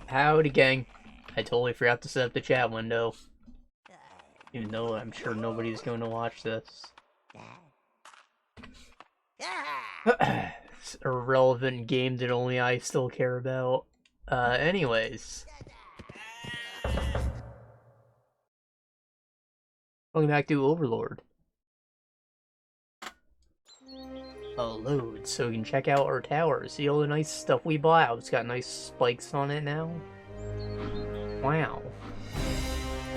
Howdy, gang. I totally forgot to set up the chat window. Even though I'm sure nobody's going to watch this. It's a relevant game that only I still care about. Anyways. Welcome back to Overlord. A load, so we can check out our tower. See all the nice stuff we bought? It's got nice spikes on it now. Wow.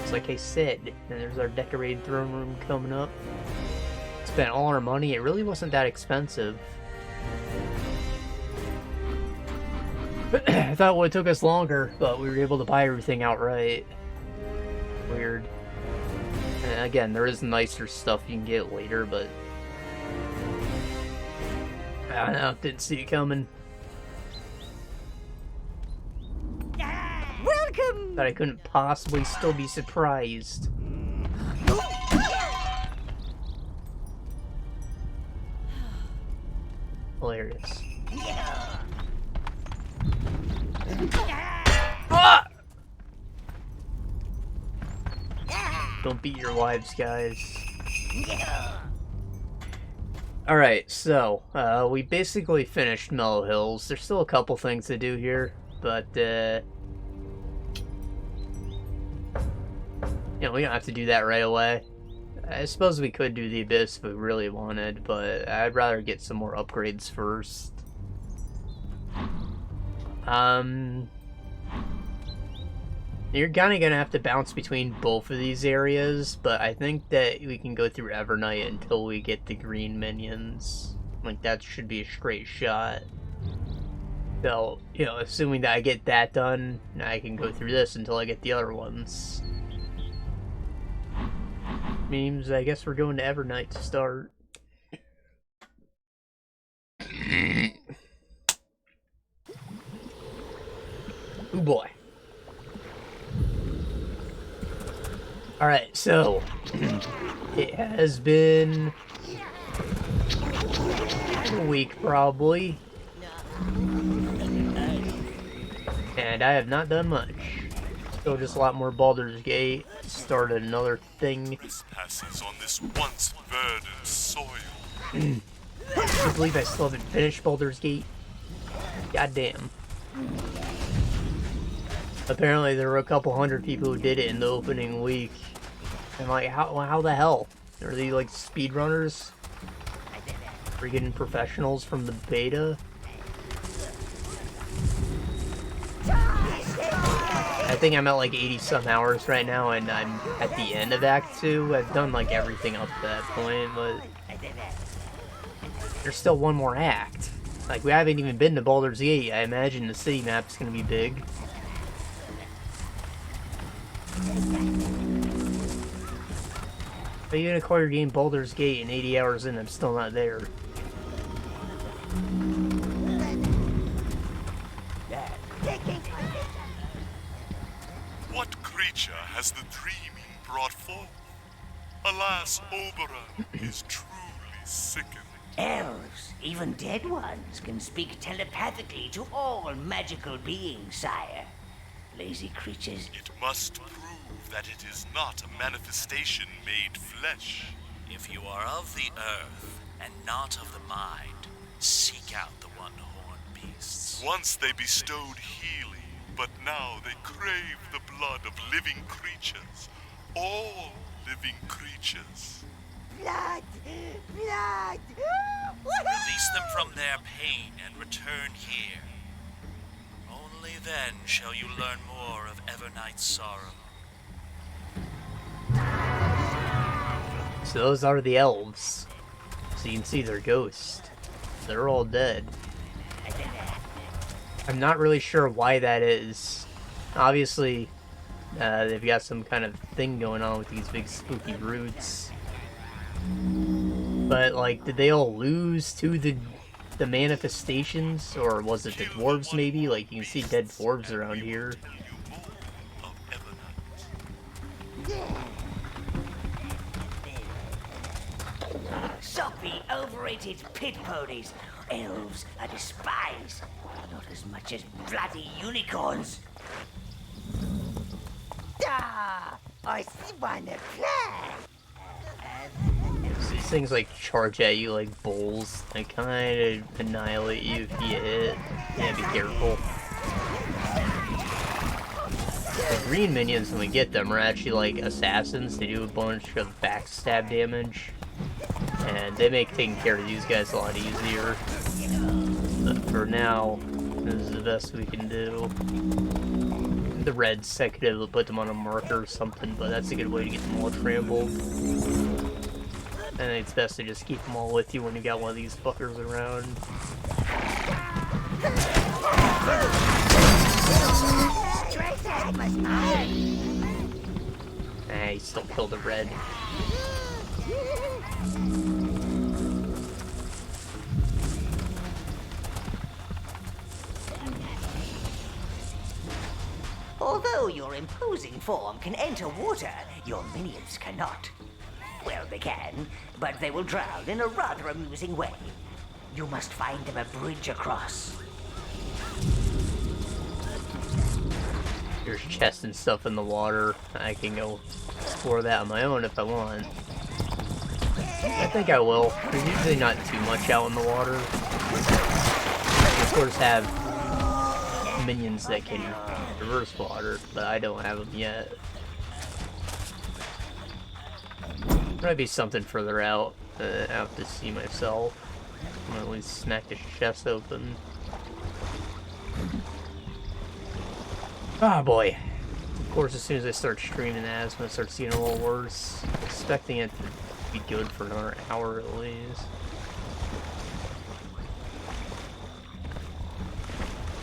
It's like I said. And there's our decorated throne room coming up. Spent all our money. It really wasn't that expensive. I thought it would have took us longer, but we were able to buy everything outright. Weird. And again, there is nicer stuff you can get later, but I don't know, didn't see it coming. Welcome! But I couldn't possibly still be surprised. Hilarious. Ah! Don't beat your wives, guys. Alright, so, we basically finished Mellow Hills. There's still a couple things to do here, but, you know, we don't have to do that right away. I suppose we could do the Abyss if we really wanted, but I'd rather get some more upgrades first. You're kinda gonna have to bounce between both of these areas, but I think that we can go through Evernight until we get the green minions. Like, that should be a straight shot. So, you know, assuming that I get that done, I can go through this until I get the other ones. Means I guess we're going to Evernight to start. Oh boy. Alright, so it has been a week probably. And I have not done much. Still just a lot more Baldur's Gate. Started another thing. Passes on this once verdant soil. I can't believe I still haven't finished Baldur's Gate. Goddamn. Apparently there were a couple hundred people who did it in the opening week. And like, how the hell? Are they like speedrunners? Are we getting professionals from the beta? I think I'm at like 80 some hours right now, and I'm at the end of Act 2. I've done like everything up to that point, but there's still one more act. Like, we haven't even been to Baldur's Gate. I imagine the city map's gonna be big. But even acquire game Baldur's Gate, and 80 hours in, I'm still not there. What creature has the dreaming brought forth? Alas, Oberon is truly sickening. Elves, even dead ones, can speak telepathically to all magical beings, sire. Lazy creatures. It must prove that it is not a manifestation made flesh. If you are of the earth and not of the mind, seek out the one-horned beasts. Once they bestowed healing, but now they crave the blood of living creatures. All living creatures. Blood! Blood! Release them from their pain and return here. Only then shall you learn more of Evernight's sorrow. So those are the elves. So you can see their ghosts. They're all dead. I'm not really sure why that is. Obviously, they've got some kind of thing going on with these big spooky roots. But, like, did they all lose to the manifestations? Or was it the dwarves, maybe? Like, you can see dead dwarves around here. Soppy over overrated pit ponies. Elves I despise. Not as much as bloody unicorns. Ah, I see one to play. These things like charge at you like bulls. They kind of annihilate you if you hit. Yeah, be careful. The green minions, when we get them, are actually like assassins. They do a bunch of backstab damage. And they make taking care of these guys a lot easier. But for now, this is the best we can do. The reds, I could have put them on a marker or something, but that's a good way to get them all trampled. And it's best to just keep them all with you when you got one of these fuckers around. He still killed a red. Although your imposing form can enter water, your minions cannot. Well, they can, but they will drown in a rather amusing way. You must find them a bridge across. There's chests and stuff in the water. I can go explore that on my own if I want. I think I will. There's usually not too much out in the water. You of course have minions that can reverse water, but I don't have them yet. Might be something further out. I have to see myself. I'm gonna at least smack the chest open. Ah, boy. Of course, as soon as I start streaming that, it's gonna start seeing a little worse. Expecting it to be good for another hour at least.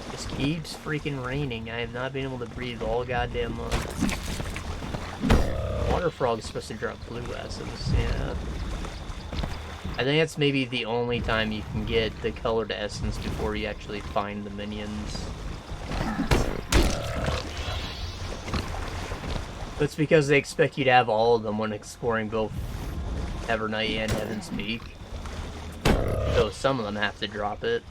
It just keeps freaking raining. I have not been able to breathe all goddamn month. Water frog's supposed to drop blue essence, yeah. I think that's maybe the only time you can get the colored essence before you actually find the minions. That's because they expect you to have all of them when exploring both Evernight and Heaven's Peak. So some of them have to drop it.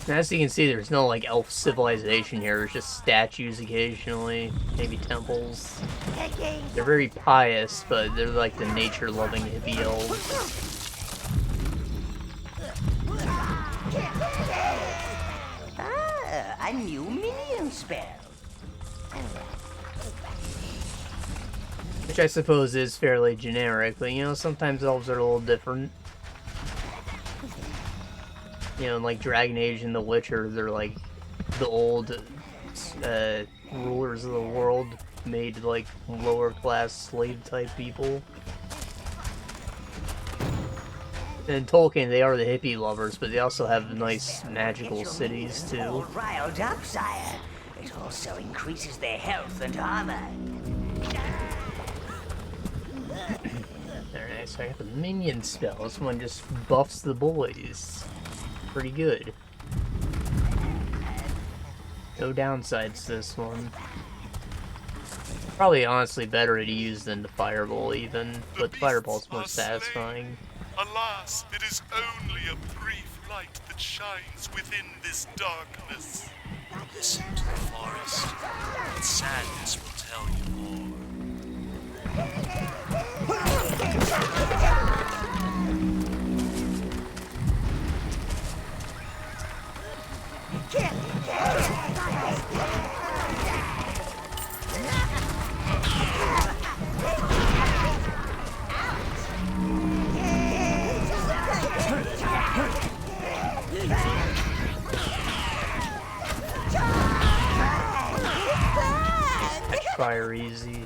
As you can see, there's no like elf civilization here. There's just statues occasionally, maybe temples. They're very pious, but they're like the nature-loving hippie elves. Ah, a new minion spell. Which I suppose is fairly generic, but you know, sometimes elves are a little different. You know, like Dragon Age and The Witcher, they're like the old rulers of the world, made like lower class slave type people. And in Tolkien, they are the hippie lovers, but they also have nice magical cities too. All riled up, sire. It also increases their health and armor. Alright, so I got the minion spell. This one just buffs the boys. Pretty good. No downsides to this one. Probably honestly better to use than the fireball even, but the fireball's more satisfying. Alas, it is only a brief light that shines within this darkness. Listen to the forest. Its sadness will tell you more. Catch fire easy.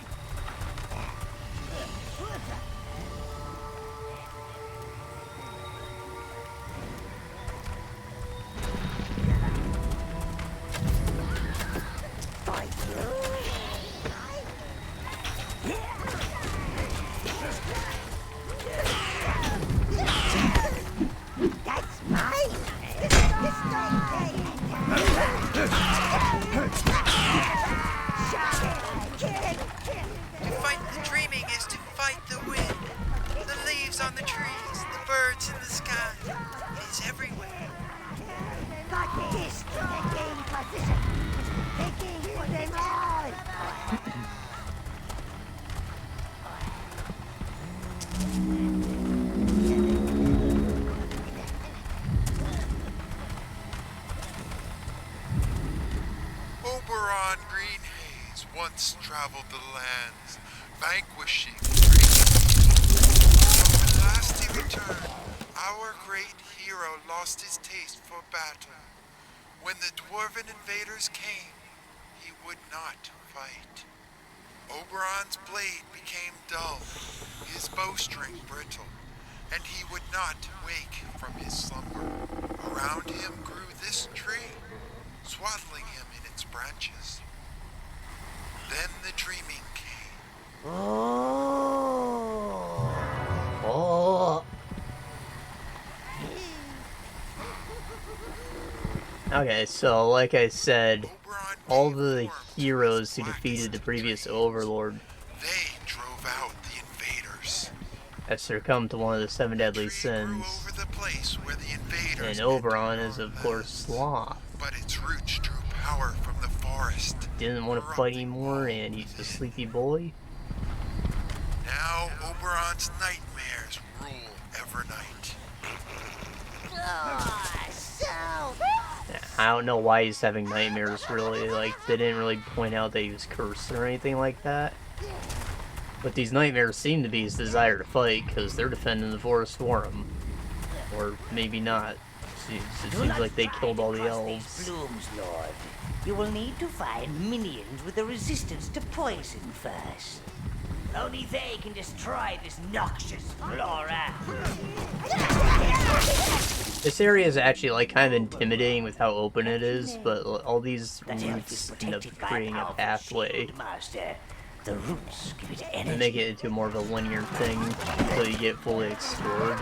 Oberon Greenhaze once traveled the lands, vanquishing creatures. When last he returned, our great hero lost his taste for battle. When the dwarven invaders came, he would not fight. Oberon's blade became dull, his bowstring brittle, and he would not wake from his slumber. Around him grew this tree, swaddling him in its branches. Then the dreaming came. Oh. Okay, so like I said, Oberon all gave the warmth to heroes his who defeated the blackest previous trees. Overlord They drove out the invaders. have succumbed to one of the 7 deadly The tree grew sins. over the place where the invaders And entered Oberon is, our of course, lands. Sloth. But its roots drew power from the forest. Didn't want to fight corrupting anymore, all and he's a within. sleepy boy. Now Oberon's nightmares rule Evernight. I don't know why he's having nightmares, really. Like, they didn't really point out that he was cursed or anything like that. But these nightmares seem to be his desire to fight, because they're defending the forest for him. Or maybe not. It seems like they killed all the elves. Blooms, Lord. You will need to find minions with a resistance to poison first. Only they can destroy this noxious flora. This area is actually, like, kind of intimidating with how open it is, but all these That elf is roots end up protected by creating a powerful pathway. shield, Master. The roots give it And energy. make it into more of a linear thing until you get fully explored.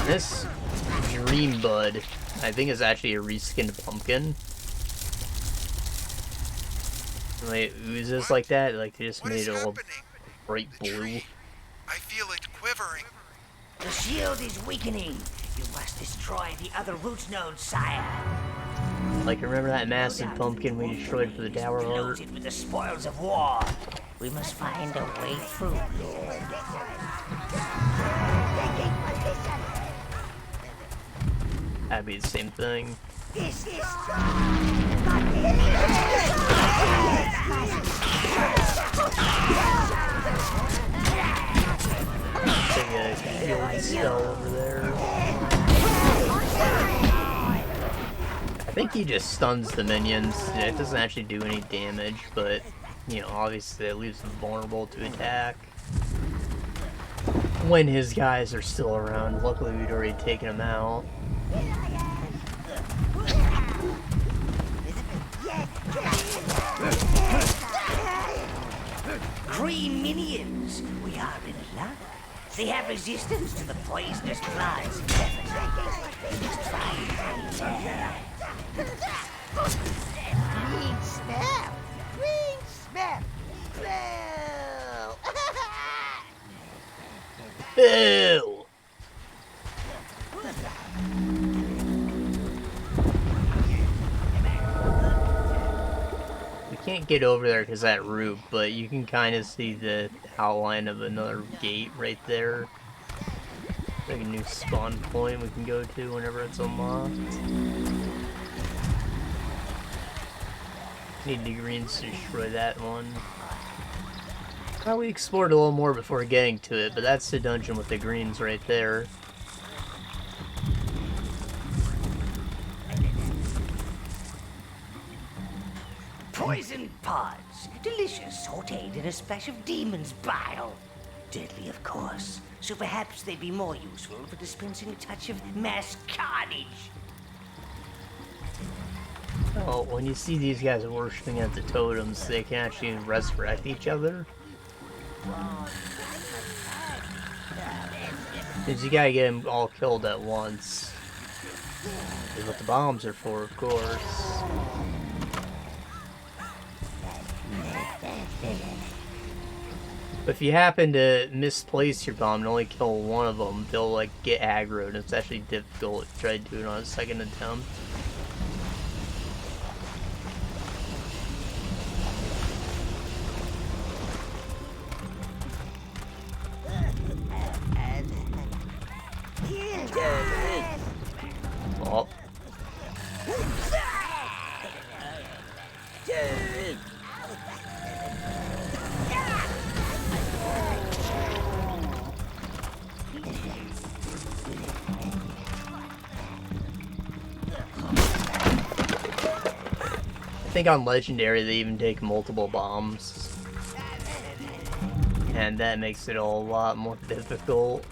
This Dream Bud, I think, is actually a reskinned pumpkin. Like, it oozes like that, like they just What made is it all happening? bright The blue. tree. I feel it quivering. The shield is weakening. You must destroy the other root nodes, sire. Like, remember that massive pumpkin we destroyed for the Tower Heart? Loaded with the spoils of war. We must find a way through, Lord. That'd be the same thing. This is Take a shield spell over there. I think he just stuns the minions. It doesn't actually do any damage, but, you know, obviously it leaves them vulnerable to attack. When his guys are still around. Luckily we'd already taken them out. green minions. We are in luck. They have resistance to the poisonous plants. We must find them. Green smell! Green smell! Boo! Boo! We can't get over there because that root, but you can kind of see the outline of another gate right there. Like a new spawn point we can go to whenever it's unlocked. Need the greens to destroy that one. We explored a little more before getting to it, but that's the dungeon with the greens right there. Poison pods. Delicious, sauteed in a splash of demon's bile. Deadly, of course. So perhaps they'd be more useful for dispensing a touch of mass carnage. Oh, when you see these guys worshipping at the totems, they can actually resurrect each other. Because you gotta get them all killed at once. Is what the bombs are for, of course. But if you happen to misplace your bomb and only kill one of them, they'll like get aggroed, and it's actually difficult to try to do it on a second attempt. think on Legendary they even take multiple bombs. And that makes it a lot more difficult.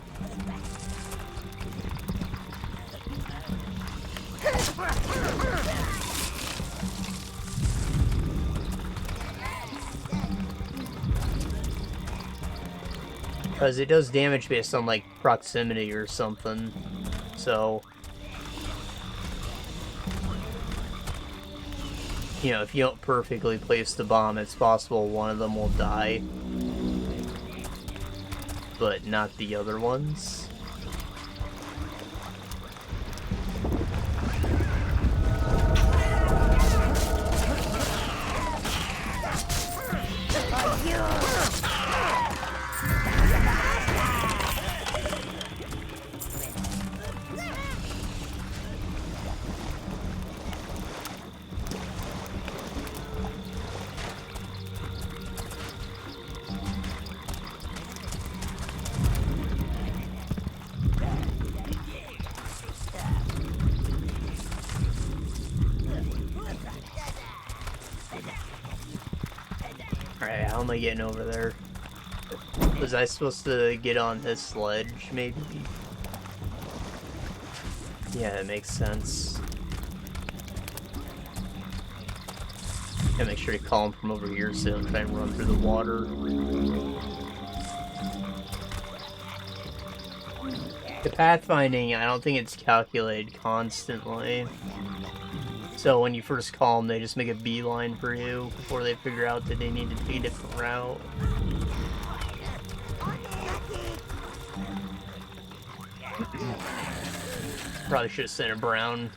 Because it does damage based on, like, proximity or something. So, you know, if you don't perfectly place the bomb, it's possible one of them will die. But not the other ones. Alright, how am I getting over there? Was I supposed to get on this sledge, maybe? Yeah, that makes sense. Gotta make sure to call him from over here so he'll try and run through the water. The pathfinding, I don't think it's calculated constantly. So when you first call them, they just make a beeline for you before they figure out that they need to take a different route. Probably should have sent a brown.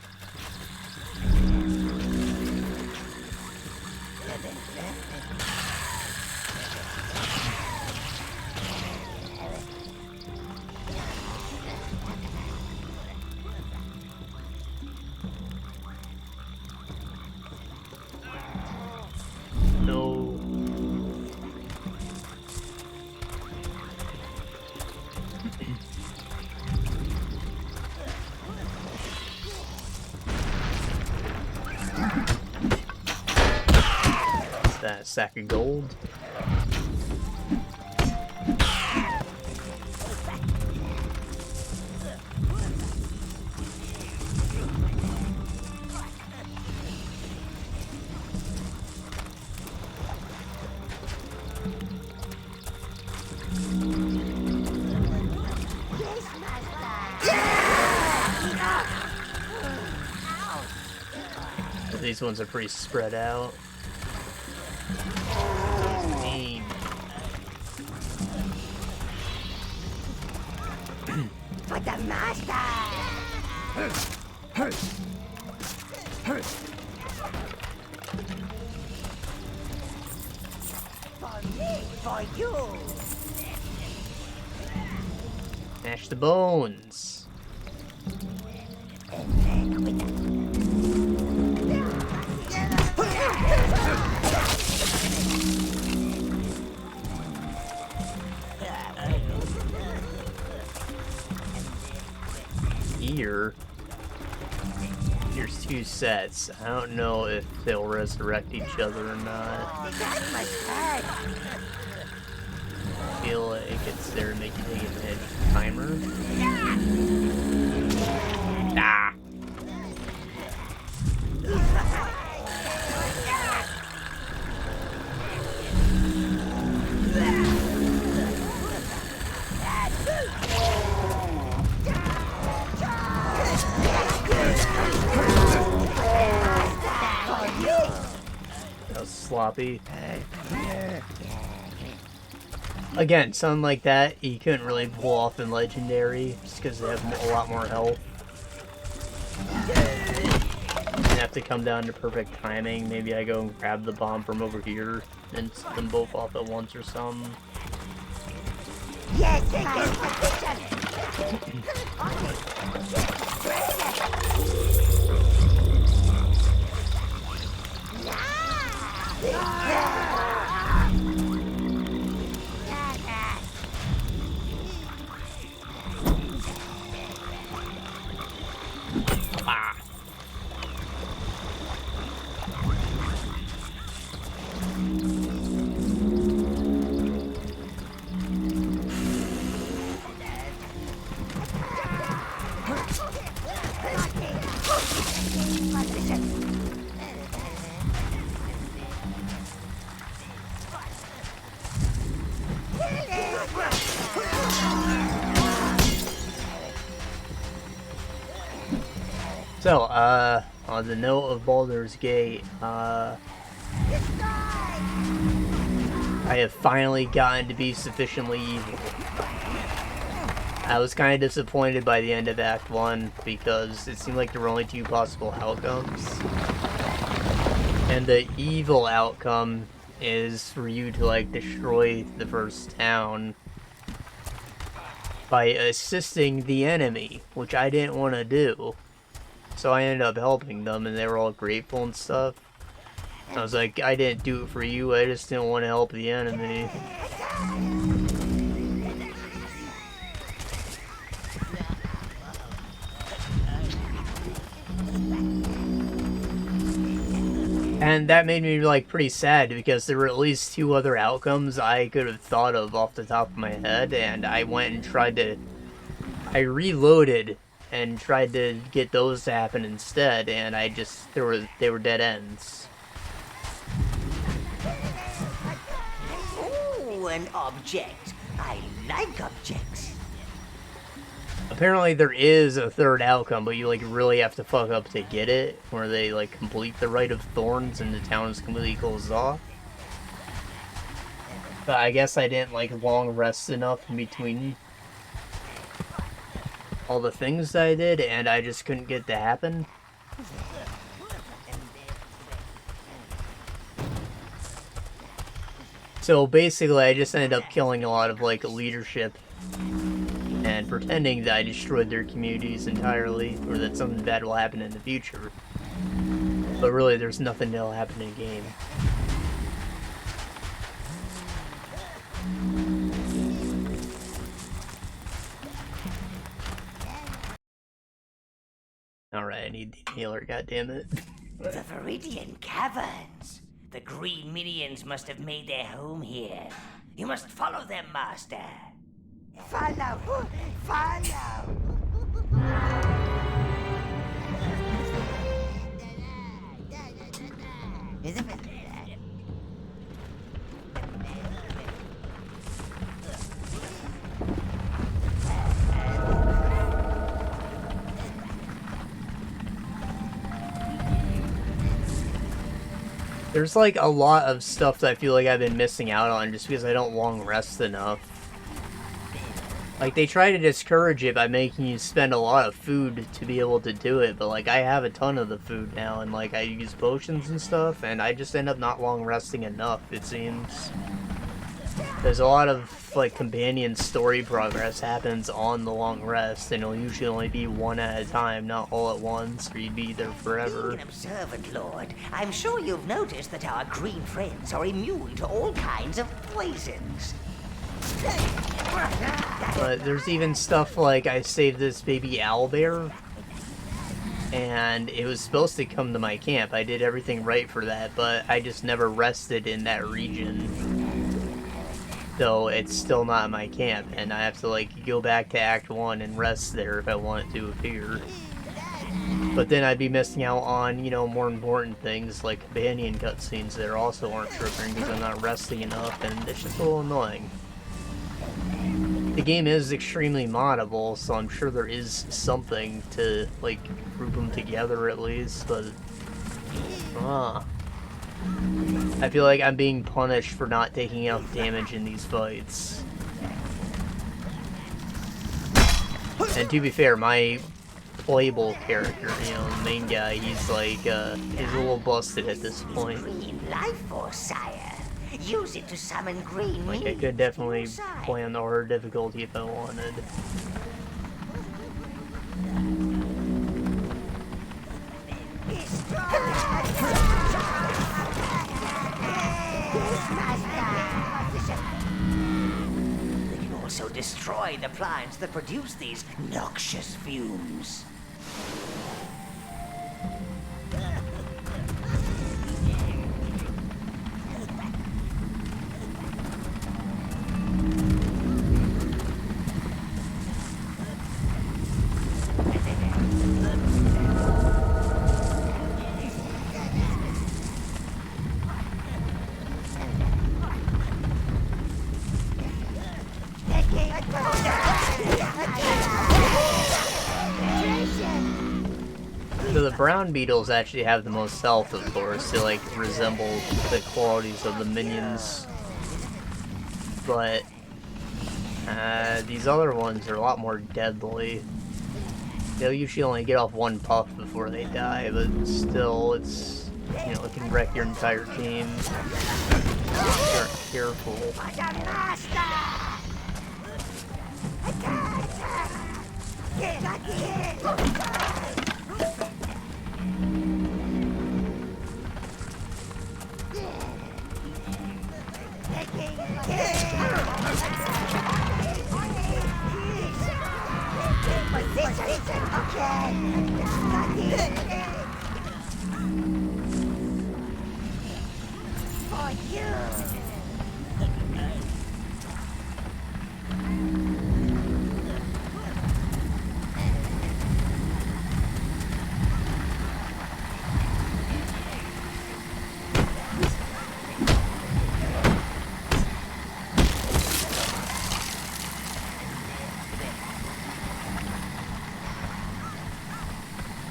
No. That sack of gold. These ones are pretty spread out. Aim. For the master! For me, for you! Mash the bones. And then with the... Here, here's two sets. I don't know if they'll resurrect each other or not. I feel like it's there to make you take advantage of the timer. Ah! That was sloppy. Again, something like that you couldn't really pull off in Legendary just because they have a lot more health. You have to come down to perfect timing. Maybe I go and grab the bomb from over here and set them both off at once or something. Yes, take this position! So, on the note of Baldur's Gate, I have finally gotten to be sufficiently evil. I was kind of disappointed by the end of Act 1 because it seemed like there were only 2 possible outcomes. And the evil outcome is for you to, like, destroy the first town by assisting the enemy, which I didn't want to do. So I ended up helping them, and they were all grateful and stuff. I was like, I didn't do it for you, I just didn't want to help the enemy. And that made me, like, pretty sad, because there were at least 2 other outcomes I could have thought of off the top of my head, and I went and tried to... I reloaded and tried to get those to happen instead, and I just... they were dead ends. Ooh, an object. I like objects. Apparently there is a 3rd outcome, but you, like, really have to fuck up to get it, where they, like, complete the Rite of Thorns and the town is completely closed off. But I guess I didn't, like, long rest enough in between all the things that I did, and I just couldn't get it to happen. So basically I just ended up killing a lot of, like, leadership and pretending that I destroyed their communities entirely, or that something bad will happen in the future. But really, there's nothing that'll happen in game. Alright, I need the inhaler, goddammit. The Viridian Caverns. The green minions must have made their home here. You must follow them, Master. Follow! Follow! There's, like, a lot of stuff that I feel like I've been missing out on just because I don't long rest enough. Like, they try to discourage it by making you spend a lot of food to be able to do it, but, like, I have a ton of the food now, and, like, I use potions and stuff, and I just end up not long resting enough, it seems. There's a lot of, like, companion story progress happens on the long rest, and it'll usually only be one at a time, not all at once, or you'd be there forever. Being an observant lord, I'm sure you've noticed that our green friends are immune to all kinds of poisons. But there's even stuff like I saved this baby owlbear, and it was supposed to come to my camp. I did everything right for that, but I just never rested in that region. So it's still not in my camp, and I have to, like, go back to Act 1 and rest there if I want it to appear. But then I'd be missing out on, you know, more important things like companion cutscenes that also aren't triggering because I'm not resting enough, and it's just a little annoying. The game is extremely moddable, so I'm sure there is something to, like, group them together at least, but... I feel like I'm being punished for not taking enough damage in these fights. And to be fair, my playable character, you know, the main guy, he's like, he's a little busted at this point. Green life force, sire. Use it to summon green Like, I minions could definitely to your side. play on the hard difficulty if I wanted. They can also destroy the plants that produce these noxious fumes. brown beetles actually have the most health, of course. They, like, resemble the qualities of the minions. But, these other ones are a lot more deadly. They'll usually only get off one puff before they die, but still, it's, you know, it can wreck your entire team. If you aren't careful.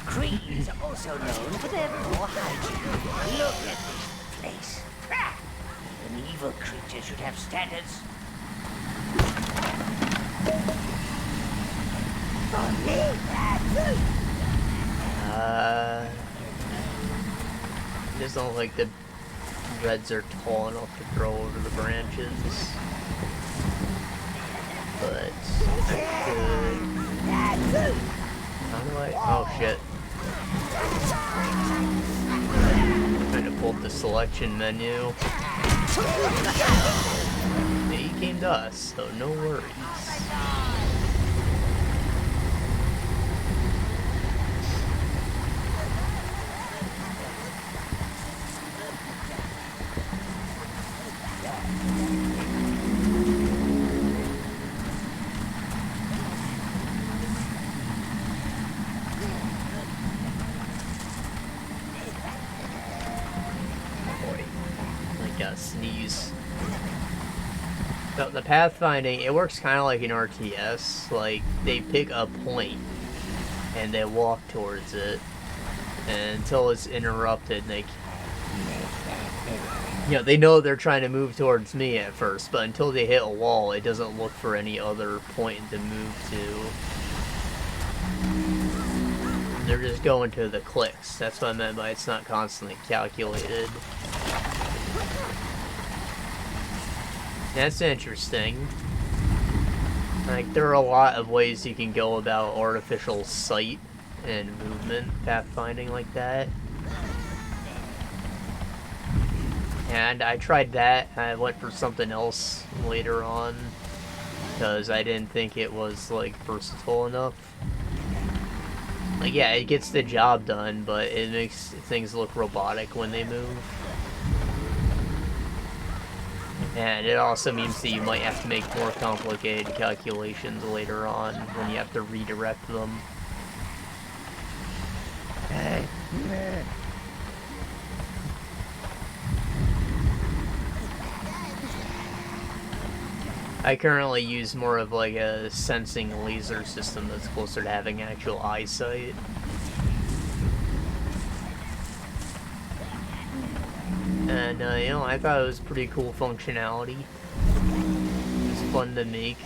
Creeds are also known for their poor hygiene. Look at this place. An evil creature should have standards. Just don't like the reds are tall enough to throw over the branches. But I could. How do I? Oh shit. Trying to pull up the selection menu. He came to us, so no worries. Sneeze. So the pathfinding, it works kind of like an RTS. Like, they pick a point and they walk towards it, and until it's interrupted, they, you know, they know they're trying to move towards me at first, but until they hit a wall, it doesn't look for any other point to move to. They're just going to the clicks. That's what I meant by it's not constantly calculated. That's interesting. Like, there are a lot of ways you can go about artificial sight and movement pathfinding like that. And I tried that. I went for something else later on because I didn't think it was, like, versatile enough. Like, yeah, it gets the job done, but it makes things look robotic when they move. And it also means that you might have to make more complicated calculations later on when you have to redirect them. I currently use more of like a sensing laser system that's closer to having actual eyesight. And, you know, I thought it was pretty cool functionality. It was fun to make.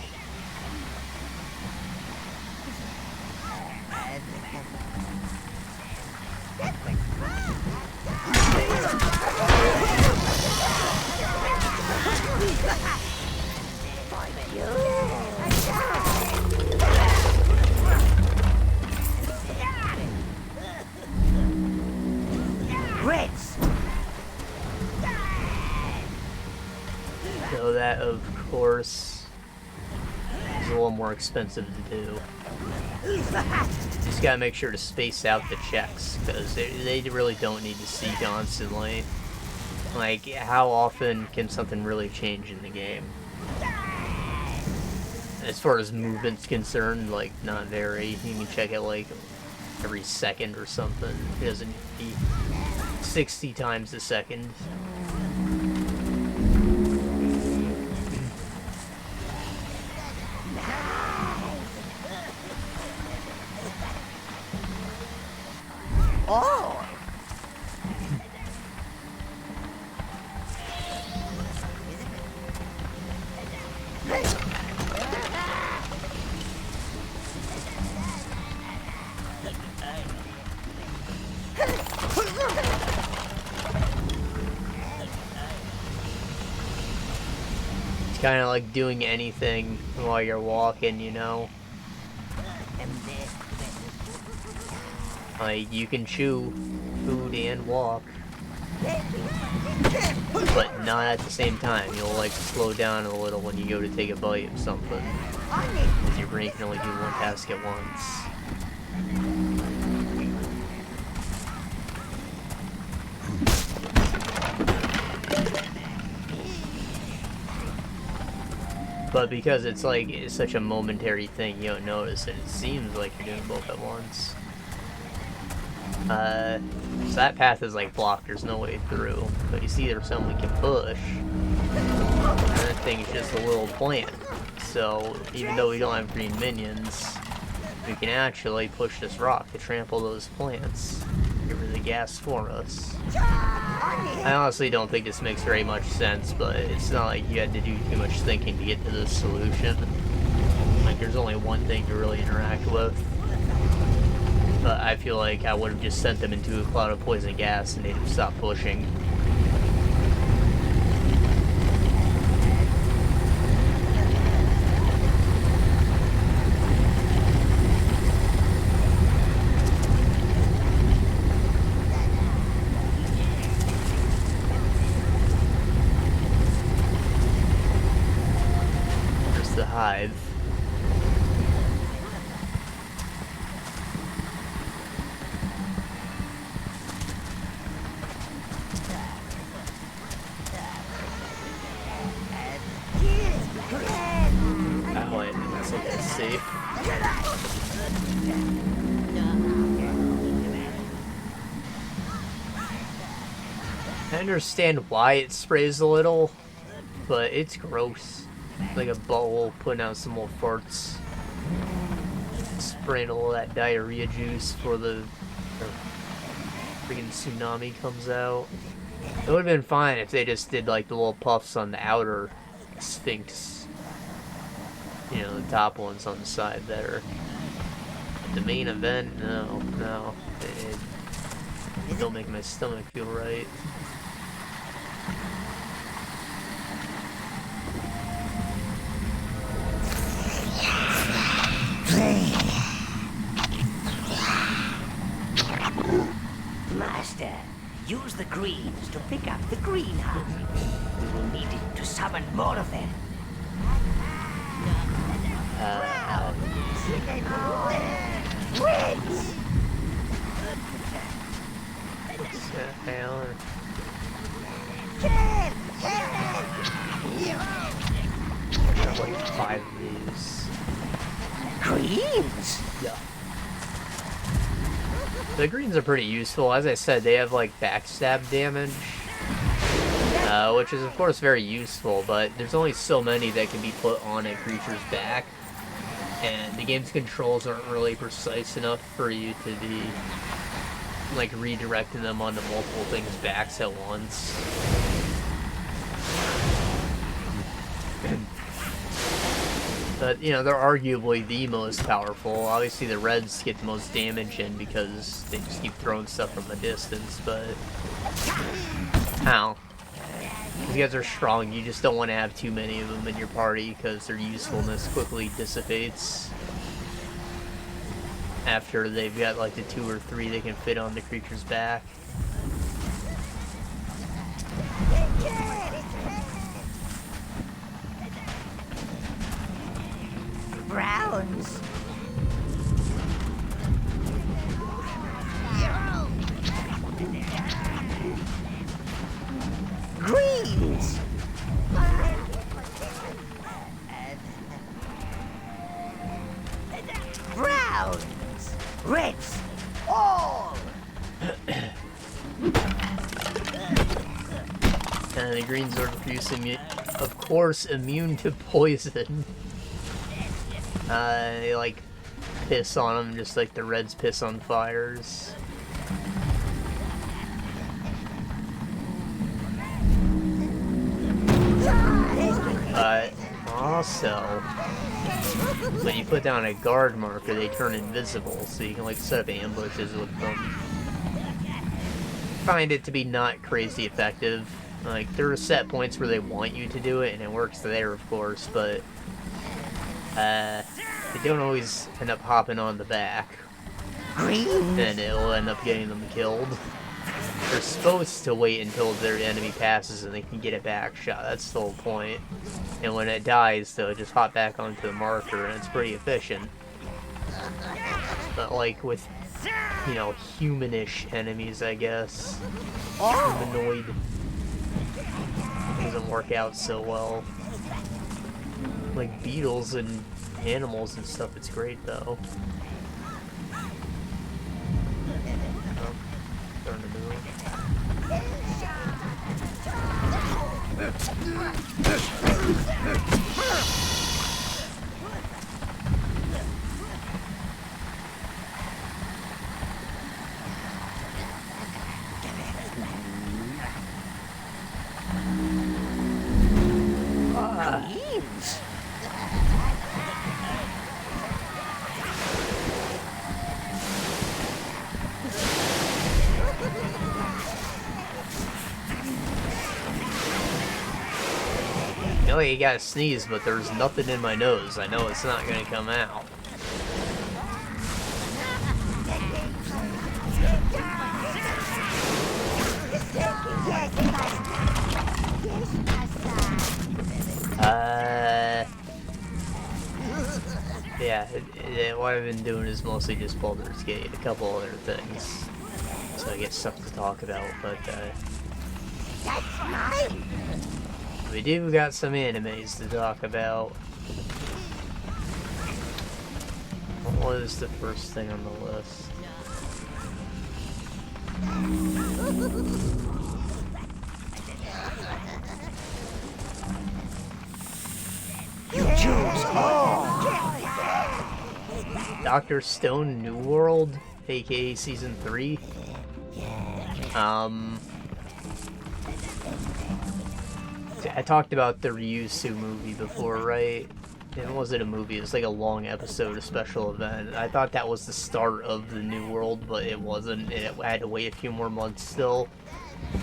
Reds! So that, of course, is a little more expensive to do. Just gotta make sure to space out the checks, because they really don't need to see constantly. Like, how often can something really change in the game? As far as movement's concerned, like, not very. You can check it, like, every second or something. It doesn't need to be 60 times a second. kind of like doing anything while you're walking, you know? Like, you can chew food and walk, but not at the same time. You'll like slow down a little when you go to take a bite of something, because your brain can only do one task at once. But because it's like, it's such a momentary thing, you don't notice it. It seems like you're doing both at once. So that path is like blocked, there's no way through. But you see there's something we can push. And that thing is just a little plant. So even though we don't have green minions, we can actually push this rock to trample those plants. Get rid of the gas for us. I honestly don't think this makes very much sense, but it's not like you had to do too much thinking to get to this solution. Like, there's only one thing to really interact with. But I feel like I would have just sent them into a cloud of poison gas and they'd have stopped pushing. The hive. Oh wait, that's like that's safe. I understand why it sprays a little, but it's gross. Like a butthole putting out some more farts. Spraying all that diarrhea juice before the freaking tsunami comes out. It would have been fine if they just did like the little puffs on the outer sphinx. You know, the top ones on the side there. But the main event, no. It don't make my stomach feel right. Master, use the greens to pick up the green hive. We will need it to summon more of them. There's like 5 of these. Greens? Yeah. The greens are pretty useful. As I said, they have like backstab damage, which is of course very useful, but there's only so many that can be put on a creature's back, and the game's controls aren't really precise enough for you to be like redirecting them onto multiple things' backs at once. But, you know, they're arguably the most powerful. Obviously, the reds get the most damage in because they just keep throwing stuff from a distance, but... How? These guys are strong, you just don't want to have too many of them in your party because their usefulness quickly dissipates. After they've got, like, the 2 or 3 they can fit on the creature's back. Browns. Greens. Browns. Reds. All. And the greens are of course, immune to poison. They like piss on them just like the reds piss on fires. But also, when you put down a guard marker, they turn invisible, so you can like set up ambushes with them. Find it to be not crazy effective. Like, there are set points where they want you to do it, and it works there, of course, but they don't always end up hopping on the back. And it'll end up getting them killed. They're supposed to wait until their enemy passes and they can get a back shot. That's the whole point. And when it dies, they'll just hop back onto the marker, and it's pretty efficient. But like with, you know, humanish enemies, I guess. Humanoid. Doesn't work out so well. Like beetles and animals and stuff, it's great though. Oh, starting to move. I know you gotta sneeze, but there's nothing in my nose. I know it's not gonna come out. Yeah, what I've been doing is mostly just Baldur's Gate, a couple other things. So I get stuff to talk about, but That's mine. we do got some animes to talk about. What was the first thing on the list? You choose all. Dr. Stone New World, aka Season 3. I talked about the Ryusu movie before, right? It wasn't a movie, it was like a long episode, a special event. I thought that was the start of the New World, but it wasn't. I had to wait a few more months still.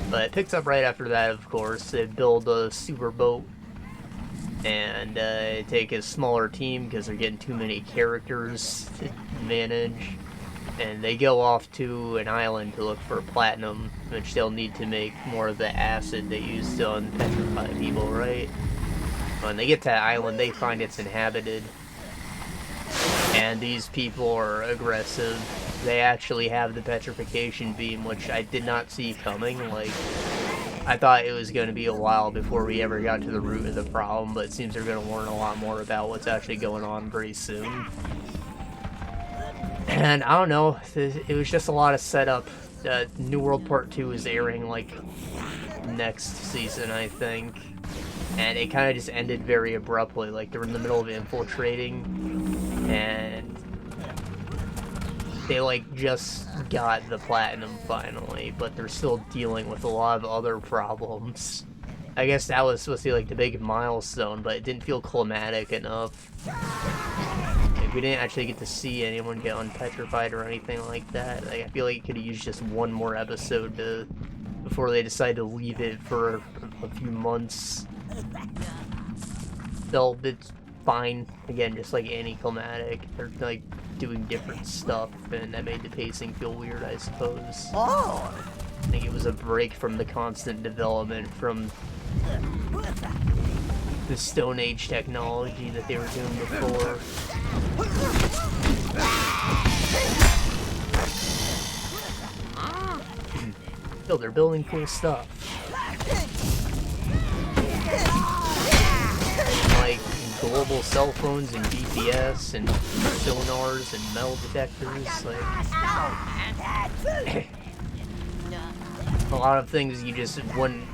But it picks up right after that, of course. They build a super boat and take a smaller team because they're getting too many characters to manage. And they go off to an island to look for platinum, which they'll need to make more of the acid they use to unpetrify people, right? When they get to that island, they find it's inhabited. And these people are aggressive. They actually have the petrification beam, which I did not see coming. Like, I thought it was going to be a while before we ever got to the root of the problem, but it seems they're going to learn a lot more about what's actually going on very soon. And I don't know, it was just a lot of setup. New World Part 2 is airing, like, next season, I think. And it kind of just ended very abruptly. Like, they're in the middle of infiltrating, and they, like, just got the platinum finally, but they're still dealing with a lot of other problems. I guess that was supposed to be, like, the big milestone, but it didn't feel climatic enough. We didn't actually get to see anyone get unpetrified or anything like that. Like, I feel like you could have used just one more episode before they decide to leave it for a few months. Still, it's fine. Again, just like anticlimactic. They're like doing different stuff, and that made the pacing feel weird, I suppose. Oh. I think it was a break from the constant development from the Stone Age technology that they were doing before. Still, they're building cool stuff. Like global cell phones and GPS and sonars and metal detectors. Like a lot of things you just wouldn't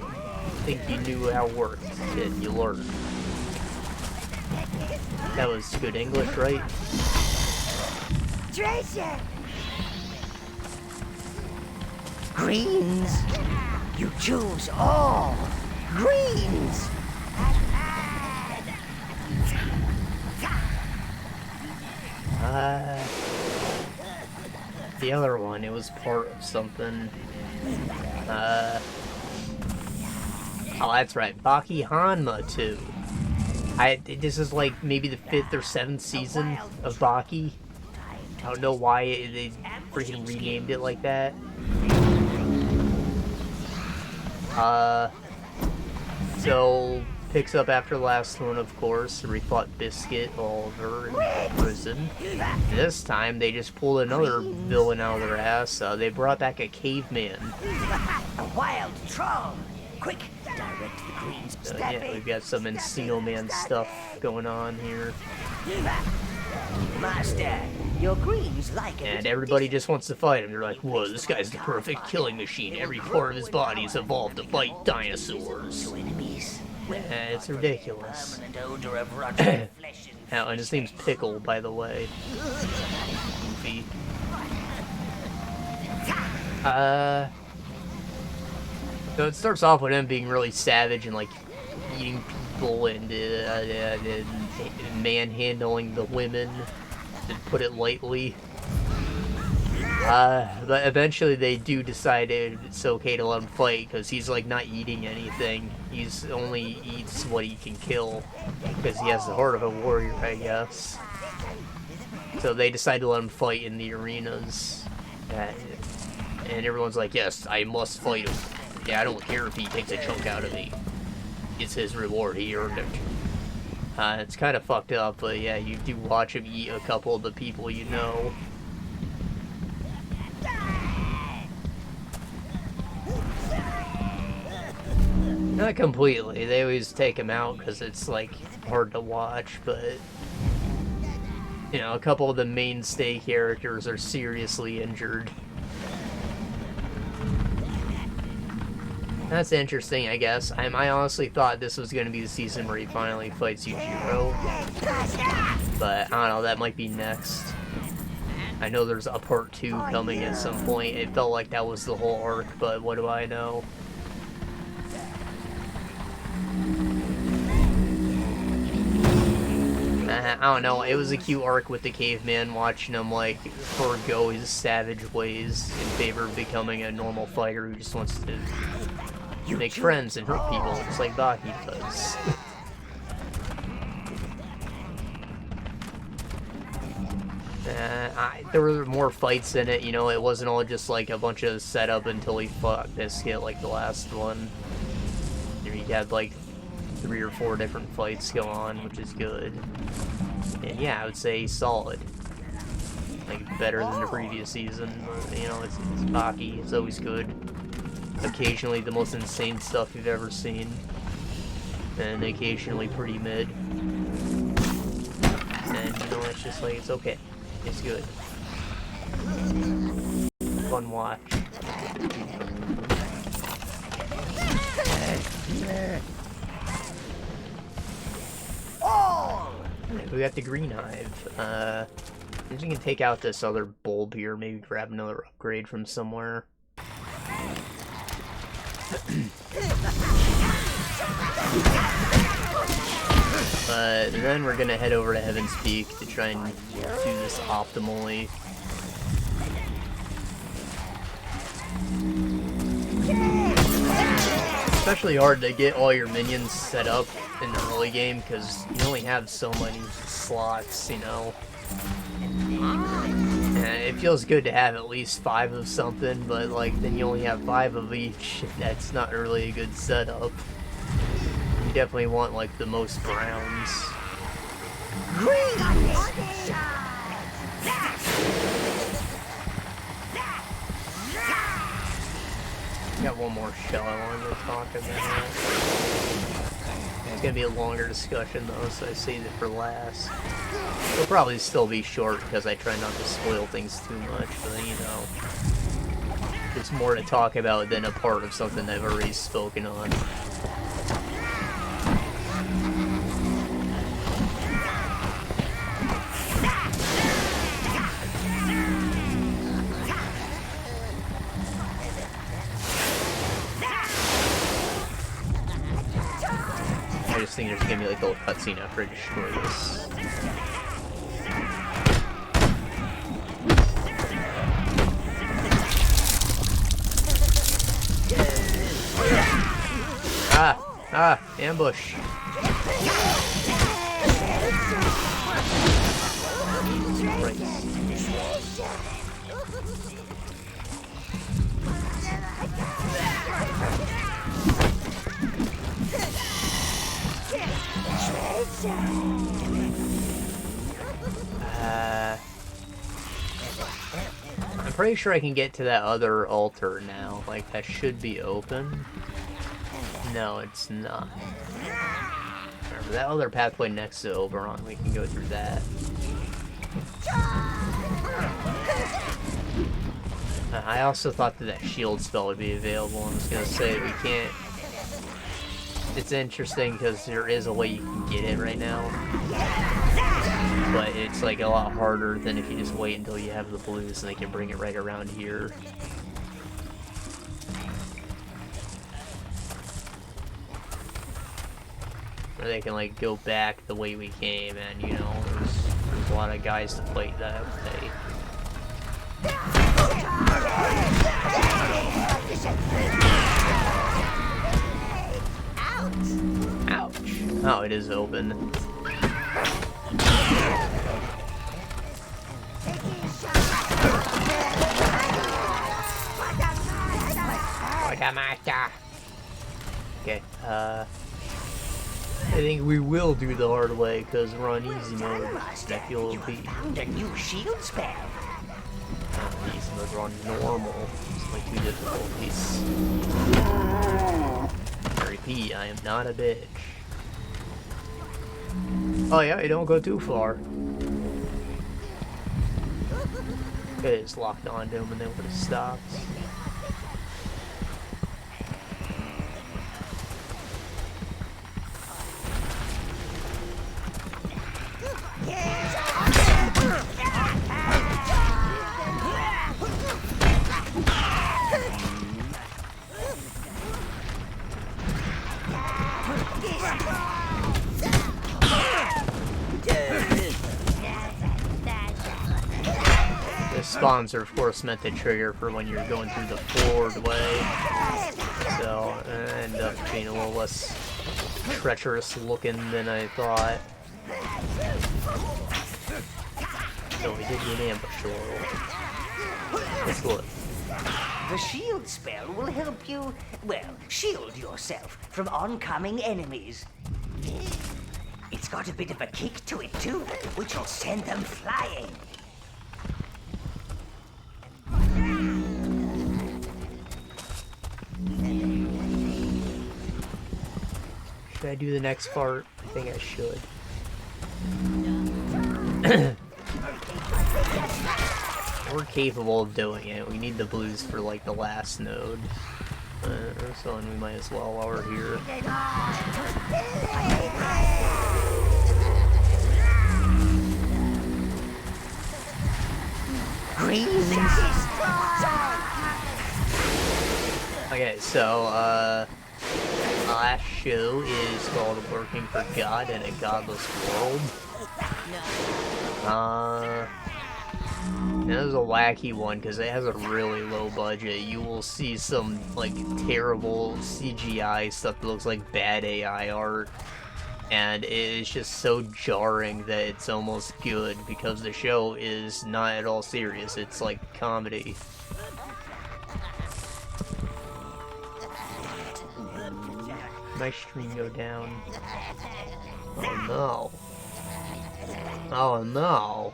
think you knew how it worked, and you learned. That was good English, right? Treasure. Greens. You choose all. Greens. The other one, it was part of something. Oh, that's right. Baki Hanma too. This is like maybe the 5th or 7th season of Baki. I don't know why they freaking renamed it like that. So picks up after the last one, of course. We fought Biscuit, Oliver, in prison. This time they just pulled another villain out of their ass. They brought back a caveman. A wild troll! Quick, direct the greens. Yeah, we've got some Encino Man stuff going on here. Master, your greens like it. And everybody just wants to fight him. They're like, whoa, this guy's the perfect killing machine. Every part of his body is evolved to fight dinosaurs. Enemies. It's ridiculous. Permanent odor of rotten flesh and And his name's Pickle, by the way. Goofy. So it starts off with him being really savage and like eating people and manhandling the women, to put it lightly. But eventually they do decide it's okay to let him fight because he's like not eating anything. He's only eats what he can kill because he has the heart of a warrior, I guess. So they decide to let him fight in the arenas. And everyone's like, yes, I must fight him. Yeah, I don't care if he takes a chunk out of me. It's his reward, he earned it. It's kind of fucked up, but yeah, you do watch him eat a couple of the people you know. Not completely, they always take him out because it's like hard to watch, but you know, a couple of the mainstay characters are seriously injured. That's interesting, I guess. I honestly thought this was going to be the season where he finally fights Yujiro. But, I don't know, that might be next. I know there's a part 2 coming at some point. It felt like that was the whole arc, but what do I know? I don't know, it was a cute arc with the caveman, watching him, like, forego his savage ways in favor of becoming a normal fighter who just wants to make friends and hurt people, just like Baki does. There were more fights in it, you know, it wasn't all just like a bunch of setup until he fought Biscuit like the last one. He had like 3 or 4 different fights go on, which is good. And yeah, I would say solid. Like, better than the previous season, but, you know, it's Baki, it's always good. Occasionally the most insane stuff you've ever seen. And occasionally pretty mid. And, you know, it's just like, it's okay. It's good. Fun watch. We got the Green Hive. We can take out this other bulb here, maybe grab another upgrade from somewhere. But then we're gonna head over to Heaven's Peak to try and do this optimally. Especially hard to get all your minions set up in the early game because you only have so many slots, you know. And it feels good to have at least 5 of something, but like then you only have 5 of each. That's not really a good setup. You definitely want like the most browns. Got one more shell I wanted to talk about. It's gonna be a longer discussion though, so I saved it for last. It'll probably still be short because I try not to spoil things too much, but you know, there's more to talk about than a part of something I've already spoken on. I just think there's gonna be like a little cutscene after I destroy this. Ambush. I'm pretty sure I can get to that other altar now. Like, that should be open. No, it's not. Remember, that other pathway next to Oberon, we can go through that. I also thought that shield spell would be available. I was gonna say, we can't... It's interesting because there is a way you can get it right now. But it's like a lot harder than if you just wait until you have the blues and they can bring it right around here. Or they can like go back the way we came, and you know, there's a lot of guys to fight that way. Ouch. Oh, it is open. Okay, I think we will do the hard way because we're on easy mode. I feel You it'll be found a new shield spell. easy mode. We're on normal. It's like 2 difficulties. I repeat, I am not a bitch. Oh yeah, you don't go too far. Could have just locked onto him and then would have stopped. Spawns are of course meant to trigger for when you're going through the forward way, so end up being a little less treacherous looking than I thought. So we did get an ambush a little. Let's look. The shield spell will help you, well, shield yourself from oncoming enemies. It's got a bit of a kick to it too, which will send them flying. Should I do the next part? I think I should. We're capable of doing it. We need the blues for like the last node. So we might as well while we're here. Okay, so last show is called Working for God in a Godless World. That was a wacky one because it has a really low budget. You will see some like terrible CGI stuff that looks like bad AI art, and it is just so jarring that it's almost good because the show is not at all serious. It's like comedy. My stream go down. Oh no. Oh no.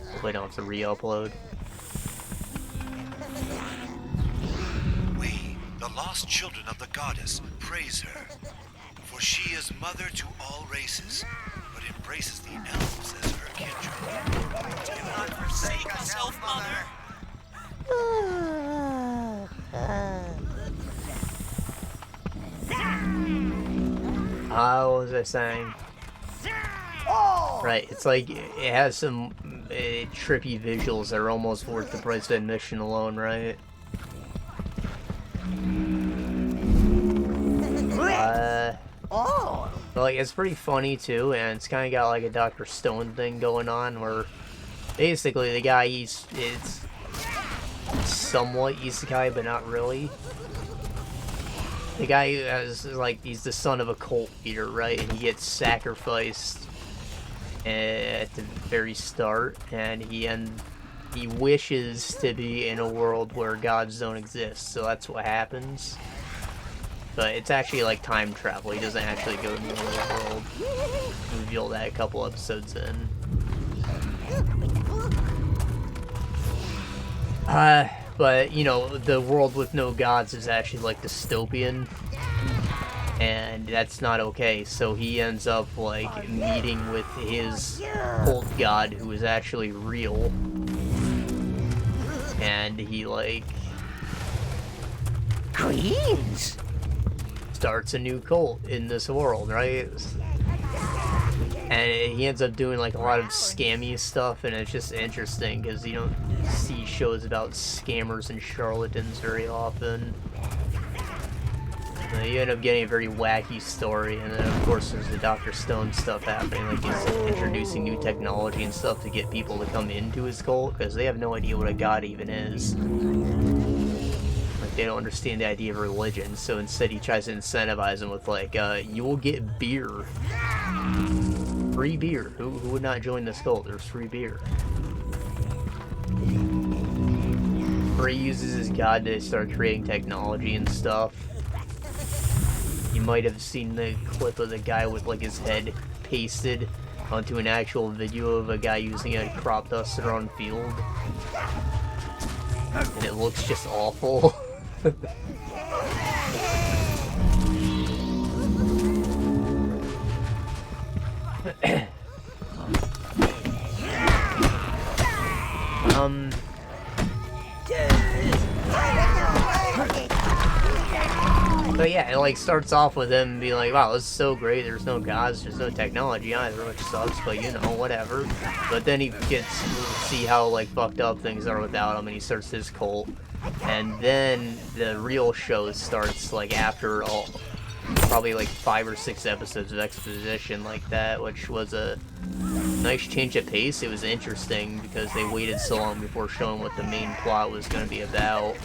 Hopefully I don't have to re-upload. We, the lost children of the goddess, praise her. For she is mother to all races, but embraces the elves as her kindred. Do not forsake us, Elf Mother. What was I saying? Right, it's like it has some trippy visuals that are almost worth the price of admission alone, right? But like it's pretty funny too, and it's kind of got like a Dr. Stone thing going on where Basically, the guy is somewhat isekai, but not really. The guy has, like, he's the son of a cult leader, right? And he gets sacrificed at the very start, and he wishes to be in a world where gods don't exist, so that's what happens. But it's actually like time travel. He doesn't actually go to the other world. Reveal that a couple episodes in. But, you know, the world with no gods is actually, like, dystopian. And that's not okay, so he ends up, like, meeting with his cult god, who is actually real. And he, like... Greens! Starts a new cult in this world, right? And he ends up doing, like, a lot of scammy stuff, and it's just interesting, because you don't see shows about scammers and charlatans very often. You end up getting a very wacky story, and then of course there's the Dr. Stone stuff happening, like he's introducing new technology and stuff to get people to come into his cult, because they have no idea what a god even is. Like, they don't understand the idea of religion, so instead he tries to incentivize them with, like, you will get beer. Free beer. Who would not join this cult? There's free beer. Or he uses his god to start creating technology and stuff. You might have seen the clip of the guy with, like, his head pasted onto an actual video of a guy using a crop duster on field. And it looks just awful. But yeah, it like starts off with him being like, wow, this is so great, there's no gods, there's no technology either, which sucks, but you know, whatever. But then he gets to see how like fucked up things are without him, and he starts his cult. And then the real show starts like after all, probably like 5 or 6 episodes of exposition like that, which was a nice change of pace. It was interesting because they waited so long before showing what the main plot was going to be about.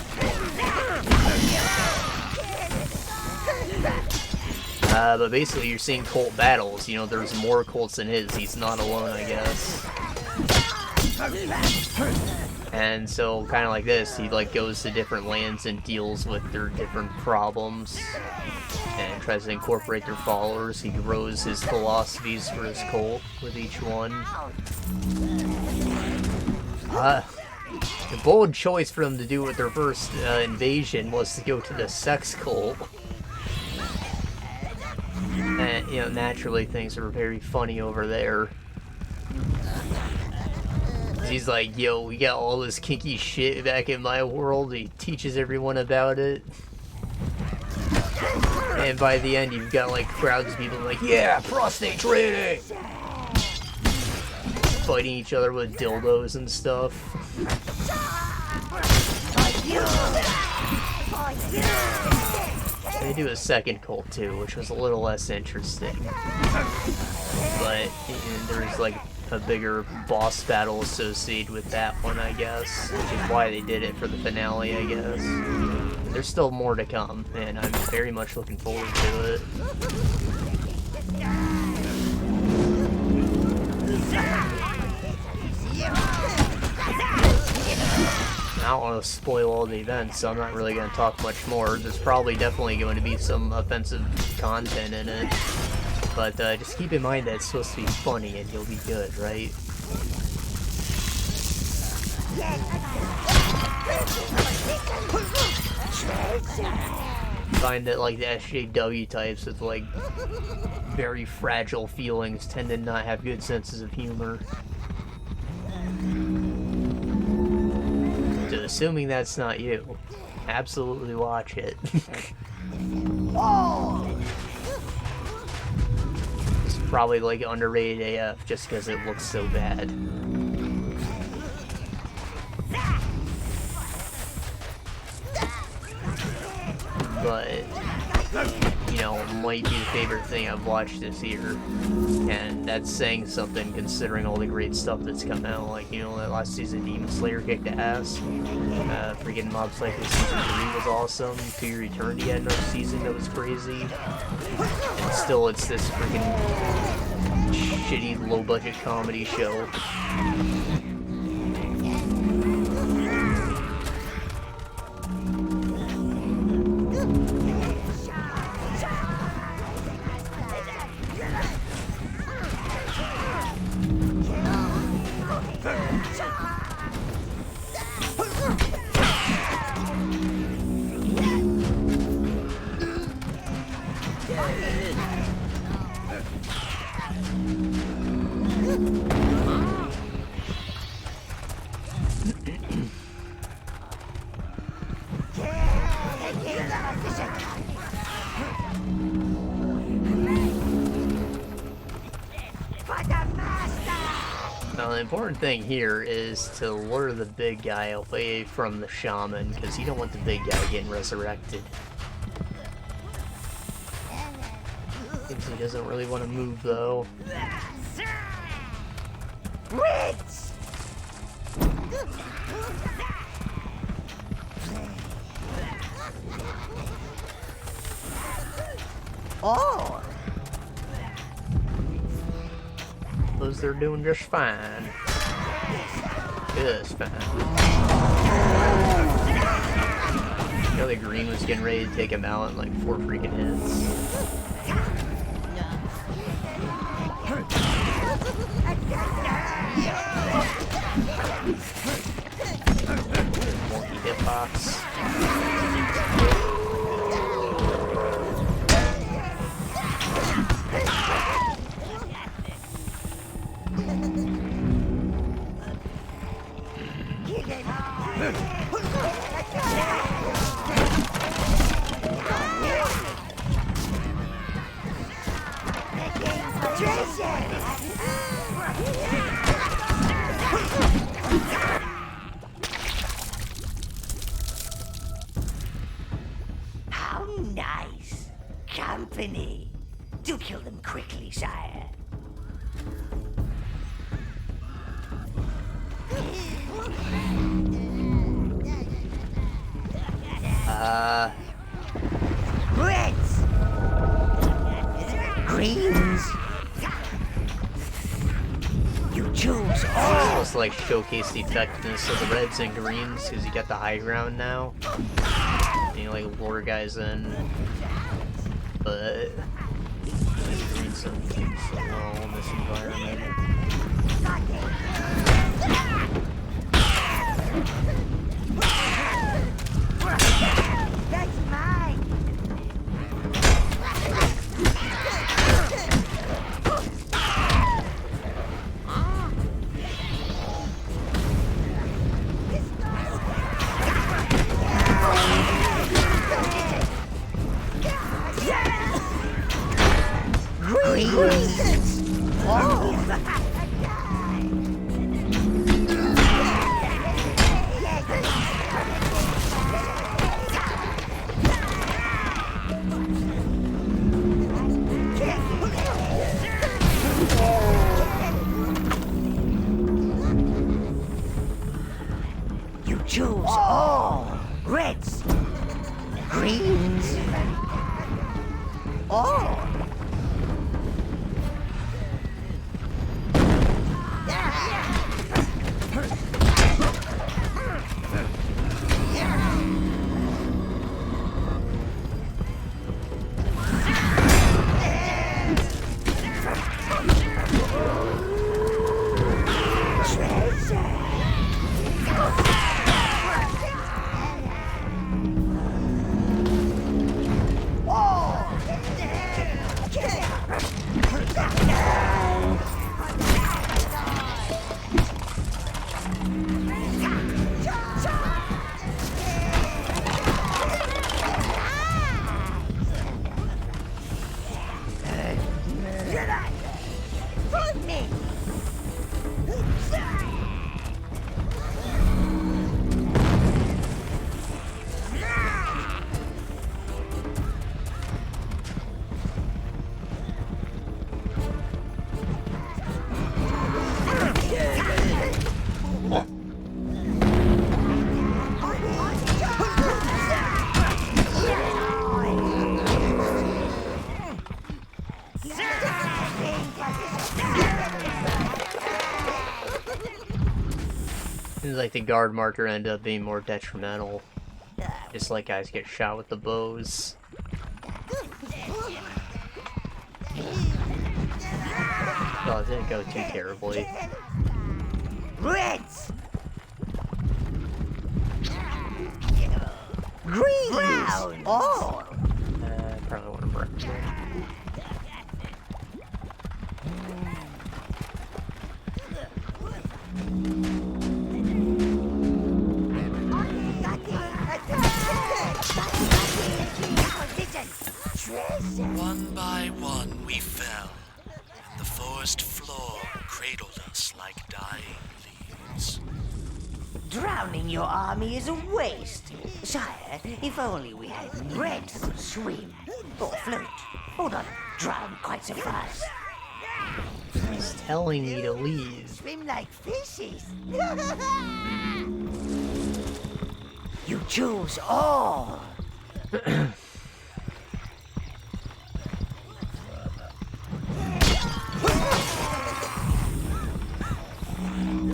But basically you're seeing cult battles, you know, there's more cults than his, he's not alone, I guess. And so, kind of like this, he like goes to different lands and deals with their different problems and tries to incorporate their followers. He grows his philosophies for his cult with each one. The bold choice for them to do with their first invasion was to go to the sex cult. And, you know, naturally things are very funny over there. He's like, yo, we got all this kinky shit back in my world. He teaches everyone about it. And by the end, you've got like crowds of people like, yeah, prostate training! Fighting each other with dildos and stuff. They do a second cult too, which was a little less interesting. But there's like a bigger boss battle associated with that one, I guess, which is why they did it for the finale, I guess. There's still more to come, and I'm very much looking forward to it. I don't want to spoil all the events, so I'm not really going to talk much more. There's probably definitely going to be some offensive content in it. But just keep in mind that it's supposed to be funny and you'll be good, right? Find that like the SJW types with like very fragile feelings tend to not have good senses of humor. So assuming that's not you, absolutely watch it. It's probably like underrated AF just because it looks so bad. But you know, might be the favorite thing I've watched this year. And that's saying something considering all the great stuff that's come out. Like, you know, that last season Demon Slayer kicked ass. Freaking Mob Psycho Season 3 was awesome. To Your Eternity had another season that was crazy. And still, it's this freaking shitty, low-budget comedy show. Now, the important thing here is to lure the big guy away from the shaman, because you don't want the big guy getting resurrected. Seems he doesn't really want to move, though. Oh! Those they're doing just fine. Just fine. You know, the green was getting ready to take him out in like 4 freaking hits. Monkey hitbox. How nice. Company. Do kill them quickly, sire. Reds! Greens! You choose all! Almost like showcase the effectiveness of the reds and greens, because you got the high ground now. And you like lure guys in. But the greens don't do so well in this environment. That's mine! Greens! Oh! You choose all! Reds! Greens! All! Seems like the guard marker ended up being more detrimental. Just like guys get shot with the bows. Oh, it didn't go too terribly. Reds! Green! Brown! All! Probably want to recommend. One by one we fell, and the forest floor cradled us like dying leaves. Drowning your army is a waste. Sire, if only we had Reds could swim, or float, or not drown quite so fast. He's telling me to leave. Swim like fishes. You choose all.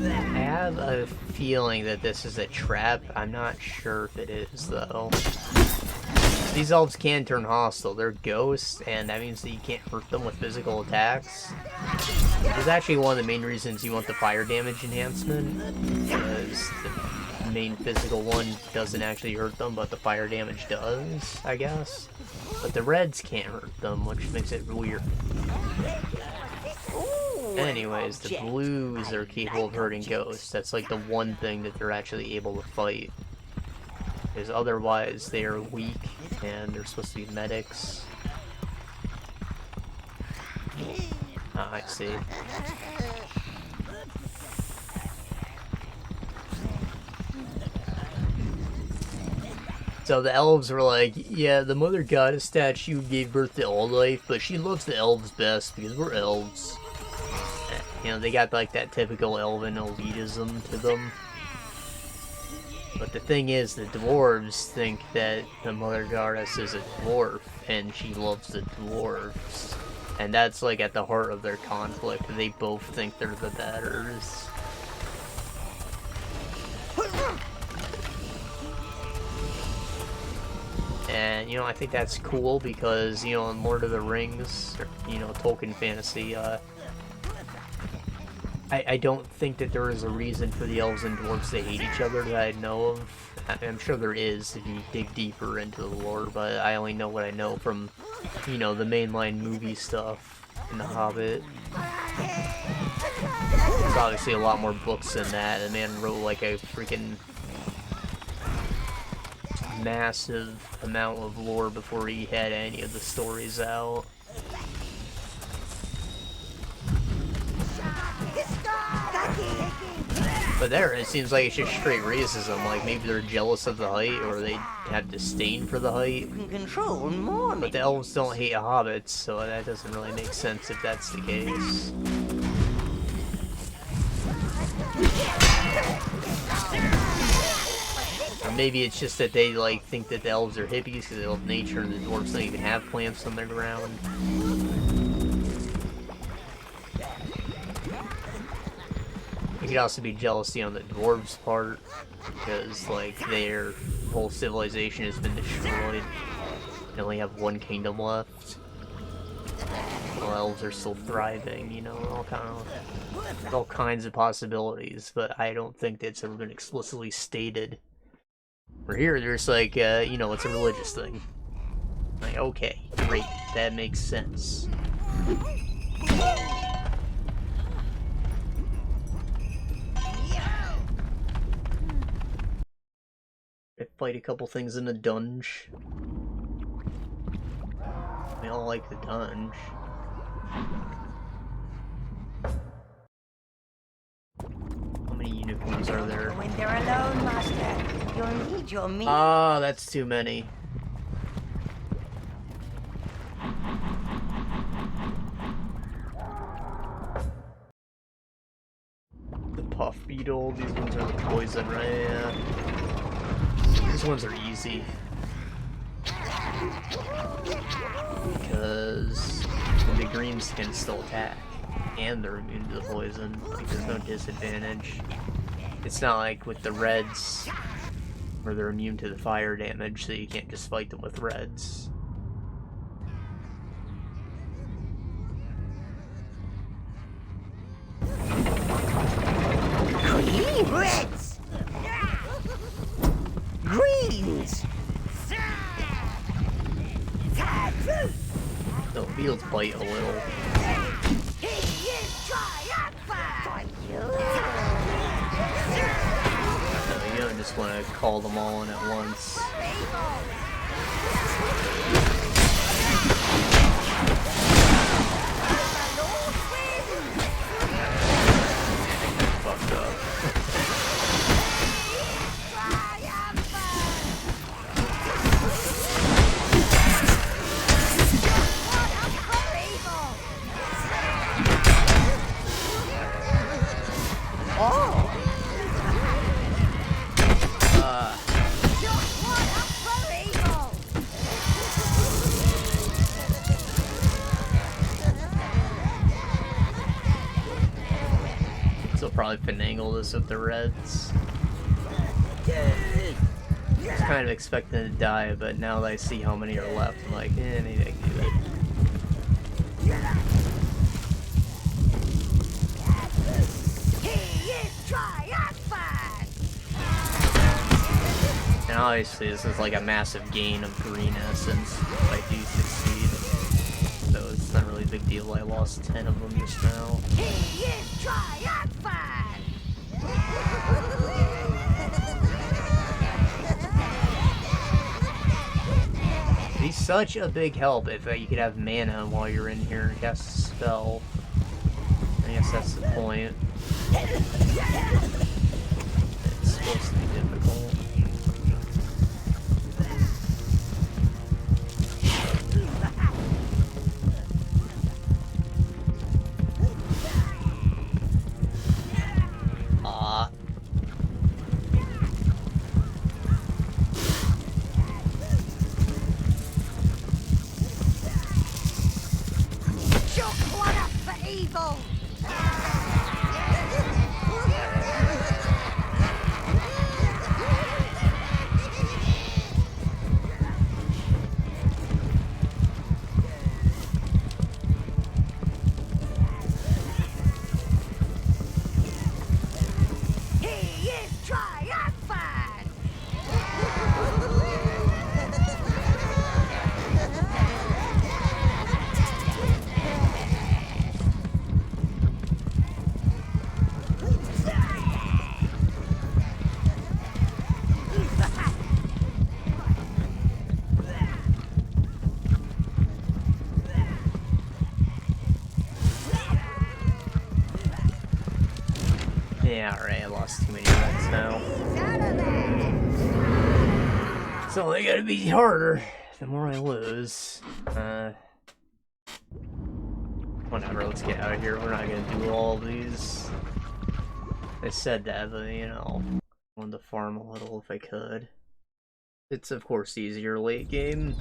I have a feeling that this is a trap. I'm not sure if it is, though. These elves can turn hostile. They're ghosts, and that means that you can't hurt them with physical attacks. Which is actually one of the main reasons you want the fire damage enhancement, because the main physical one doesn't actually hurt them, but the fire damage does, I guess. But the reds can't hurt them, which makes it weird. Anyways, the blues are capable of hurting ghosts. That's like the one thing that they're actually able to fight. Because otherwise they are weak and they're supposed to be medics. Ah, I see. So the elves were like, yeah, the mother goddess statue gave birth to all life, but she loves the elves best because we're elves. You know, they got like that typical elven elitism to them. But the thing is, the dwarves think that the mother goddess is a dwarf, and she loves the dwarves. And that's like at the heart of their conflict. They both think they're the betters. And, you know, I think that's cool because, you know, in Lord of the Rings, or, you know, Tolkien fantasy, I don't think that there is a reason for the elves and dwarves to hate each other that I know of. I'm sure there is if you dig deeper into the lore, but I only know what I know from, you know, the mainline movie stuff in The Hobbit. There's obviously a lot more books than that. The man wrote like a freaking massive amount of lore before he had any of the stories out. But there, it seems like it's just straight racism. Like, maybe they're jealous of the height, or they have disdain for the height. You can control more. But the elves don't hate hobbits, so that doesn't really make sense if that's the case. Or maybe it's just that they, like, think that the elves are hippies because they love nature, and the dwarves don't even have plants on their ground. You could also be jealousy on the dwarves' part, because, like, their whole civilization has been destroyed. They only have one kingdom left. While elves are still thriving, you know, all kinds of possibilities, but I don't think that's ever been explicitly stated. For here, there's like, you know, it's a religious thing. Like, okay, great, that makes sense. I fight a couple things in the dunge. I don't like the dunge. How many unicorns are there? When they're alone, Master, you'll need your meat. Ah, that's too many. The puff beetle, these ones are the poison, right? Yeah. These ones are easy. Because the greens can still attack. And they're immune to the poison. Like, there's no disadvantage. It's not like with the reds, where they're immune to the fire damage, so you can't just fight them with reds. Green reds. Greens. So fields bite a little. So you don't just want to call them all in at once. Fucked up. So probably finagle this with the reds. I was kind of expecting to die, but now that I see how many are left, I'm like, maybe I can do it. And obviously this is like a massive gain of green essence if I do succeed. So it's not really a big deal. I lost 10 of them just now. He's such a big help if you could have mana while you're in here and cast a spell. I guess that's the point. It's supposed to be difficult. Yeah, alright, I lost too many reds now. It's only gonna be harder the more I lose. Whatever, let's get out of here. We're not gonna do all of these. I said that, but you know, I wanted to farm a little if I could. It's of course easier late game.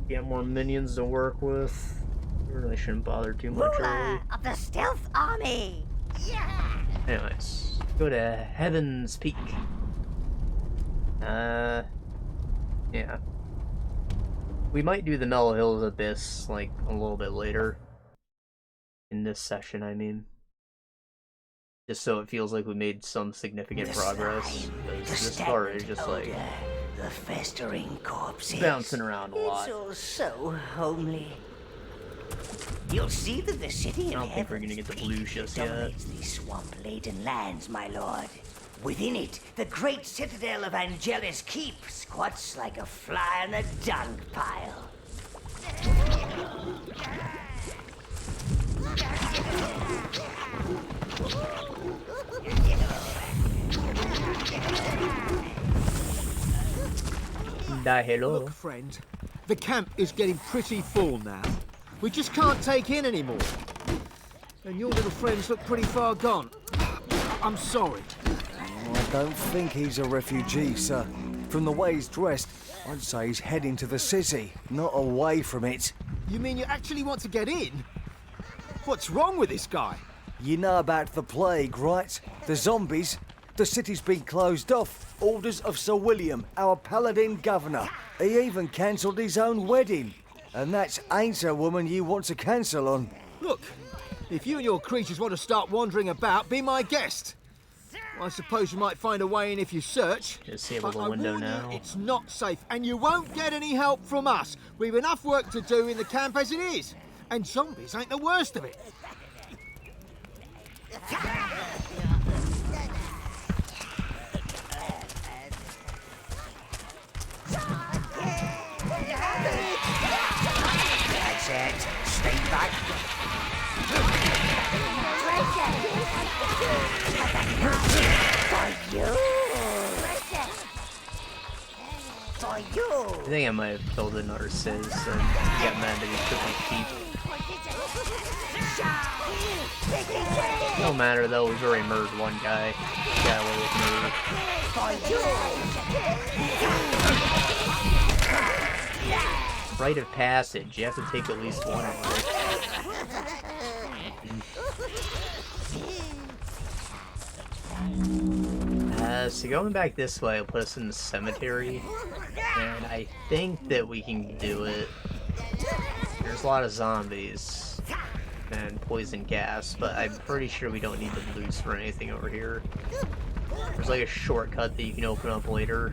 Get more minions to work with. Really shouldn't bother too much early. Of the stealth army. Anyways, go to Heaven's Peak. Yeah. We might do the Mellow Hills Abyss, like, a little bit later. In this session, I mean. Just so it feels like we made some significant progress. Because this part is just like... the festering corpses. Bouncing around a lot. It's all so homely. You'll see that the city I don't think we're gonna get the blue just yet. dominates these swamp-laden lands, my lord. Within it, the great citadel of Angelus Keep squats like a fly on a dung pile. Hello. Look, friend, the camp is getting pretty full now. We just can't take in anymore. And your little friends look pretty far gone. I'm sorry. I don't think he's a refugee, sir. From the way he's dressed, I'd say he's heading to the city, not away from it. You mean you actually want to get in? What's wrong with this guy? You know about the plague, right? The zombies? The city's been closed off. Orders of Sir William, our paladin governor. He even cancelled his own wedding. And that's ain't a woman you want to cancel on. Look, if you and your creatures want to start wandering about, be my guest. I suppose you might find a way in if you search. Disable But the I window warn you, now. it's not safe, and you won't get any help from us. We've enough work to do in the camp as it is. And zombies ain't the worst of it. That's it. Stay back. For you. For you. I think I might have killed a narcissus and got mad that he took my keep. No matter though, we've already murdered one guy. Got away with murder. Rite of passage. You have to take at least one of them. So going back this way will put us in the cemetery. And I think that we can do it. There's a lot of zombies and poison gas, but I'm pretty sure we don't need the loot for anything over here. There's like a shortcut that you can open up later.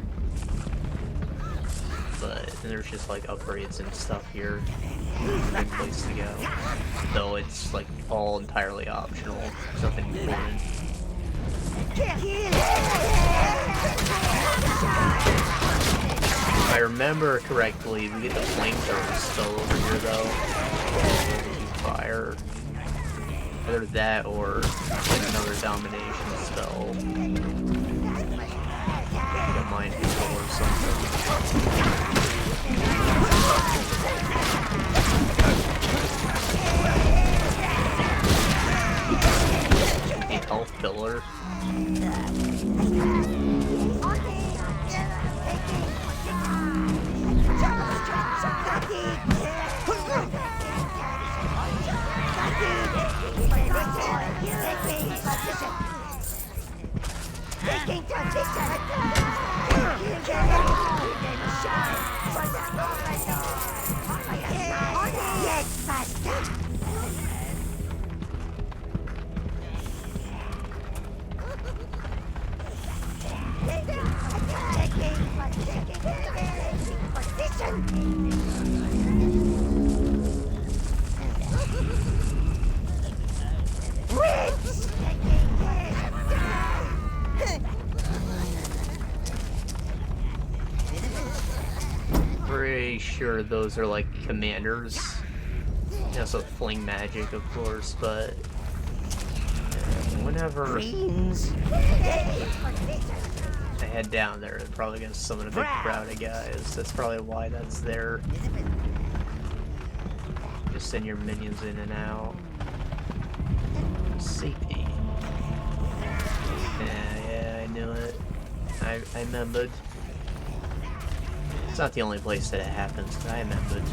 But there's just like upgrades and stuff here. Good place to go. Though it's like all entirely optional. There's nothing important. If I remember correctly, we get the flamethrower spell over here though. Fire. Either that or another domination spell. Like a mind control or something. A health pillar. Pretty sure those are like commanders. Also fling magic, of course, but whenever I head down there, they're probably gonna summon a big crowd of guys. That's probably why that's there. Just send your minions in and out. Safety. Yeah, I knew it. I remembered. It's not the only place that it happens, but I remembered.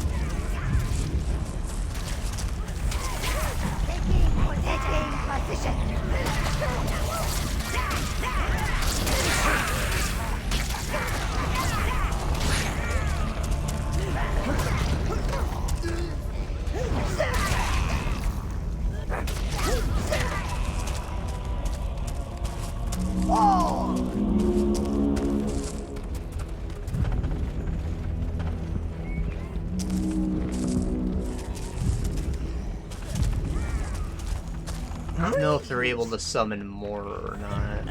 I don't know if they're able to summon more or not.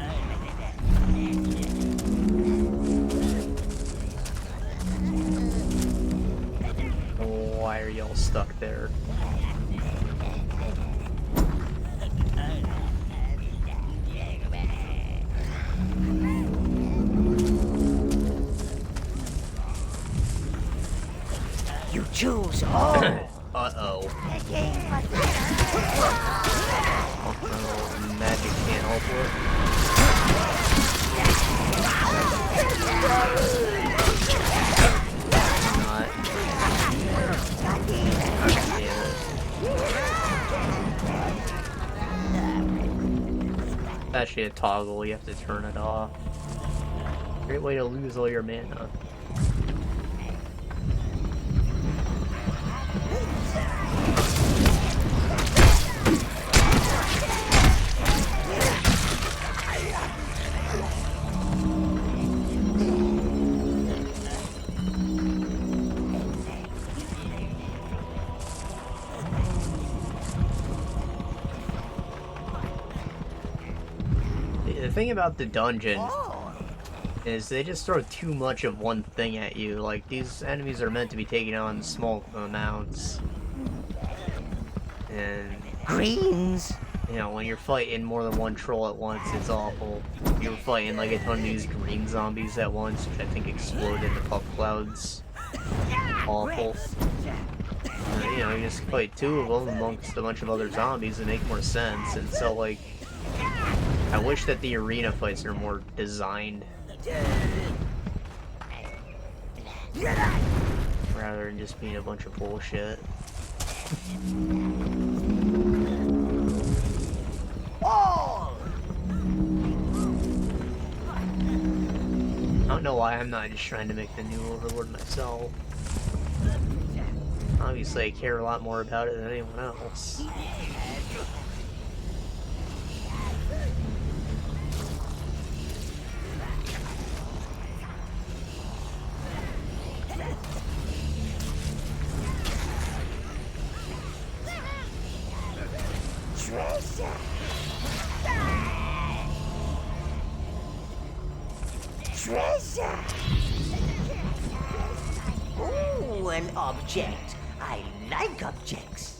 Why are y'all stuck there? You choose all. Uh-oh. Magic can't help it. Not. Damn it. Actually, a toggle, you have to turn it off. Great way to lose all your mana. The thing about the dungeon is they just throw too much of one thing at you. Like, these enemies are meant to be taken out in small amounts. And, Greens. you know, when you're fighting more than one troll at once, it's awful. You're fighting like a ton of these green zombies at once, which I think explode into puff clouds. Awful. And, you know, you just fight two of them amongst a bunch of other zombies and make more sense. And so, like, I wish that the arena fights are more designed. Rather than just being a bunch of bullshit. I don't know why I'm not just trying to make the new Overlord myself. Obviously I care a lot more about it than anyone else. Treasure! Ooh, an object. I like objects.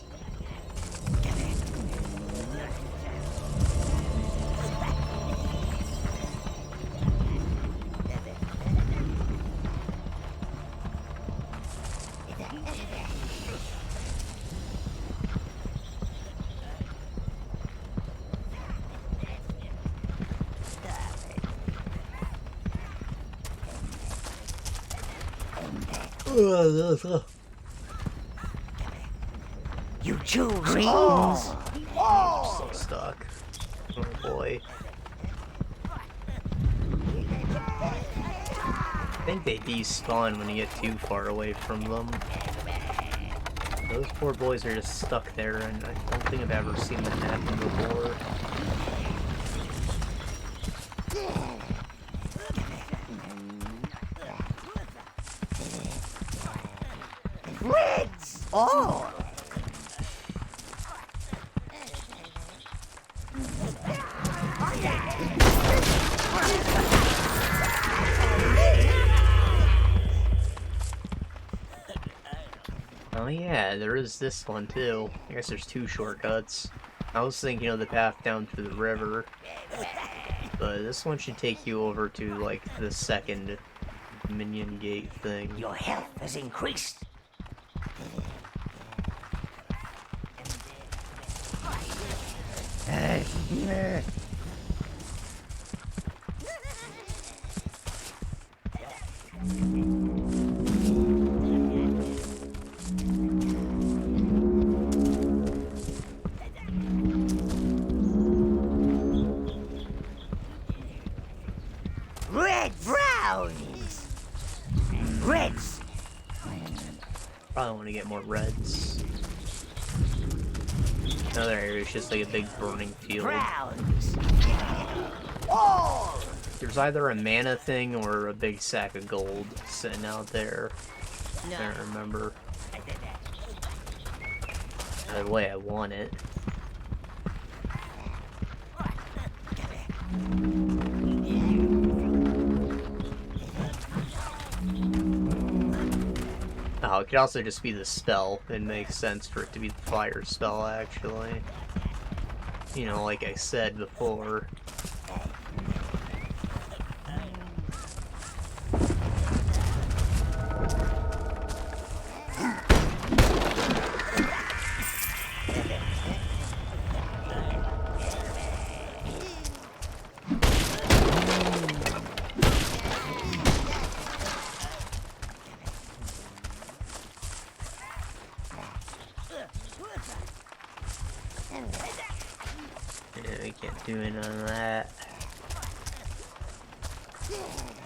You choose greens. I'm so stuck. Oh boy. I think they despawn when you get too far away from them. Those poor boys are just stuck there, and I don't think I've ever seen that happen before. Reds! Oh! Oh yeah, there is this one too. I guess there's two shortcuts. I was thinking of the path down to the river, but this one should take you over to, like, the second Minion gate thing. Your health has increased. Red browns. Reds. Probably want to get more reds. Another area is just like a big burning field. Browns. All. There's either a mana thing or a big sack of gold sitting out there. I can't remember. Either way, I want it. Oh, it could also just be the spell. It makes sense for it to be the fire spell, actually. You know, like I said before. Yeah, we can't do none of that.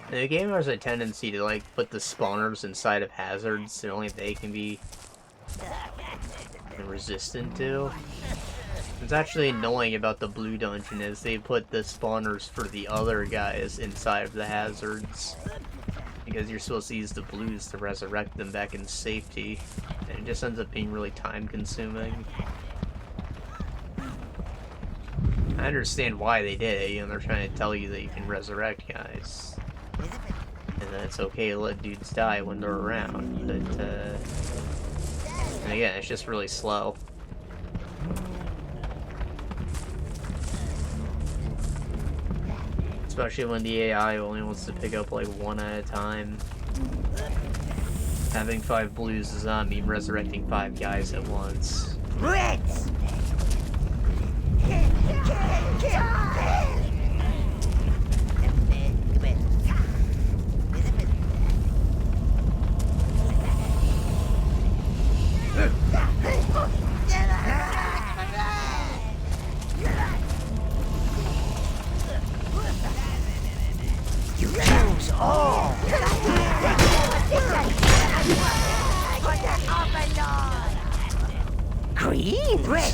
The game has a tendency to like put the spawners inside of hazards so only they can be resistant to. What's actually annoying about the blue dungeon is they put the spawners for the other guys inside of the hazards. Because you're supposed to use the blues to resurrect them back in safety. And it just ends up being really time consuming. I understand why they did it, you know, they're trying to tell you that you can resurrect guys. And that it's okay to let dudes die when they're around, but, and again, it's just really slow. Especially when the AI only wants to pick up, like, one at a time. Having 5 blues does not mean resurrecting 5 guys at once. Reds! You choose all! Green! Red!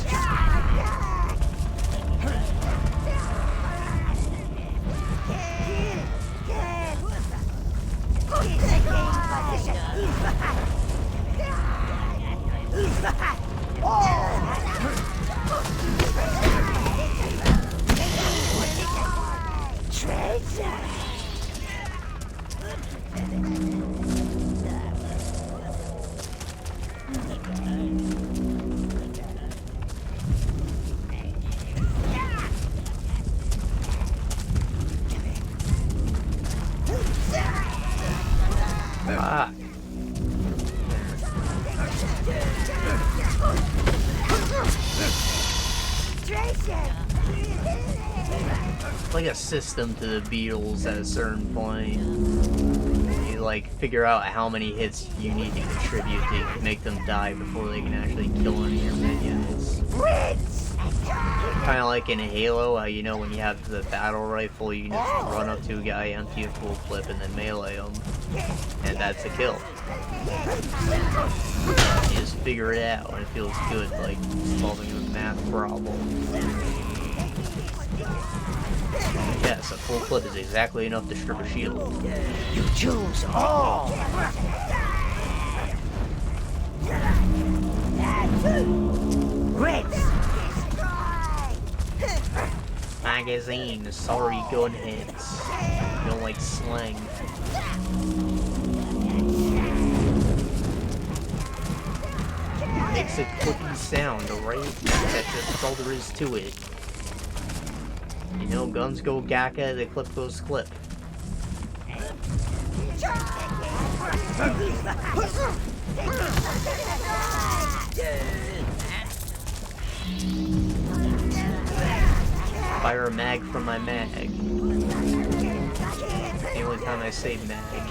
Ah. It's like a system to the beetles at a certain point. You like figure out how many hits you need to contribute to make them die before they can actually kill any of your minions. Kind of like in Halo, how you know when you have the battle rifle, you just run up to a guy, empty a full clip, and then melee him. And that's a kill. You just figure it out, and it feels good, like solving a math problem. Yes, a full clip is exactly enough to strip a shield. You choose all! Reds! Magazine, sorry gun hits. You don't like slang. Makes a clippy sound, alright? That's all there is to it. You know, guns go gakka, the clip goes clip. Fire a mag from my mag. The only time I say mag.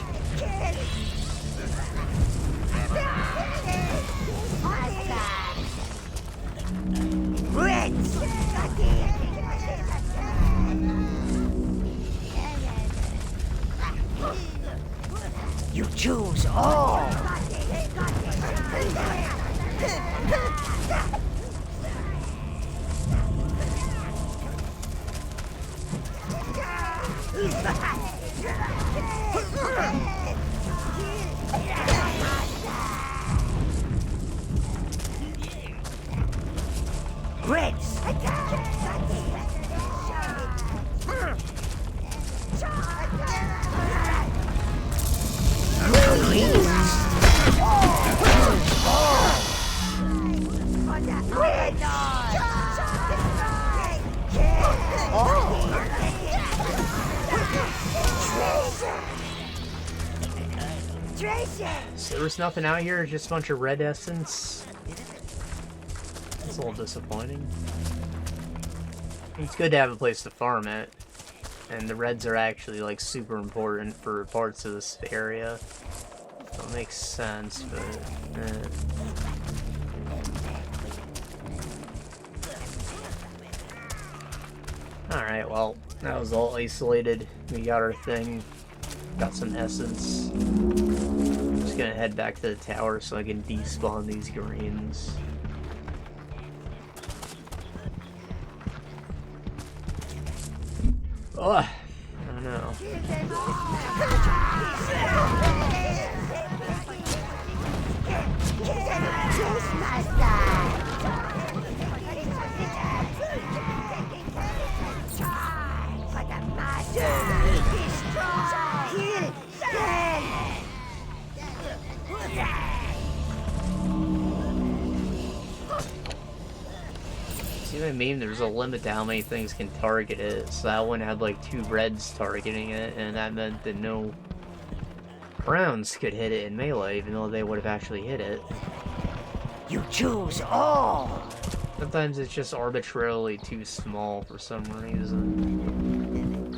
Reds! You choose all! Reds! So there was nothing out here, just a bunch of red essence. It's a little disappointing. It's good to have a place to farm at. And the reds are actually like super important for parts of this area. So it makes sense, but Alright, well, That was all isolated. We got our thing. Got some essence. Just gonna head back to the tower so I can despawn these greens. Ugh. I don't know. See what I mean? There's a limit to how many things can target it, so that one had like 2 reds targeting it, and that meant that no browns could hit it in melee, even though they would have actually hit it. You choose all. Sometimes it's just arbitrarily too small for some reason.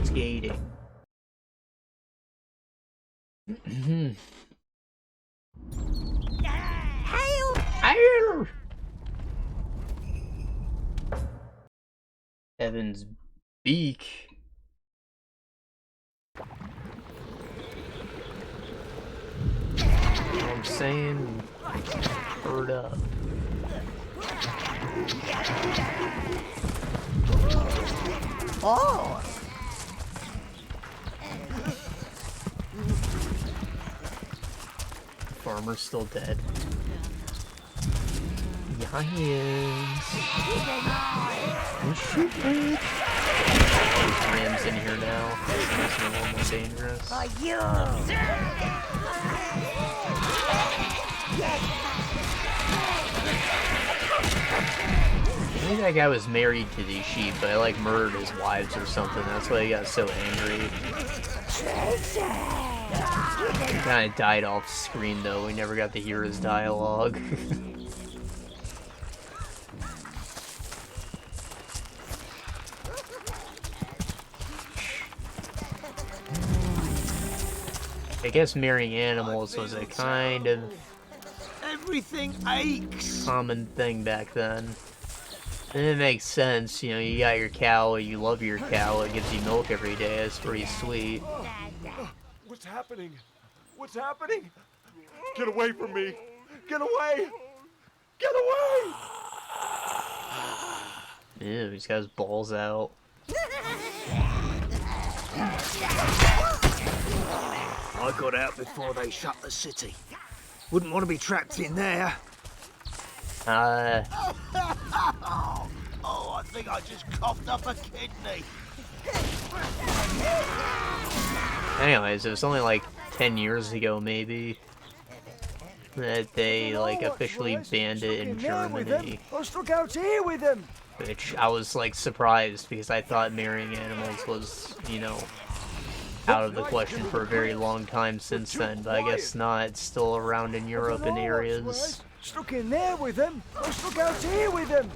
Skating. Hail! Evan's beak. You know what I'm saying? Bird up. Oh. Farmer's still dead. Yeah, he is. Oh, shoot, bitch. There's rams in here now. It's no more dangerous. For you. I think that guy was married to these sheep, but like murdered his wives or something. That's why he got so angry. He kind of died off screen though. We never got to hear his dialogue. I guess marrying animals was a kind of Everything aches. common thing back then. And it makes sense, you know, you got your cow, you love your cow, it gives you milk every day, it's pretty sweet. What's happening? What's happening? Get away from me! Get away! Get away! Ew, he's got his balls out. I got out before they shut the city. Wouldn't want to be trapped in there. Oh, I think I just coughed up a kidney. Anyways, it was only like 10 years ago, maybe, that they, like, officially banned it in Germany. I struck out here with them. Which I was, like, surprised, because I thought marrying animals was, you know, out of the question for a very long time since then, but I guess not. It's still around in Europe and areas. Stuck in there with them. I struck out here with them.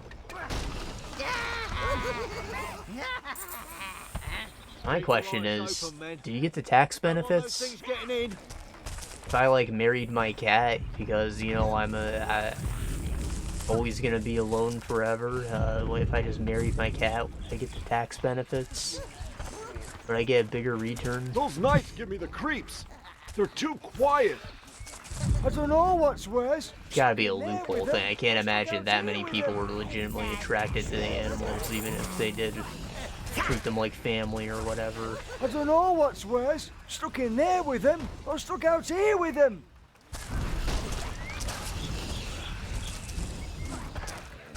My question is, do you get the tax benefits if I, like, married my cat because, you know, I'm always gonna be alone forever? If I just married my cat, would I get the tax benefits? Would I get a bigger return? Those knights give me the creeps. They're too quiet. I don't know what's worse. Gotta be a loophole thing. I can't imagine that many people were legitimately attracted to the animals, even if they did treat them like family or whatever. I don't know what's worse. Stuck in there with them, or stuck out here with them.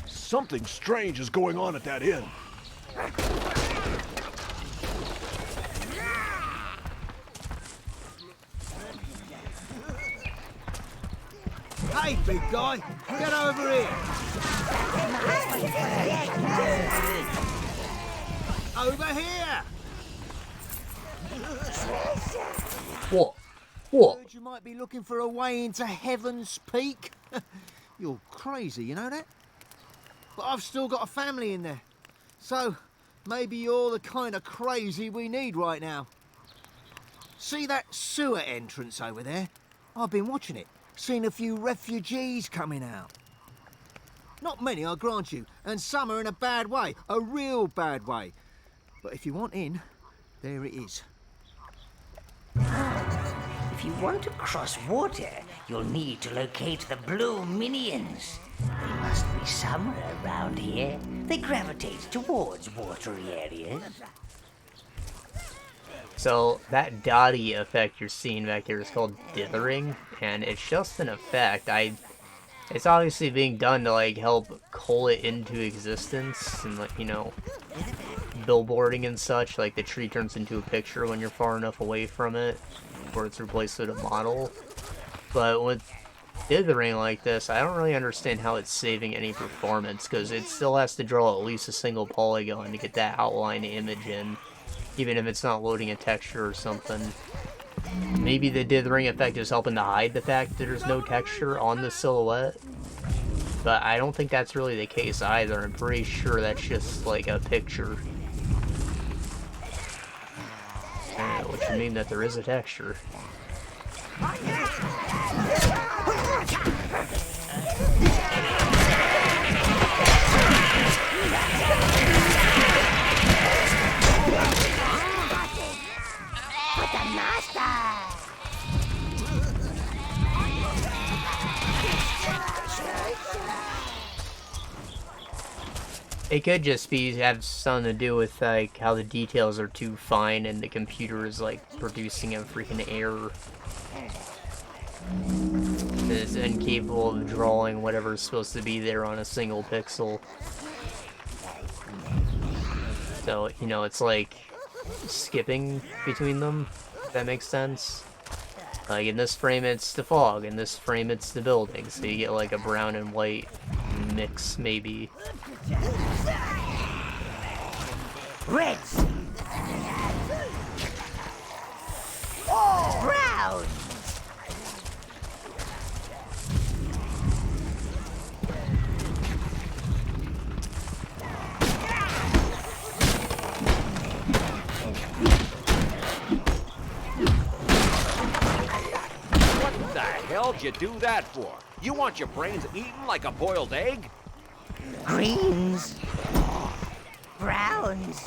Something strange is going on at that inn. Hey, big guy, get over here. Over here. What? What? Heard you might be looking for a way into Heaven's Peak. You're crazy, you know that? But I've still got a family in there. So, maybe you're the kind of crazy we need right now. See that sewer entrance over there? I've been watching it. Seen a few refugees coming out. Not many, I grant you, and some are in a bad way, a real bad way. But if you want in, there it is. If you want to cross water, you'll need to locate the blue minions. They must be somewhere around here. They gravitate towards watery areas. So that dotty effect you're seeing back there is called dithering, and it's just an effect. It's obviously being done to like help coal it into existence and like, you know, billboarding and such. Like the tree turns into a picture when you're far enough away from it, or it's replaced with a model. But with dithering like this, I don't really understand how it's saving any performance, because it still has to draw at least a single polygon to get that outline image in, even if it's not loading a texture or something. Maybe the dithering effect is helping to hide the fact that there's no texture on the silhouette, but I don't think that's really the case either. I'm pretty sure that's just like a picture, which would mean that there is a texture. It could just have something to do with like how the details are too fine and the computer is like producing a freaking error. It's incapable of drawing whatever's supposed to be there on a single pixel. So, you know, it's like skipping between them, if that makes sense. Like in this frame it's the fog, in this frame it's the building, so you get like a brown and white mix, maybe. Reds. Oh, brown. What the hell'd you do that for? You want your brains eaten like a boiled egg? Greens. Browns.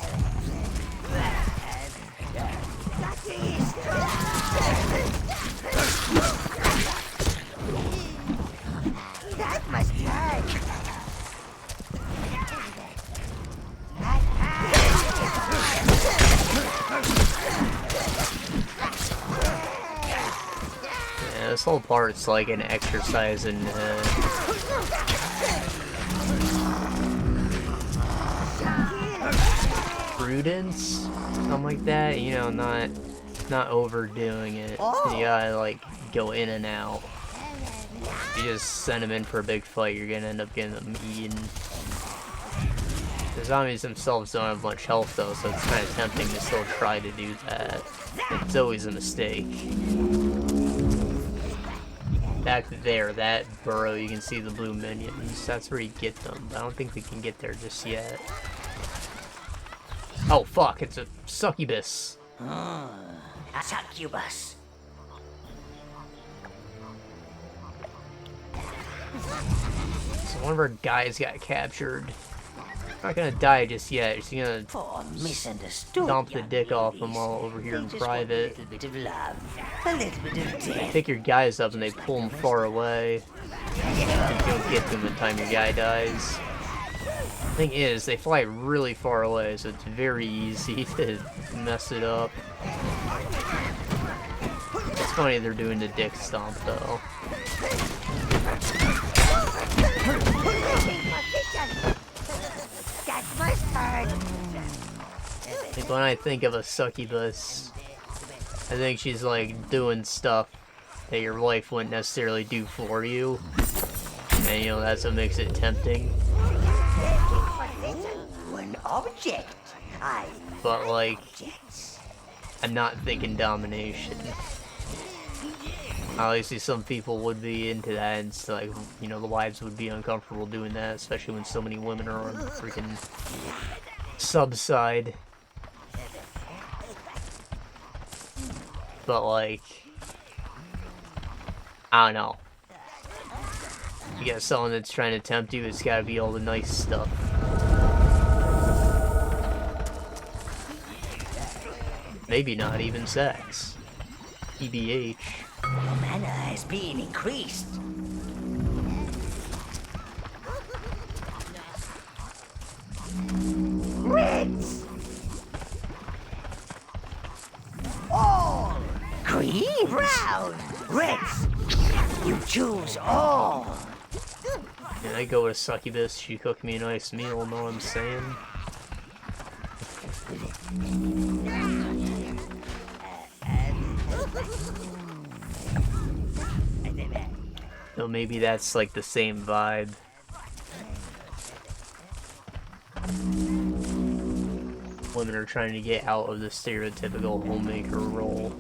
That must hurt. Yeah, this whole part's like an exercise in prudence, something like that. You know, not overdoing it. You gotta like go in and out. You just send them in for a big fight, you're gonna end up getting them eaten. The zombies themselves don't have much health though, so it's kind of tempting to still try to do that. It's always a mistake. Back there, that burrow, you can see the blue minions. That's where you get them, but I don't think we can get there just yet. Oh fuck, it's a succubus. A succubus. So one of our guys got captured. Not gonna die just yet. He's gonna dump the dick off him while over here in private. A little bit of love, a little bit of They death. pick your guys up and they pull them far away. You don't get them in time your guy dies. Thing is, they fly really far away, so it's very easy to mess it up. It's funny they're doing the dick stomp though. That must hurt. Like when I think of a succubus, I think she's like doing stuff that your wife wouldn't necessarily do for you. And you know, that's what makes it tempting. An object. But like, I'm not thinking domination. Obviously some people would be into that, and so, like, you know, the wives would be uncomfortable doing that, especially when so many women are on the freaking sub side. but like, I don't know. You got someone that's trying to tempt you, it's gotta be all the nice stuff. Maybe not even sex. TBH. Your mana has been increased. Reds! All! Green! Brown! Reds! You choose all! And I go with a succubus, she cooked me a nice meal, know what I'm saying? So maybe that's like the same vibe. Women are trying to get out of the stereotypical homemaker role.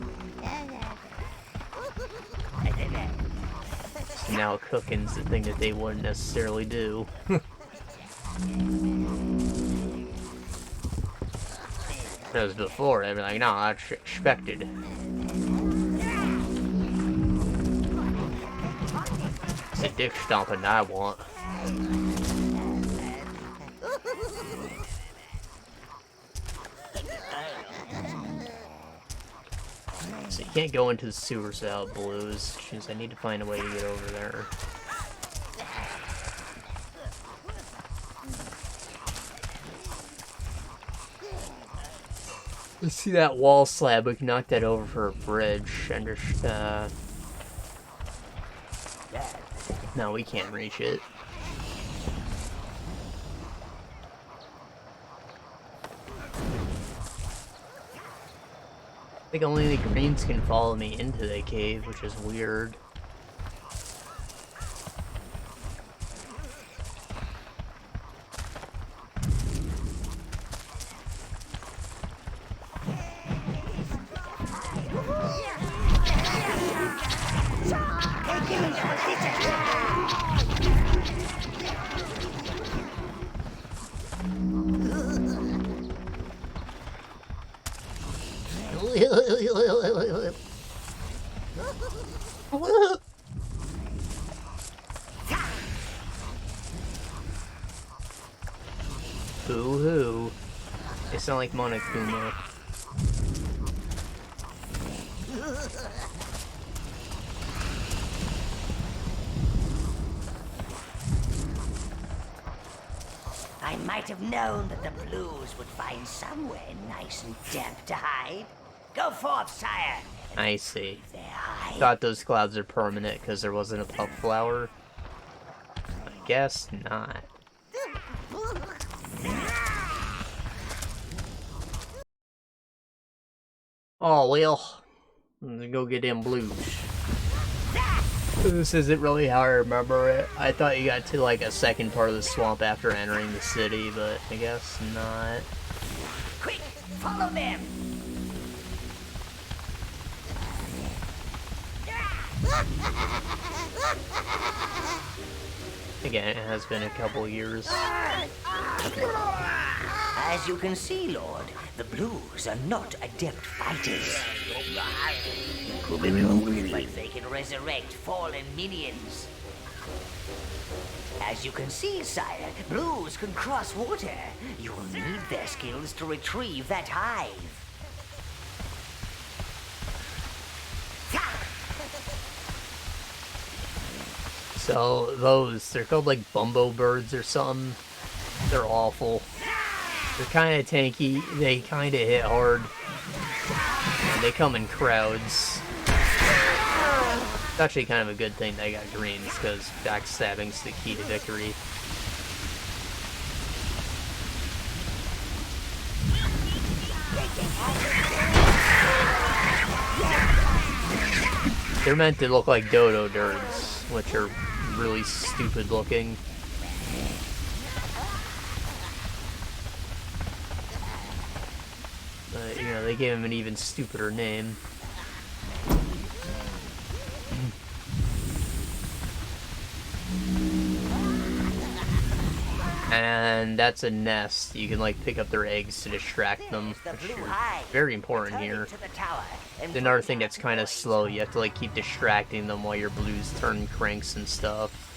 So now cooking's the thing that they wouldn't necessarily do. That was before, they'd be like, no, that's expected. It's the dick stomping I want. So you can't go into the sewers without blues, which means I need to find a way to get over there. Let's see that wall slab. We can knock that over for a bridge. And just, no, we can't reach it. I think only the greens can follow me into the cave, which is weird. Boo-hoo. They sound like Monokuma. I might have known that the blues would find somewhere nice and damp to hide. Go forth, sire. I see. Thought those clouds are permanent because there wasn't a puff flower. I guess not. Oh well, I'm gonna go get them blues. This isn't really how I remember it. I thought you got to like a second part of the swamp after entering the city, but I guess not. Quick, follow them. Again, it has been a couple years. As you can see, Lord, the blues are not adept fighters. But they can resurrect fallen minions. As you can see, sire, blues can cross water. You will need their skills to retrieve that hive. So those, they're called like bumbo birds or something. They're awful. They're kind of tanky, they kind of hit hard, and they come in crowds. It's actually kind of a good thing they got greens, because backstabbing's the key to victory. They're meant to look like dodo dirts, which are really stupid looking. But, you know, they gave him an even stupider name. And that's a nest. You can like pick up their eggs to distract them, which is very important here. It's another thing that's kind of slow. You have to like keep distracting them while your blues turn cranks and stuff.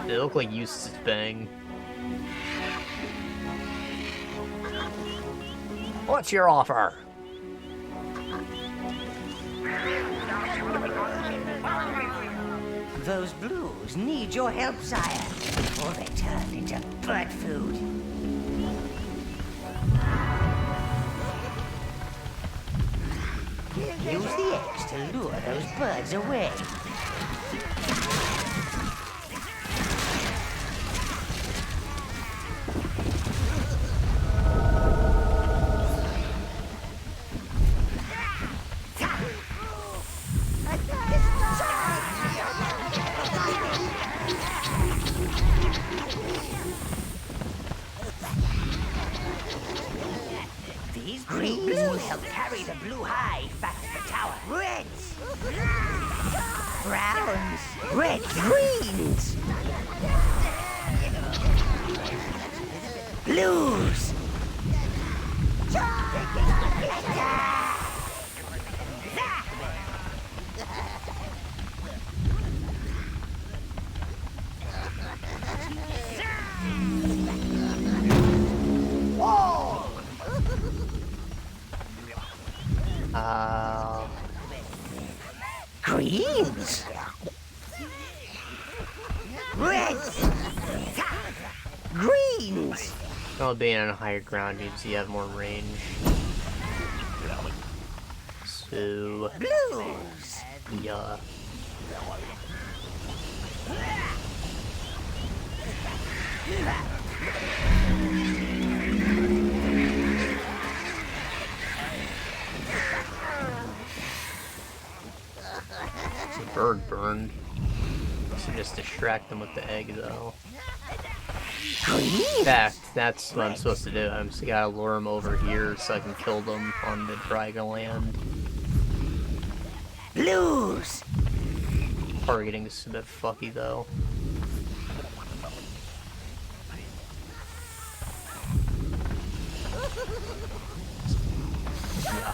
They look like Eustace Bang. What's your offer? Those blues need your help, sire, before they turn into bird food. Use the eggs to lure those birds away. These blues will help carry the blue hive back to the tower. Reds! Browns! Red! Greens! Blues! Greens! Reds! Greens! Well, being on a higher ground means you have more range. So... Blues! Yeah. The bird burned. So just distract them with the egg, though. In fact, that's what I'm supposed to do. I'm just gotta lure them over here so I can kill them on the dry land. Blues! Targeting is a bit fucky, though. Yeah.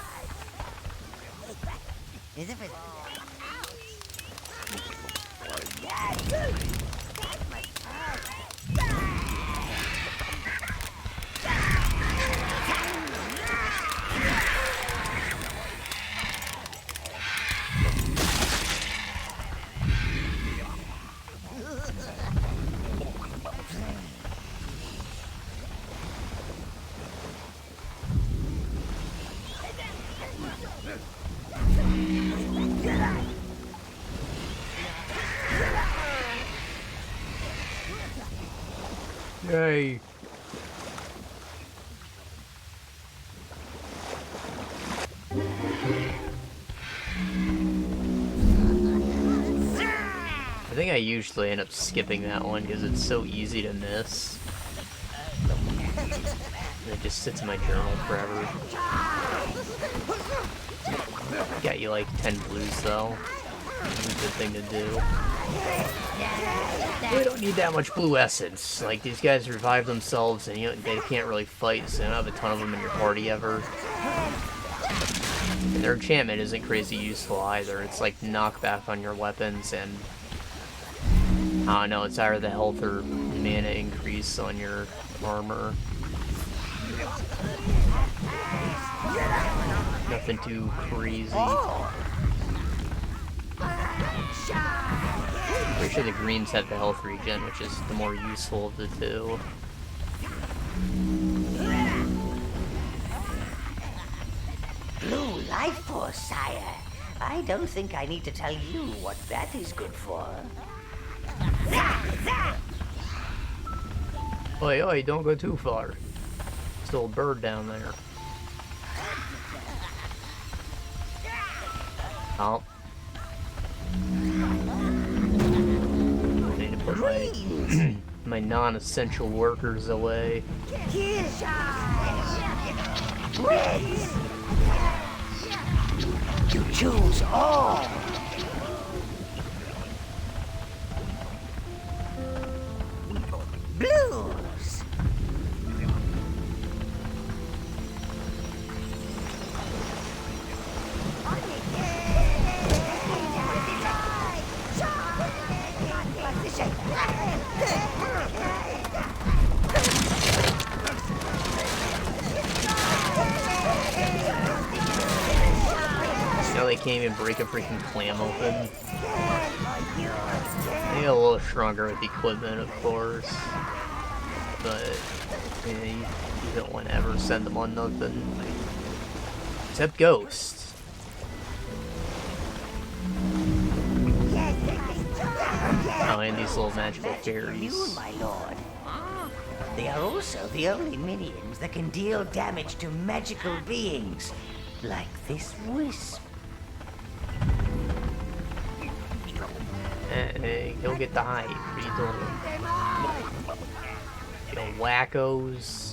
Yay. I think I usually end up skipping that one because it's so easy to miss. It just sits in my journal forever. Got you like 10 blues though. It's a good thing to do. We don't need that much blue essence. Like, these guys revive themselves and they can't really fight, so you don't have a ton of them in your party ever. And their enchantment isn't crazy useful either. It's like knockback on your weapons and... I don't know, it's either the health or mana increase on your armor. Nothing too crazy. Pretty sure the greens have the health regen, which is the more useful of the two. Blue life force, sire. I don't think I need to tell you what that is good for. Oi, oi, don't go too far. Still a bird down there. Oh. I need to put my, my non-essential workers away. Reds! You choose all. Blues. Now they can't even break a freaking clam open. They get a little stronger with equipment, of course. But yeah, you don't want to ever send them on nothing. Except Ghost. Oh, and these little magical fairies. Immune, my lord. They are also the only minions that can deal damage to magical beings, like this wisp. Hey, go get the hype. What are you doing? You wackos.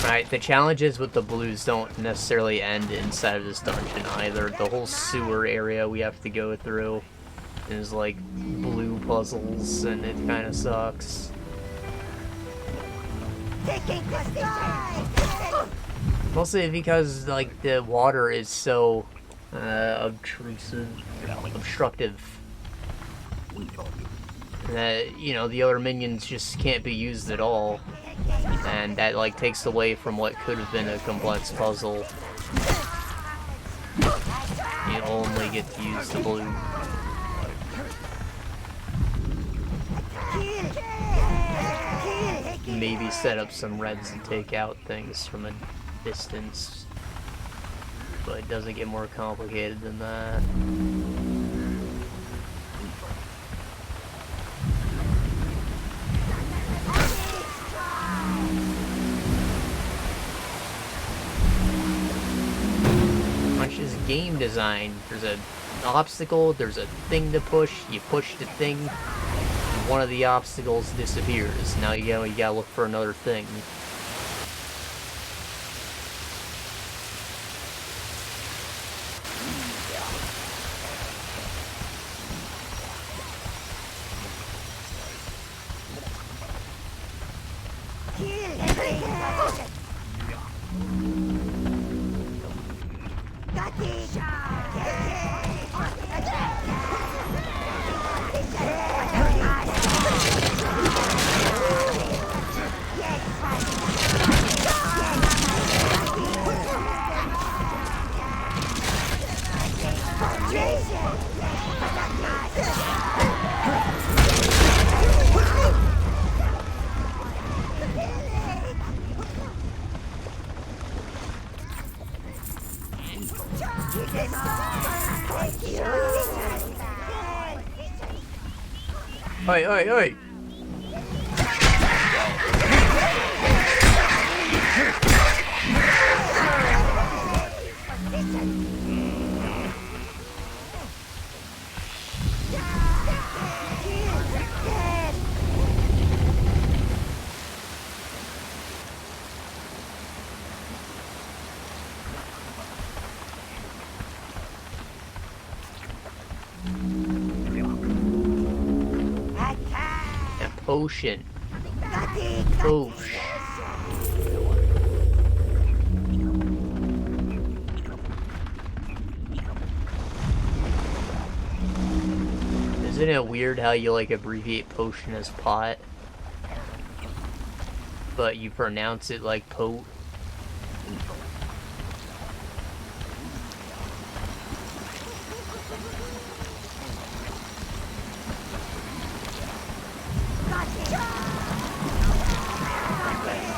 Right, the challenges with the blues don't necessarily end inside of this dungeon either. The whole sewer area we have to go through is like blue puzzles, and it kind of sucks. Mostly because like the water is so obstructive that, you know, the other minions just can't be used at all. And that like takes away from what could have been a complex puzzle. You only get to use the blue. Maybe set up some reds and take out things from a distance. But it doesn't get more complicated than that. Is game design. There's an obstacle, there's a thing to push, you push the thing, and one of the obstacles disappears. Now you gotta look for another thing. Oi, oi, oi! Potion. Poosh. Isn't it weird how you like abbreviate potion as pot, but you pronounce it like pote?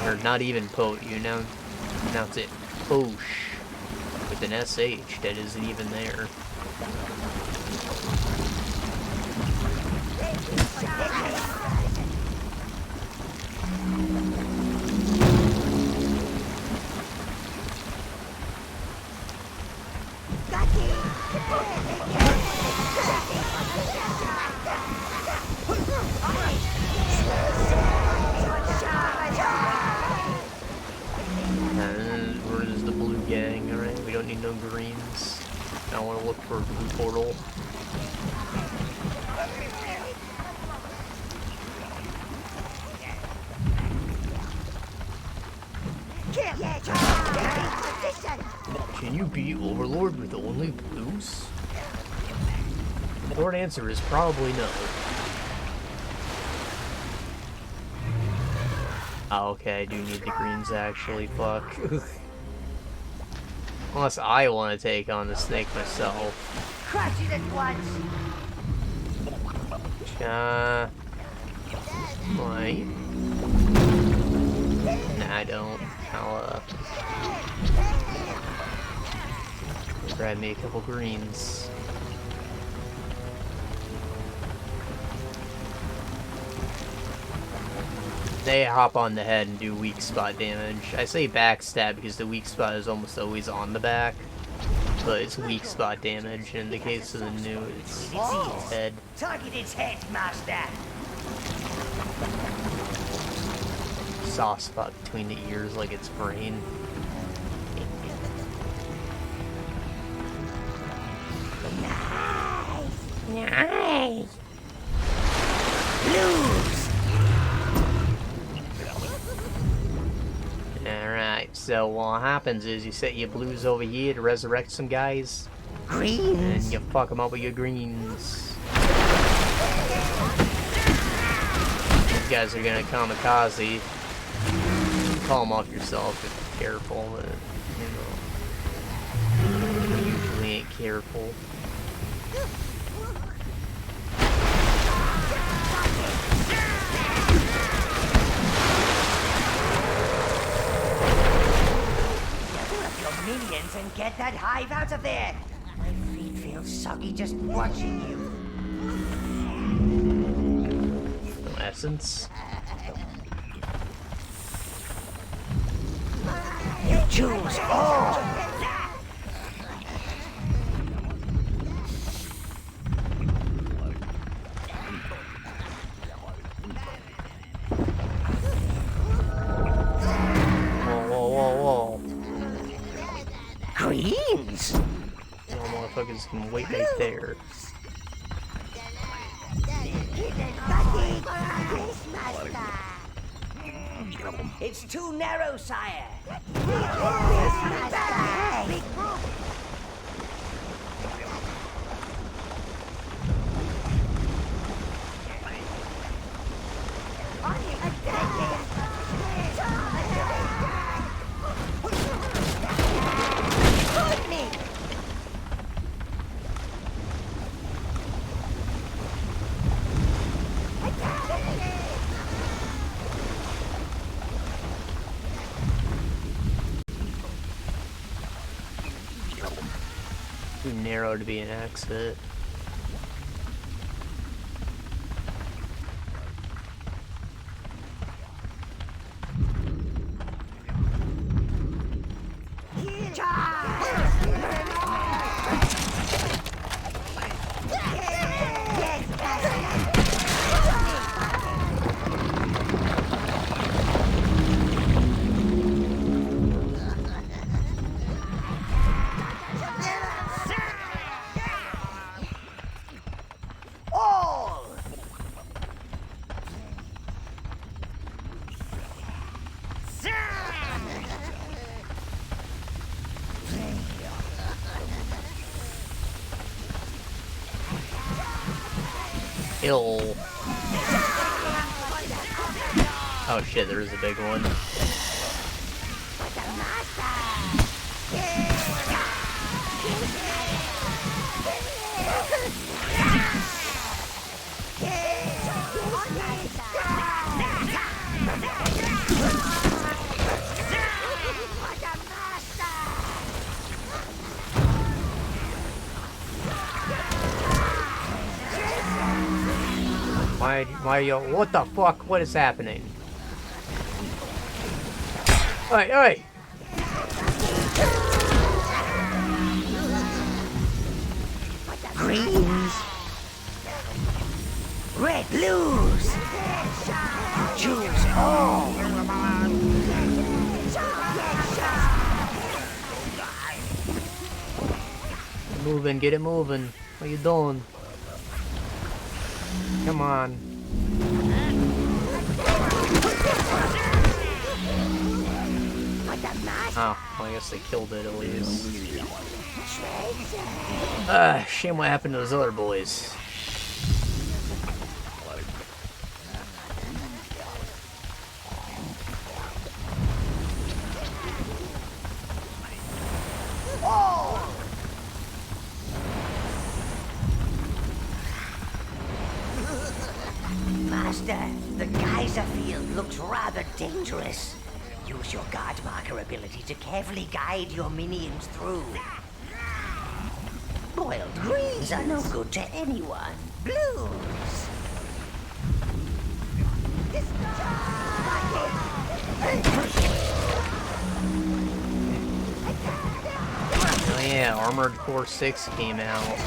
Or not even pote, you pronounce it posh with an SH that isn't even there. blue portal. Can you beat Overlord with only blues? The short answer is probably no. Oh, okay, I do need the greens actually, fuck. Unless I want to take on the snake myself. Crush it at once. Might. Nah, I don't. I'll, grab me a couple greens. They hop on the head and do weak spot damage. I say backstab because the weak spot is almost always on the back. But it's weak spot damage, and in the case of the new, it's head. Target its head, master. Soft spot between the ears like its brain. Nice. Blues. Alright, so what happens is you set your blues over here to resurrect some guys. Greens. And you fuck them up with your greens. These guys are gonna kamikaze. Call them off yourself if you're careful, but, you usually ain't careful. Minions and get that hive out of there. My feet feel soggy just watching you. No essence. You choose all. Whoa. Greens. You motherfuckers can wait right there. It's too narrow, sire. Too narrow to be an axe fit. Ill. Oh shit, there is a big one. Why yo, what the fuck? What is happening? Oi! Greens. Red blues. Choose all. moving, get it moving. What you doing? Come on. Oh, well, I guess they killed it at least. Shame what happened to those other boys. Master, the geyser field looks rather dangerous. Use your guard marker ability to carefully guide your minions through. Boiled greens are no good to anyone. Blues. Oh yeah, Armored Core 6 came out.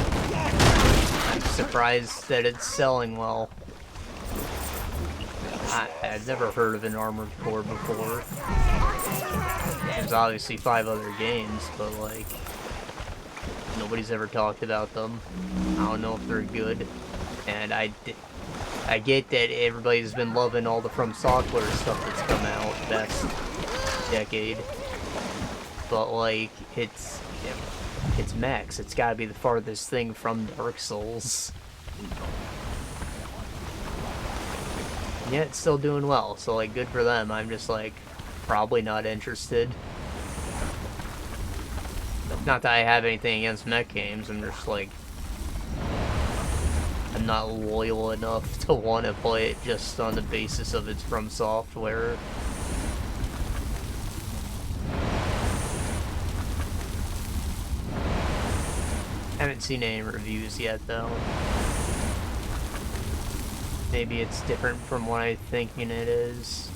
I'm surprised that it's selling well. I've never heard of an Armored Core before. There's obviously 5 other games, but like, nobody's ever talked about them. I don't know if they're good. And I get that everybody's been loving all the From Software stuff that's come out the past decade. But like, it's Max. It's gotta be the farthest thing from Dark Souls. Yeah, it's still doing well, so like, good for them. I'm just like, probably not interested. Not that I have anything against mech games, I'm just like, I'm not loyal enough to want to play it just on the basis of it's From Software. Haven't seen any reviews yet, though. Maybe it's different from what I'm thinking it is.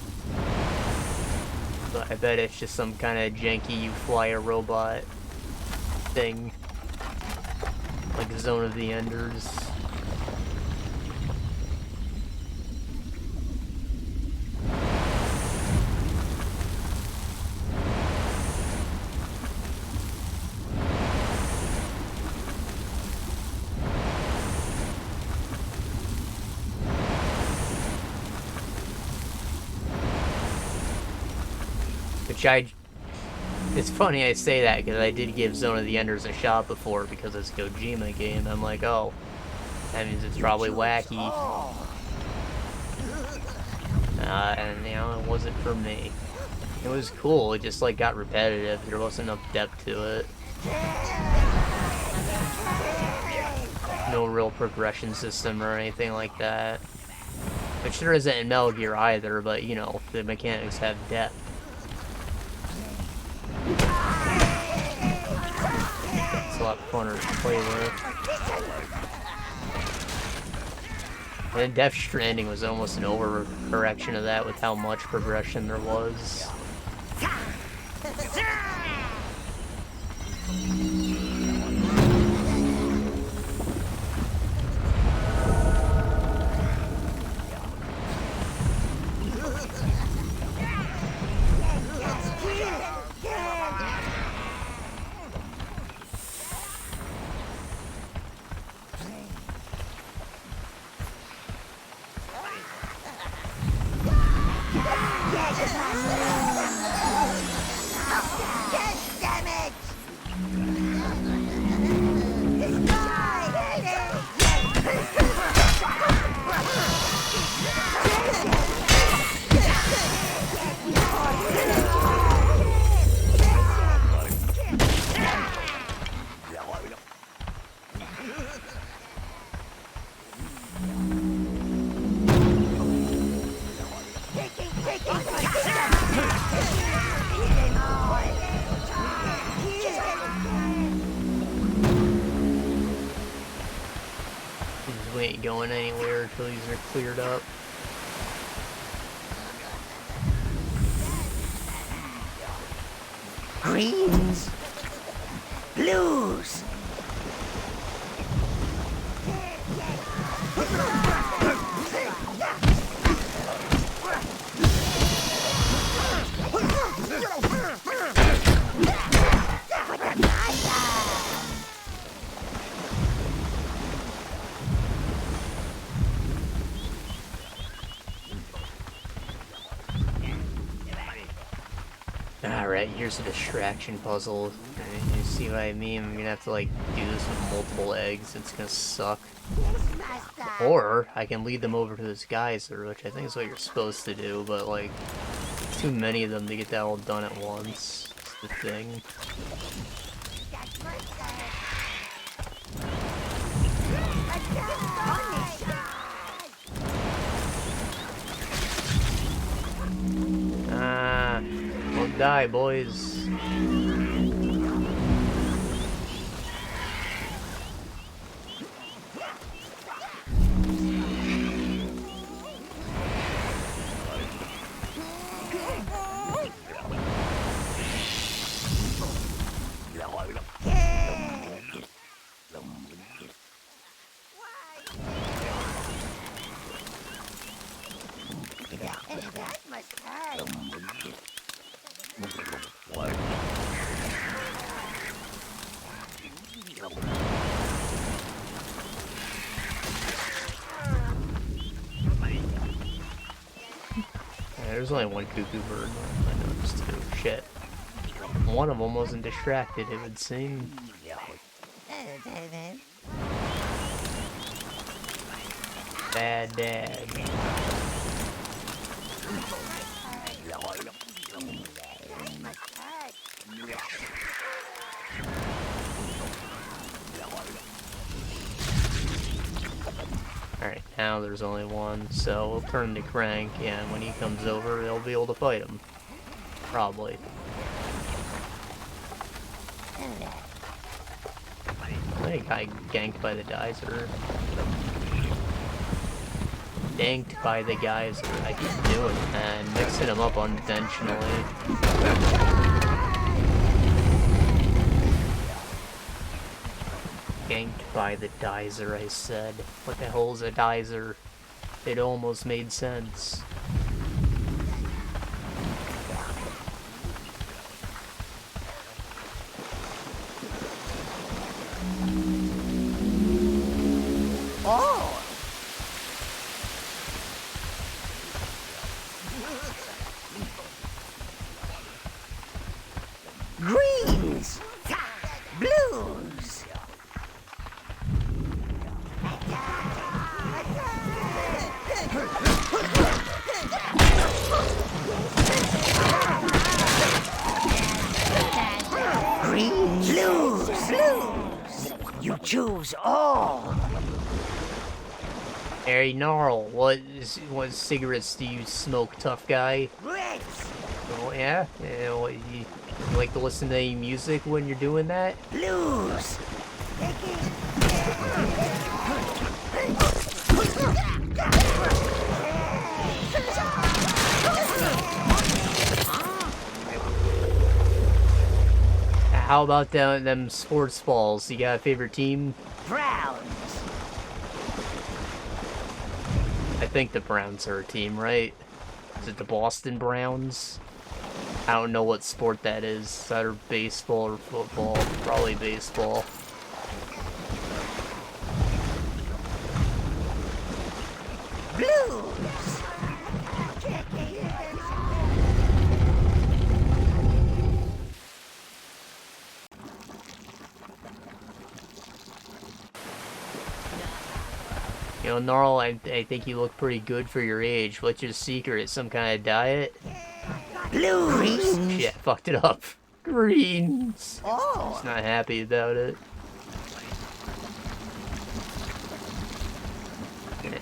But I bet it's just some kind of janky you fly a robot thing. Like Zone of the Enders. It's funny I say that, because I did give Zone of the Enders a shot before, because it's a Kojima game. I'm like, oh, that means it's probably wacky. And, you know, it wasn't for me. It was cool, it just, like, got repetitive. There wasn't enough depth to it. No real progression system or anything like that. Which there isn't in Metal Gear either, but, you know, the mechanics have depth. It's a lot funner to play with. And then Death Stranding was almost an overcorrection of that with how much progression there was. We ain't going anywhere until these are cleared up. Greens. Blues. Alright, here's a distraction puzzle. You see what I mean? I'm gonna have to like do this with multiple eggs. It's gonna suck. Or I can lead them over to this geyser, which I think is what you're supposed to do, but like too many of them to get that all done at once. That's the thing. Don't die, boys. That must hurt. There's only one cuckoo bird. I noticed too. Shit. One of them wasn't distracted, it would seem. Bad dad. Alright, now there's only one, so we'll turn to Crank, and when he comes over, they'll be able to fight him. Probably. I got ganked by the geyser. Danked by the geyser. I keep doing it, man. Mixing them up unintentionally. Ganked by the geyser, I said. What the hell is a geyser? It almost made sense. Oh! Greens! Blues! Green, blues, blues! You choose all! Hey, Gnarl, what cigarettes do you smoke, tough guy? Reds! Oh, yeah? Yeah, what, you like to listen to any music when you're doing that? Blues! How about them sports balls? You got a favorite team? Browns! I think the Browns are a team, right? Is it the Boston Browns? I don't know what sport that is. It's either baseball or football. Probably baseball. Blues! You know, Gnarl, I think you look pretty good for your age. What's your secret? Some kind of diet? Blues! Shit, fucked it up. Greens! Oh! Just not happy about it.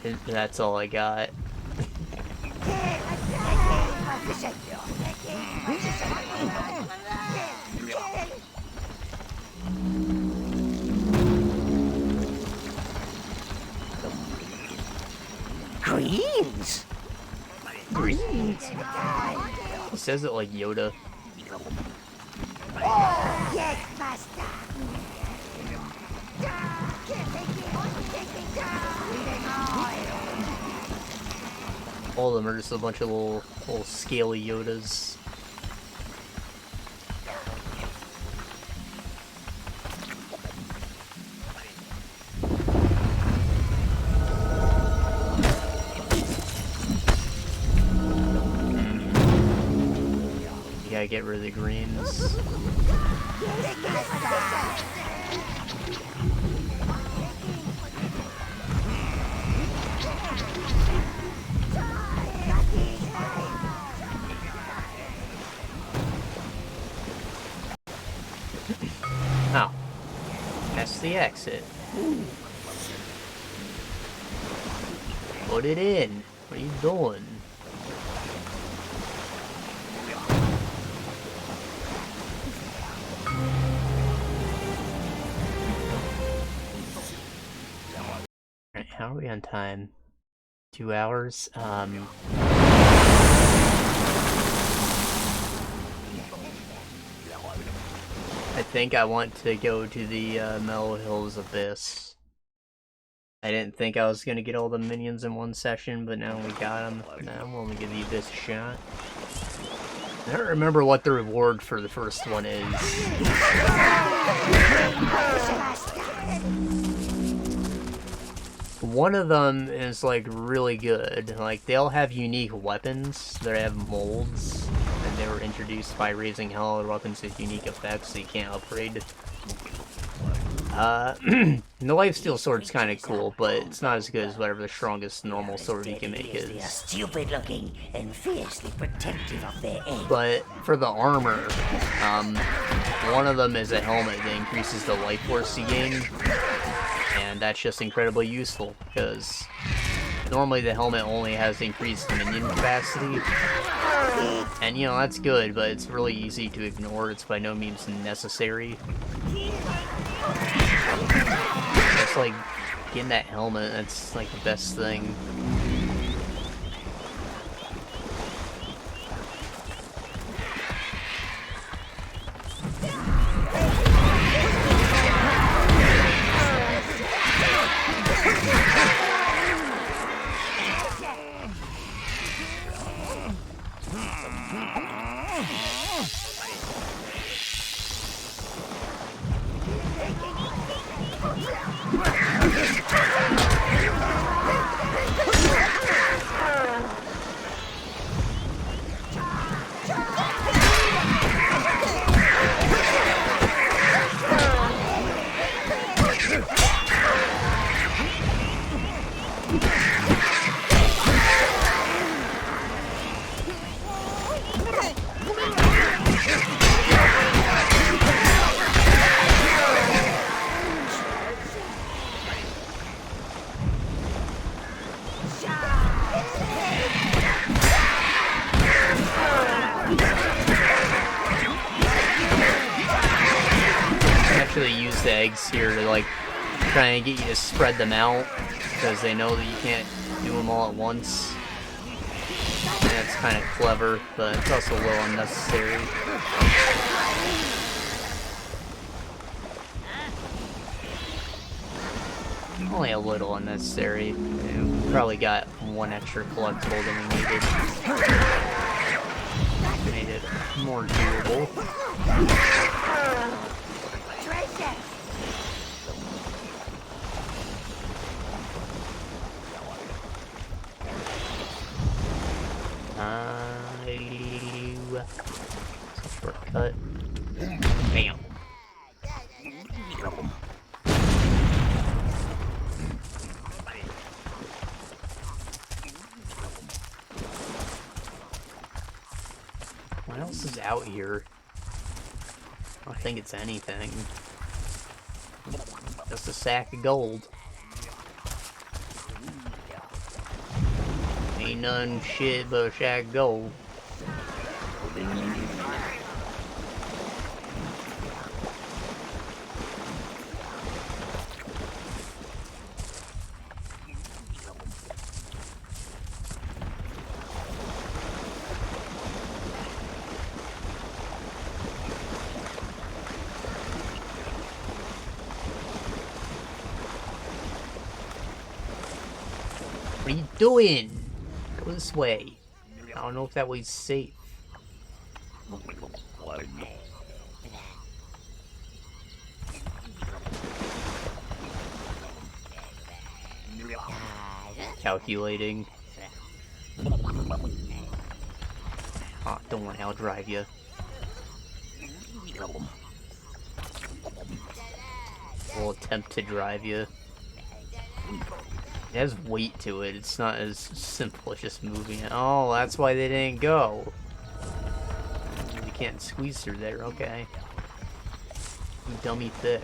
And that's all I got. Greens! Greens? It says it like Yoda. Oh, yes, master. All of them are just a bunch of little scaly Yodas. gotta get rid of the greens. Oh. That's the exit. Put it in. What are you doing? Alright, how are we on time? 2 hours? I think I want to go to the Mellow Hills Abyss. I didn't think I was gonna get all the minions in one session, but now we got them. Now I'm willing to give the Abyss a shot. I don't remember what the reward for the first one is. One of them is like really good. Like they all have unique weapons. They have molds, and they were introduced by raising hell. Other weapons with unique effects, so you can't upgrade. The lifesteal sword's kind of cool, but it's not as good as whatever the strongest normal sword you can make is. They are stupid looking and fiercely protective of their egg. But for the armor, one of them is a helmet that increases the life force you gain, and that's just incredibly useful because normally the helmet only has increased minion capacity, and you know that's good, but it's really easy to ignore. It's by no means necessary. It's like getting that helmet, that's like the best thing. Here to like try and get you to spread them out because they know that you can't do them all at once. And that's kind of clever, but it's also a little unnecessary. Only a little unnecessary. We probably got one extra collectible than we needed. Made it more doable. Shortcut. Bam. What else is out here? I don't think it's anything. Just a sack of gold. Ain't none shit but a sack of gold. What are you doing? Go this way. I don't know if that way's safe. Calculating. Oh, don't want to outdrive you. We'll attempt to drive you. It has weight to it. It's not as simple as just moving it. Oh, that's why they didn't go. You can't squeeze through there. Okay. You dummy thick.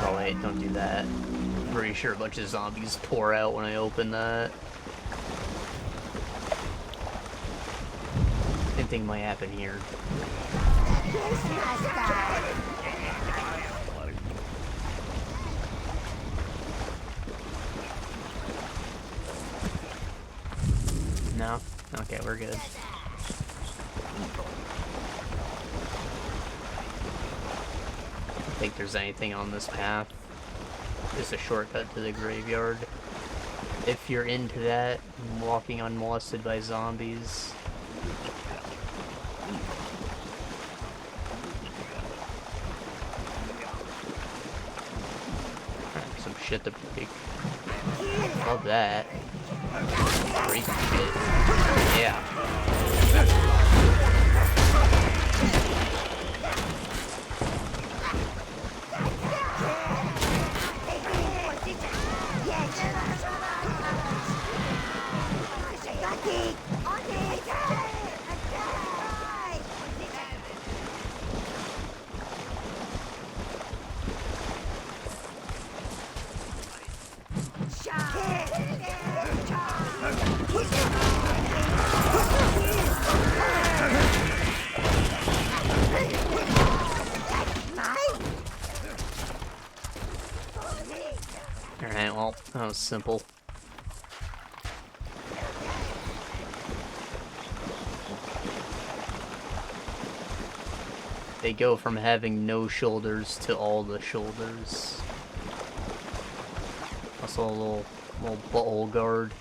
Oh wait, don't do that. I'm pretty sure a bunch of zombies pour out when I open that. Same thing might happen here. No? Okay, we're good. I don't think there's anything on this path. Just a shortcut to the graveyard. If you're into that, walking unmolested by zombies. Some shit to break. Love that. Break shit. Yeah. Alright, well, that was simple. They go from having no shoulders to all the shoulders. Also a little butthole guard.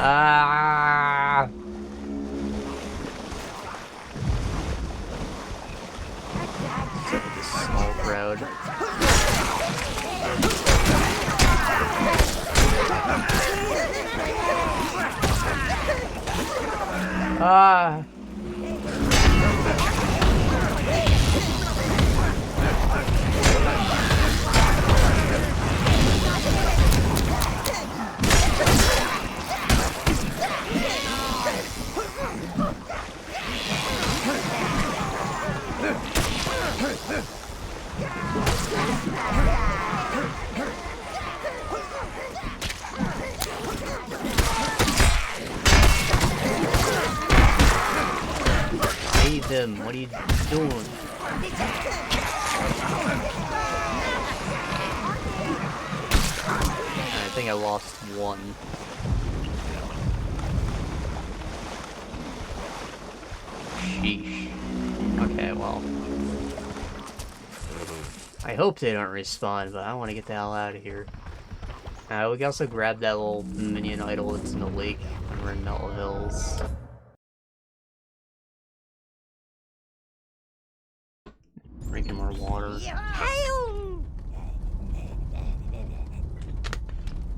Ah! Sick of this small crowd. Ah! Save him, what are you doing? I think I lost one. Sheesh. Okay, well. I hope they don't respawn, but I want to get the hell out of here. We can also grab that little minion idol that's in the lake when we're in Mellow Hills. Drinking more water. Hail!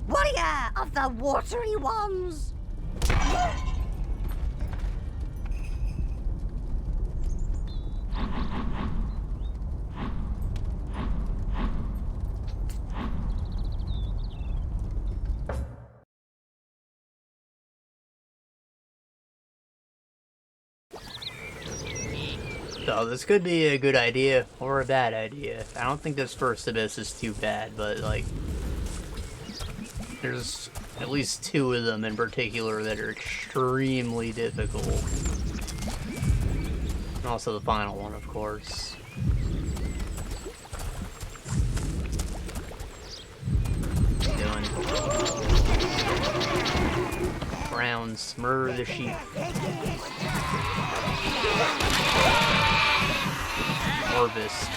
Warrior of the watery ones! So this could be a good idea or a bad idea. I don't think this first abyss is too bad, but like there's at least 2 of them in particular that are extremely difficult. And also the final one, of course. Doing brown smur the sheep. Harvest.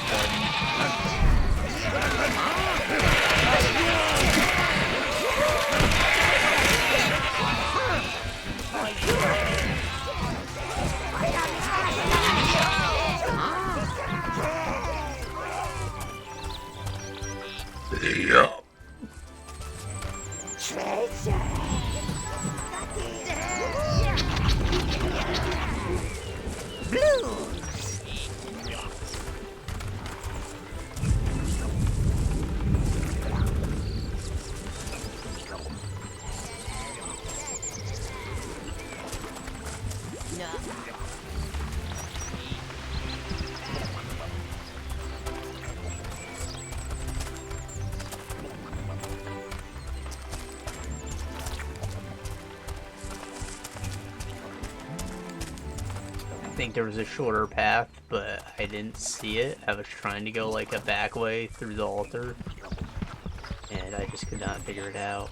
Yeah. I think there was a shorter path, but I didn't see it. I was trying to go like a back way through the altar, and I just could not figure it out.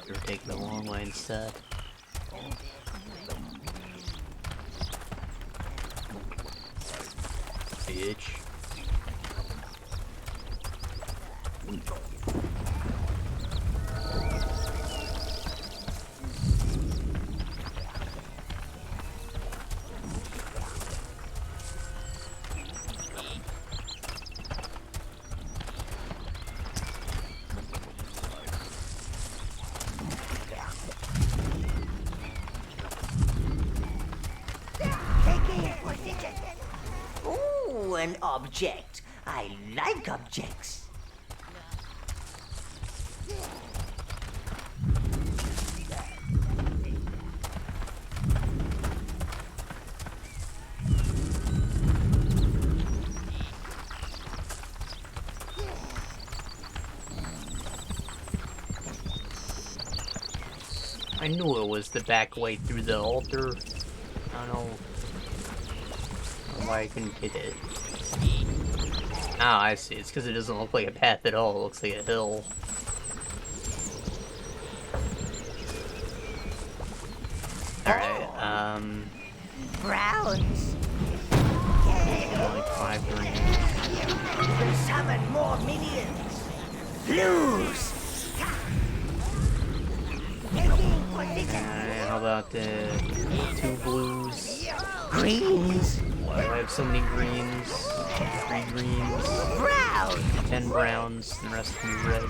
We were taking the long way instead. Bitch. Ooh, an object. I like objects. I knew it was the back way through the altar. I don't know why I couldn't get it. Ah, I see. It's because it doesn't look like a path at all. It looks like a hill. Alright, Browns. like 5 greens. You can summon more minions. Blues. How about 2 blues? Greens. I have so many greens. 3 greens. Brown. 10 browns, and the rest can be red.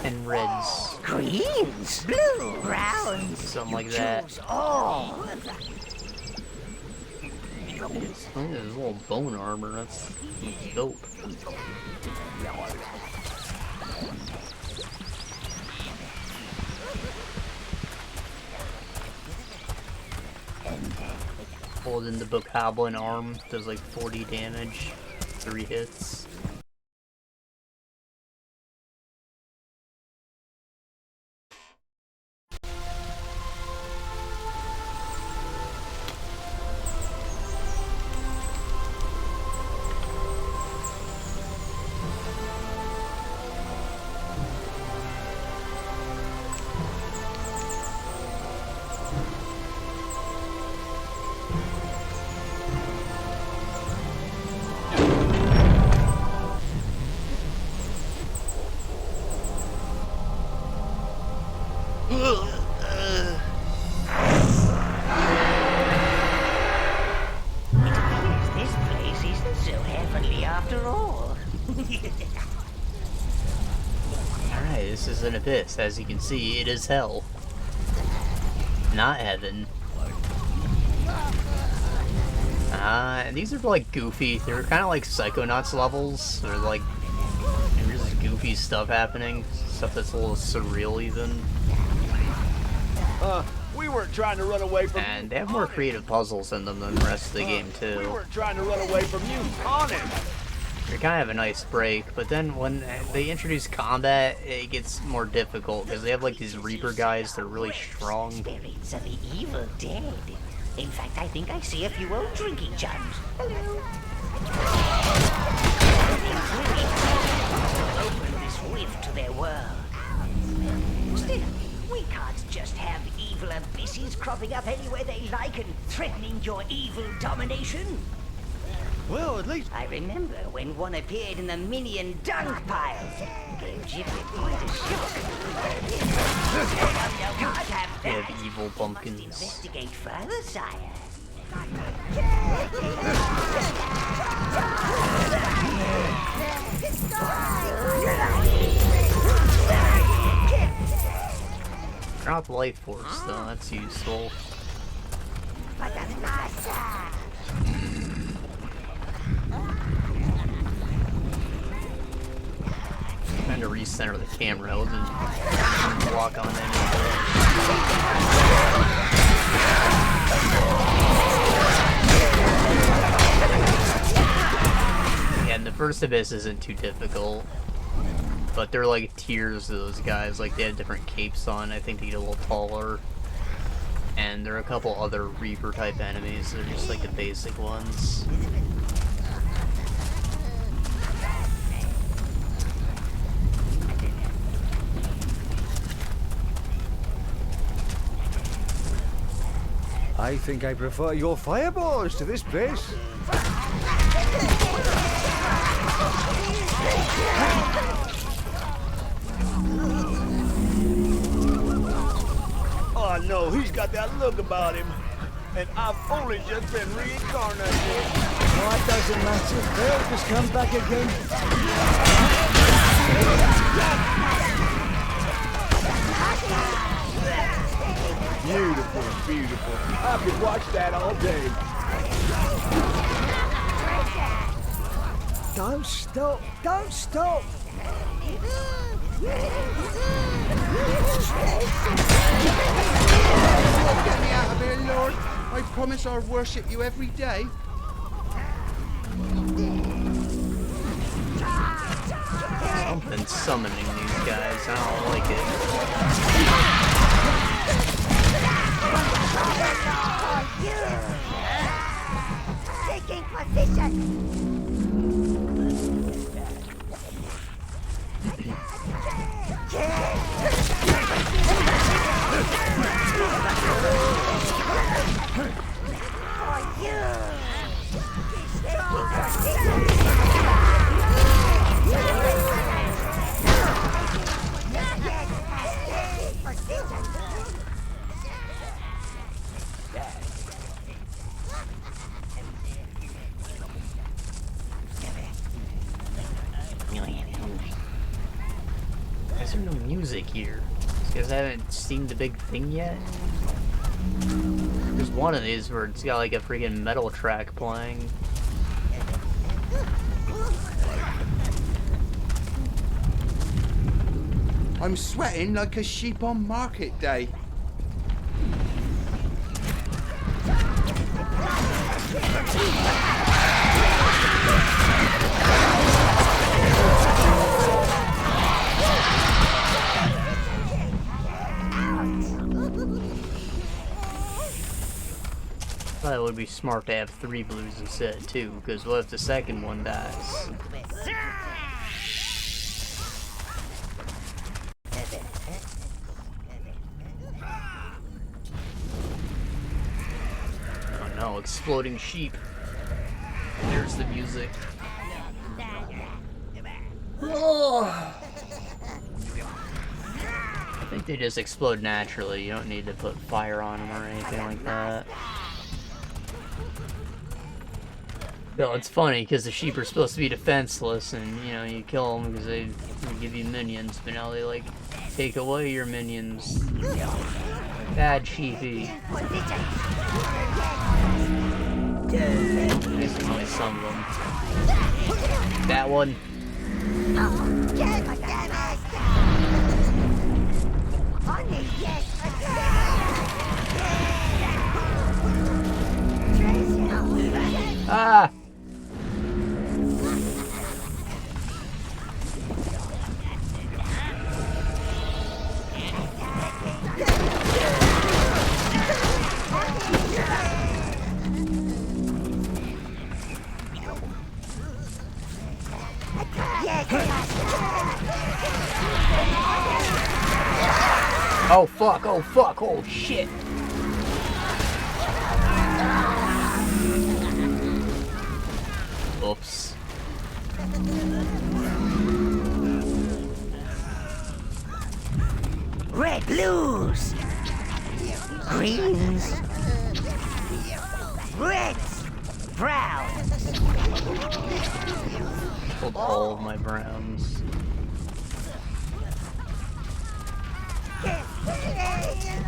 10 reds. Greens. Blue. Browns. Something like that. Choose all. Look at this little bone armor. That's dope. Holding the bokoblin arm does like 40 damage, 3 hits. This is an abyss. As you can see, it is hell. Not heaven. These are like goofy. They're kind of like Psychonauts levels. They're like, there's just goofy stuff happening. Stuff that's a little surreal even. We weren't trying to run away from And they have more creative puzzles in them than the rest of the game too. We weren't trying to run away from you, honest. They kind of have a nice break, but then when they introduce combat, it gets more difficult because they have like these Reaper guys that are really strong. Spirits of the evil dead. In fact, I think I see a few old drinking chums. Hello. Open this rift to their world. Still, we can't just have evil abysses cropping up anywhere they like and threatening your evil domination. Well, at least... I remember when one appeared in the Minion dung pile. Gave Giblet quite a shock. Can't have They that. have evil Must pumpkins. investigate further, sire. Drop life force though, that's useful. Trying to recenter the camera, I'll just walk on Yeah, and the first Abyss isn't too difficult. But they're like tiers of those guys, like they have different capes on, I think they get a little taller. And there are a couple other Reaper type enemies, they're just like the basic ones. I think I prefer your fireballs to this place. Oh no, he's got that look about him. And I've only just been reincarnated. Oh, it doesn't matter. They'll just come back again. Beautiful, beautiful. I could watch that all day. Don't stop. Don't stop. Get me out of here, Lord. I promise I'll worship you every day. Something's summoning these guys, I don't like it. Taking position. Why is there no music here? Because I haven't seen the big thing yet? There's one of these where it's got like a freaking metal track playing. I'm sweating like a sheep on market day. I thought it would be smart to have 3 blues instead too, because what if the second one dies? Oh no, exploding sheep. There's the music. I think they just explode naturally. You don't need to put fire on them or anything like that. No, it's funny because the sheep are supposed to be defenseless, and you know you kill them because they give you minions, but now they like take away your minions. Bad sheepy. There's only some of them. That one. Ah! Oh fuck, oh fuck, oh shit. Oops. Red blues. Greens. Reds. Browns. Pulled all of my browns.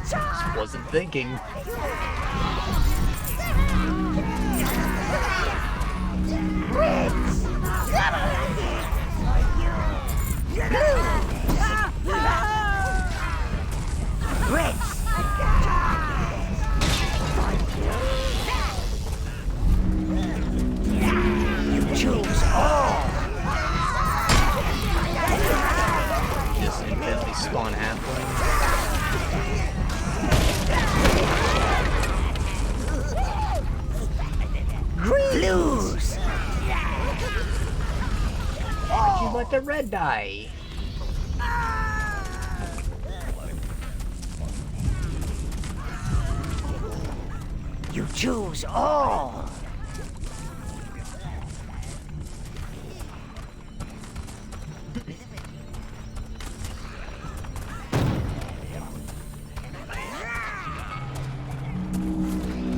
Just wasn't thinking. Reds. Reds. You choose all. Just instantly spawn halfling. Blues. Why'd you let the red die? You choose all.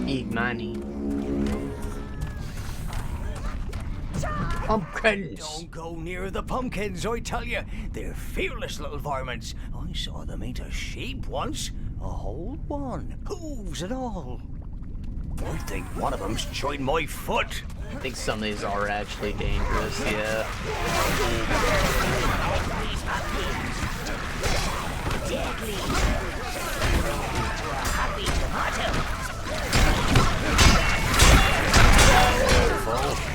Eat money. Pumpkins. Don't go near the pumpkins, I tell you. They're fearless little varmints. I saw them eat a sheep once. A whole one. Hooves and all. I think one of them's joined my foot. I think some of these are actually dangerous, yeah.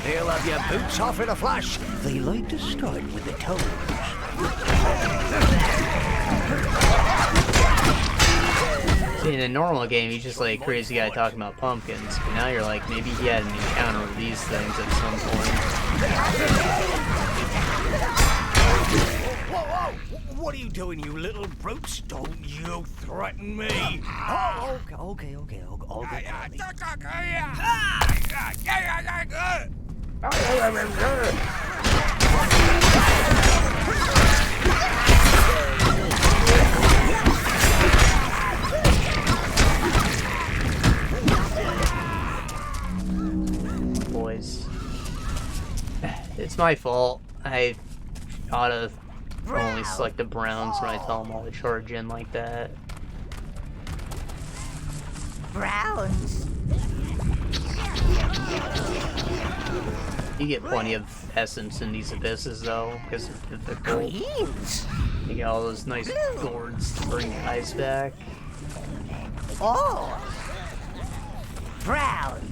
They'll have your boots off in a flash. They like to start with the toes. See, in a normal game, he's just like a crazy guy talking about pumpkins. But now you're like, maybe he had an encounter with these things at some point. Whoa, whoa! What are you doing, you little brutes? Don't you threaten me! Oh, okay. I'll get Boys. It's my fault. I ought to only select the browns when I tell them all to charge in like that. Browns. You get plenty of essence in these abysses though, because of the gold. Greens. You get all those nice gourds to bring guys back. Oh. Browns.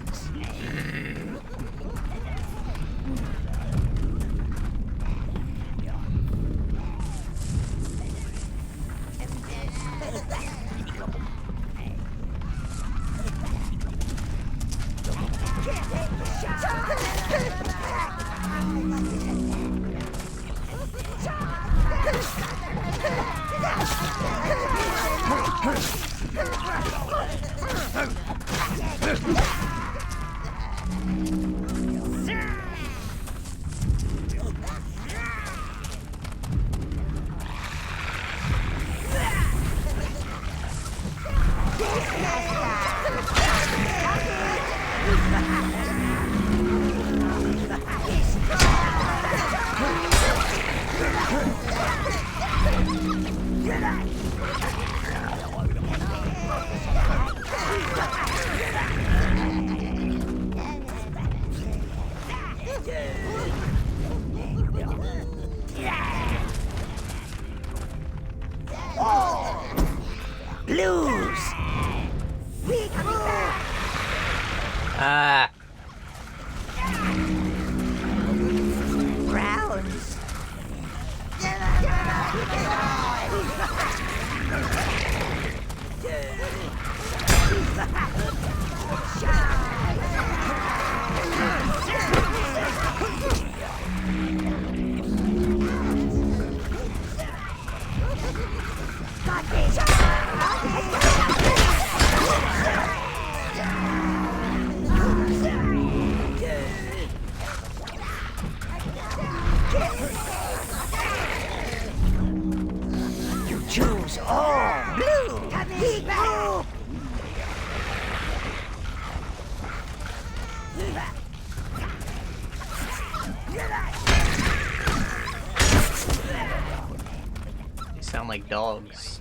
dogs.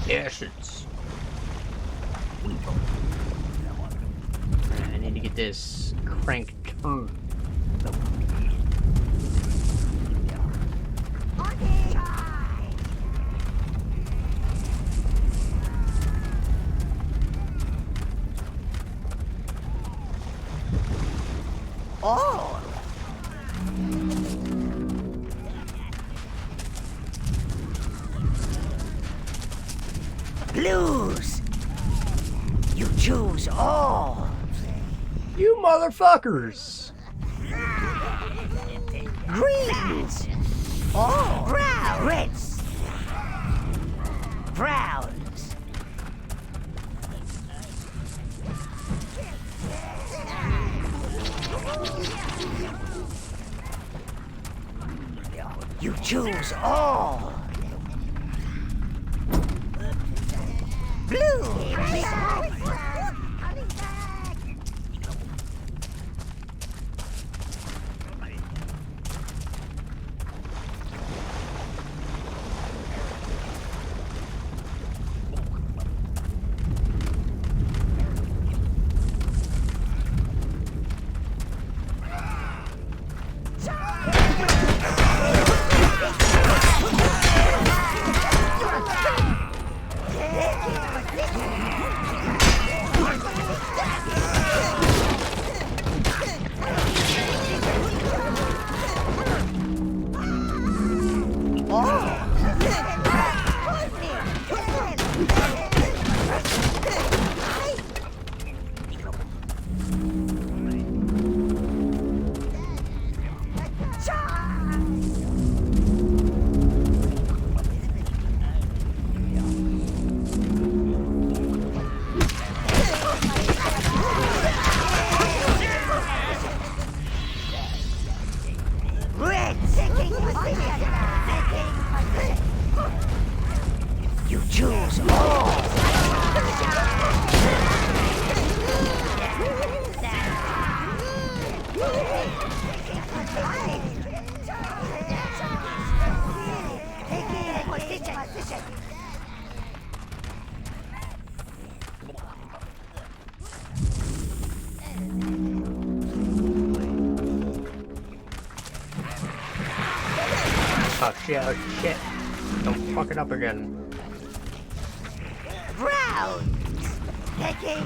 Bastards. I need to get this crank turned. Oh! Blues! You choose all! You motherfuckers! Greens! Oh! Brown! Reds! Browns! You choose all! Blue! You choose all! Oh shit, oh shit. Don't fuck it up again. Browns! Taking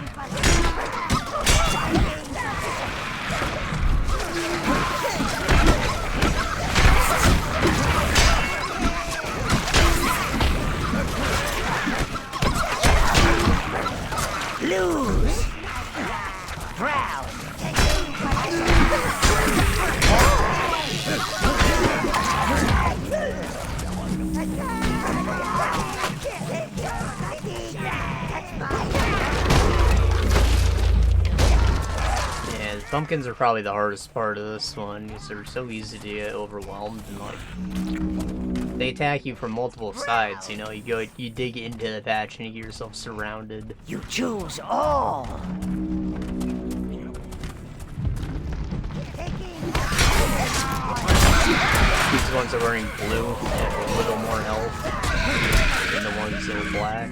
Blues! Brown! Yeah, the pumpkins are probably the hardest part of this one, because they're so easy to get overwhelmed, and like, they attack you from multiple sides, you know, you dig into the patch and you get yourself surrounded. You choose all! These ones are wearing blue have a little more health than the ones that are black.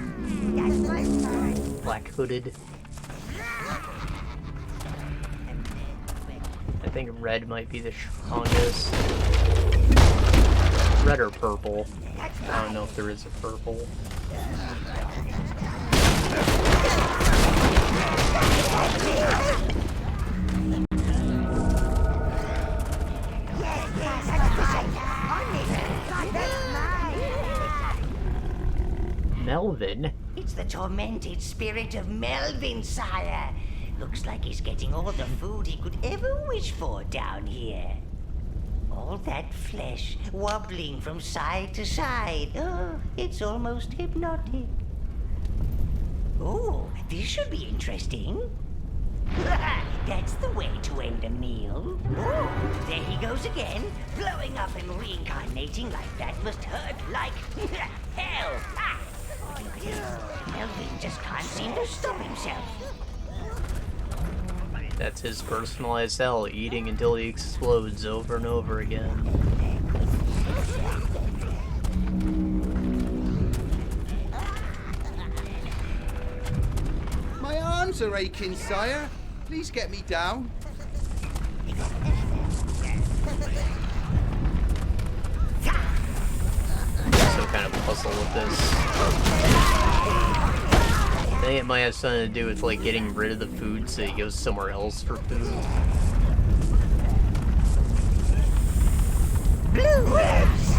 Black hooded. I think red might be the strongest. Red or purple. I don't know if there is a purple. Melvin? It's the tormented spirit of Melvin, sire. Looks like he's getting all the food he could ever wish for down here. All that flesh wobbling from side to side. Oh, it's almost hypnotic. Oh, this should be interesting. That's the way to end a meal. Oh, there he goes again. Blowing up and reincarnating like that must hurt like hell. Ah! Melvin just can't seem to stop himself. That's his personalized hell, eating until he explodes over and over again. My arms are aching, sire. Please get me down. Some kind of puzzle with this. I think it might have something to do with like getting rid of the food so he goes somewhere else for food. Blue ribs!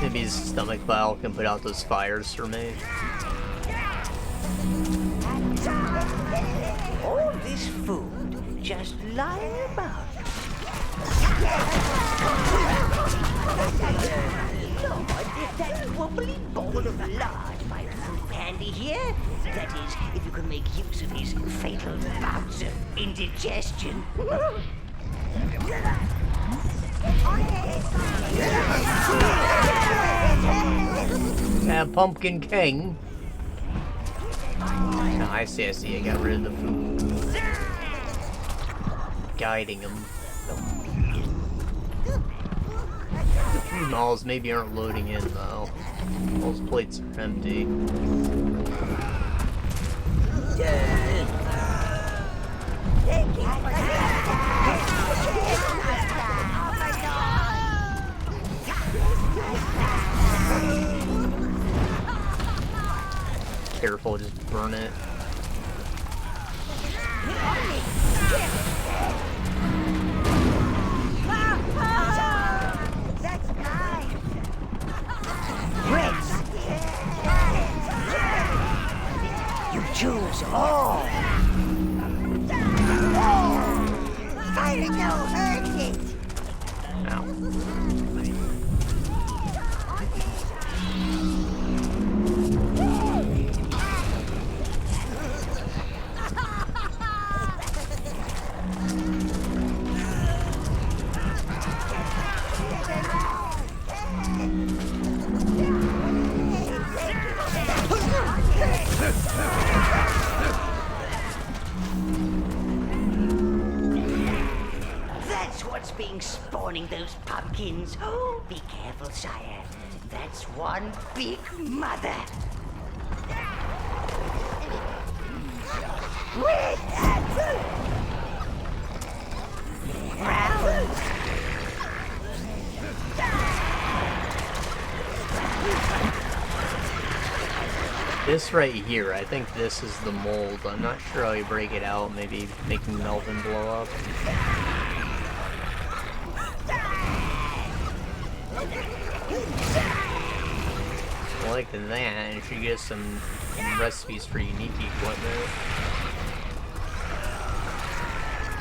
Maybe his stomach bile can put out those fires for me. All this food just lying about. Lord, that wobbly ball of lard might prove handy here. That is, if you can make use of his fatal bouts of indigestion. Pumpkin King. Oh, I see, I got rid of the food. Guiding him. The food malls maybe aren't loading in though. Those plates are empty. Careful, just burn it. That's mine. Reds! You choose all! Fire don't hurt it. That's what's being spawning those pumpkins. Oh, be careful, sire. That's one big mother. Red apple! Brown! This right here, I think this is the mold. I'm not sure how you break it out, maybe making Melvin blow up. Like that, and she gets some recipes for unique equipment.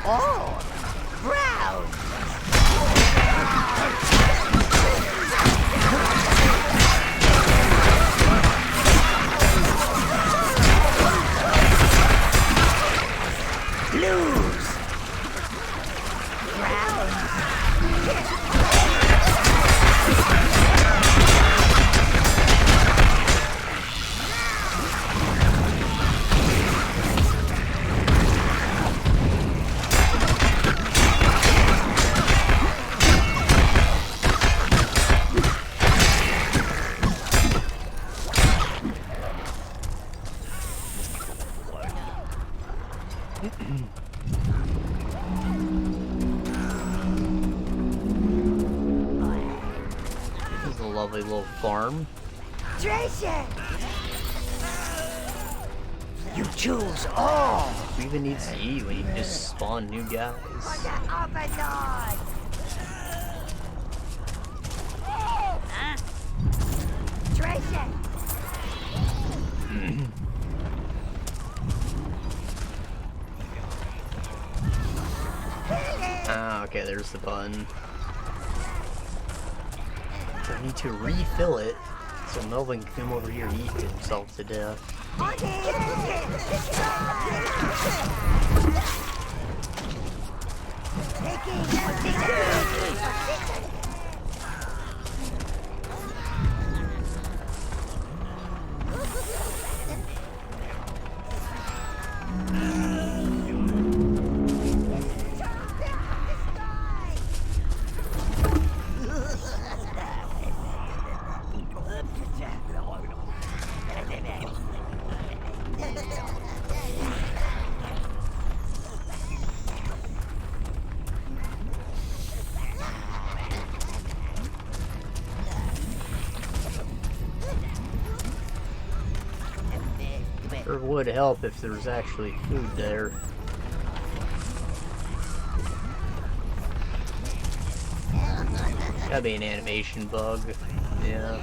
Oh! Brown! Blues! Brown! This is a lovely little farm. Treasure! You choose all. Who even needs to eat when you can just spawn new guys? For the Overlord! Huh? Treasure! Ah, okay, there's the button. I need to refill it so Melvin can come over here and eat himself to death. Sure would help if there was actually food there. Gotta be an animation bug. Yeah.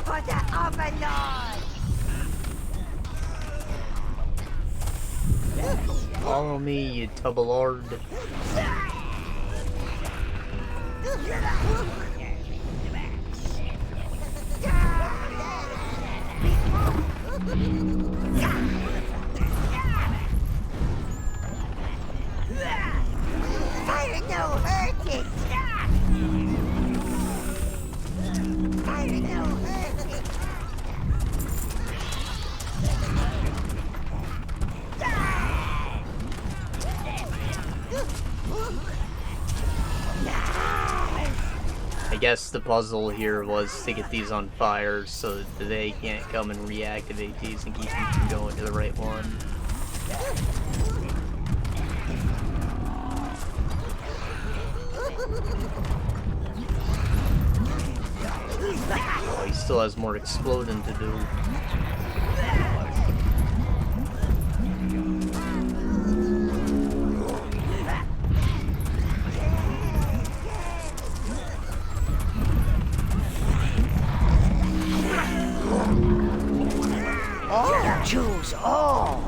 For the Overlord! Follow me, you Overlord. Fire no hurt it! Fire no hurt it! I guess the puzzle here was to get these on fire so that they can't come and reactivate these and keep them from going to the right one. Oh, he still has more exploding to do. Choose all.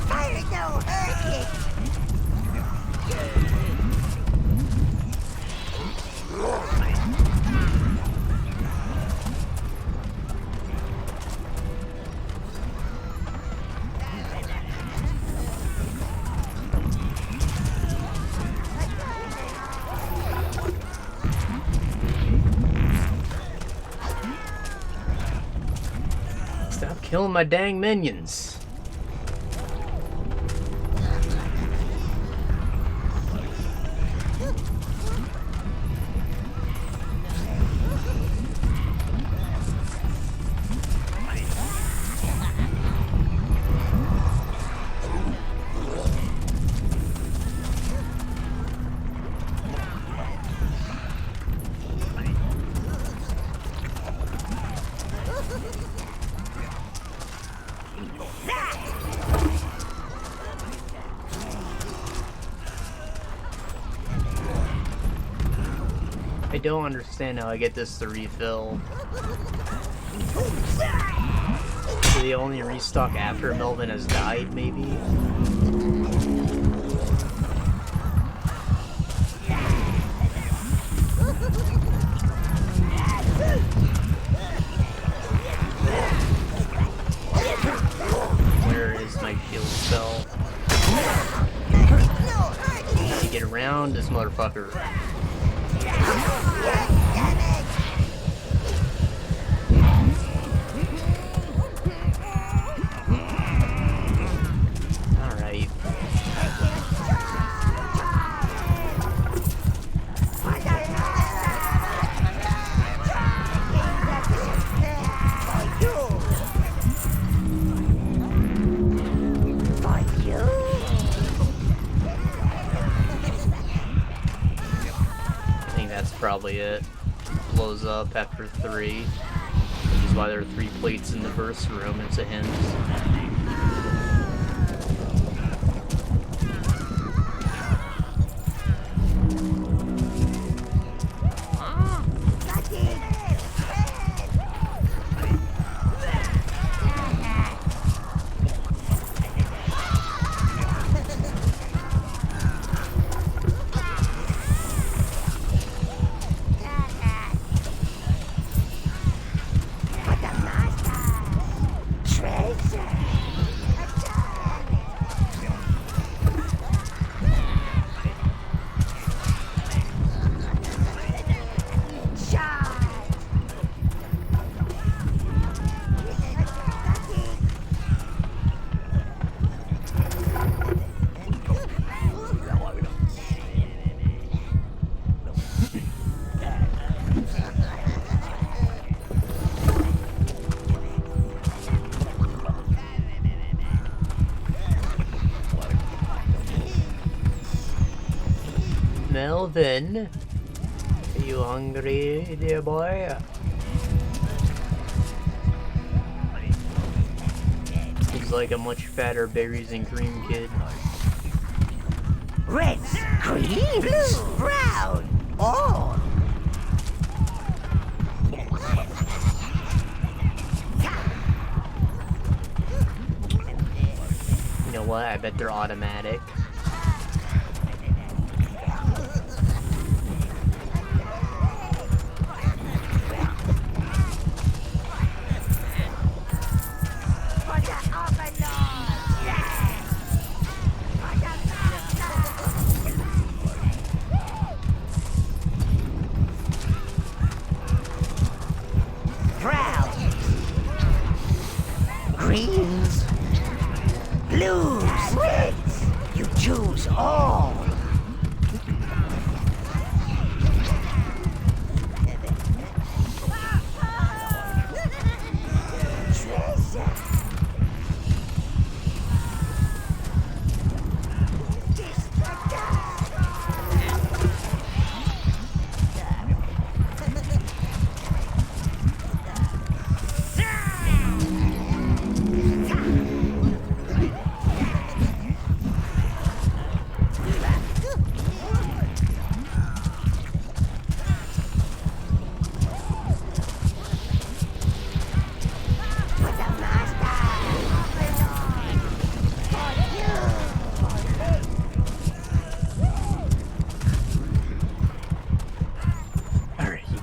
Fire no hurt it! Stop killing my dang minions. I don't understand how I get this to refill. Do they only restock after Melvin has died, maybe? Where is my shield spell? Get around this motherfucker. Alright. Probably it. Blows up after 3, which is why there are 3 plates in the verse room. It's a hint. Melvin, are you hungry, dear boy? He's like a much fatter berries and cream kid. Reds, green, blue, brown, all. You know what? I bet they're automatic. Greens, blues, reds. You choose all.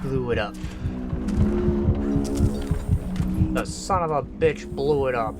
Blew it up. The son of a bitch blew it up.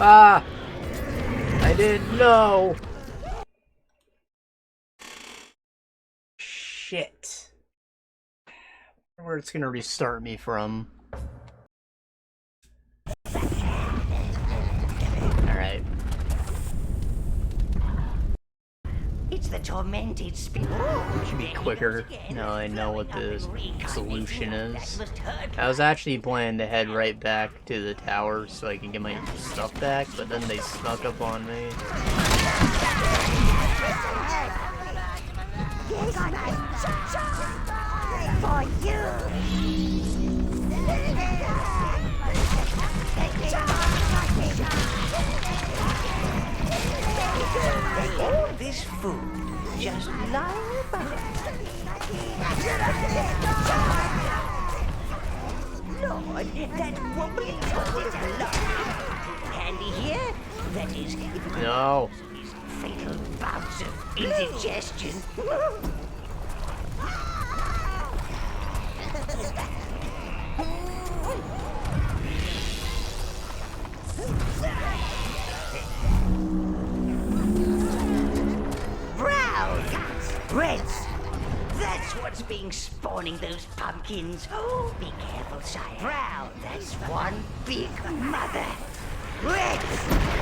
I didn't know. Shit. Where it's gonna restart me from. It's the tormented tormented spirit. Should be quicker. Now I know what the solution is. I was actually planning to head right back to the tower so I can get my stuff back, but then they snuck up on me. For you. All this food just lying about. Lord, that wobbly toe is alive. Handy here, that is, if you No. fatal bouts of indigestion. Browns, reds. That's what's being spawning those pumpkins. Oh, be careful, sire. Brown, that's one big mother. Reds.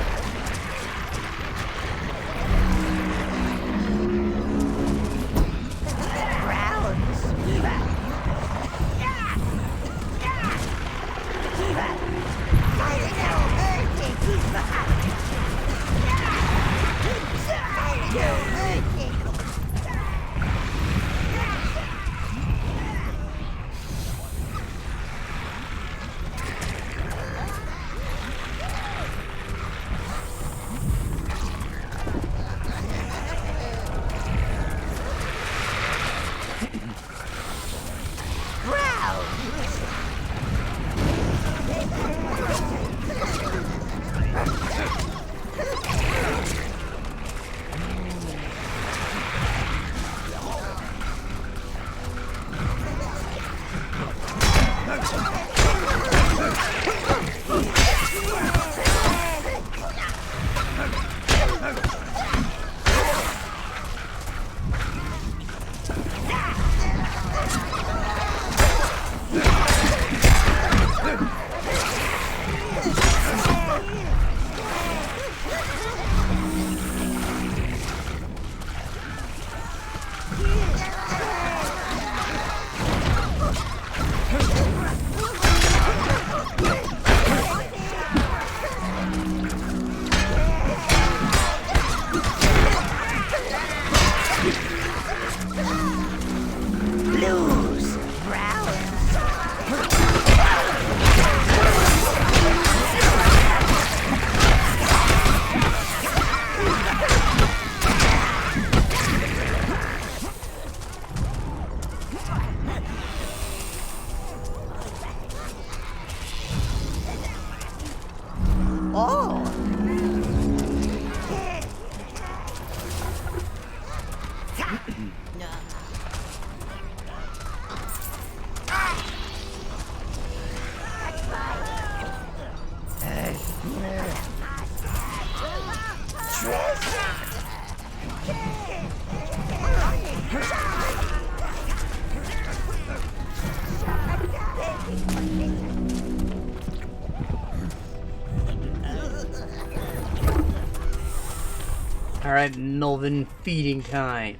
Alright, Melvin, feeding time.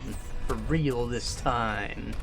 For real this time.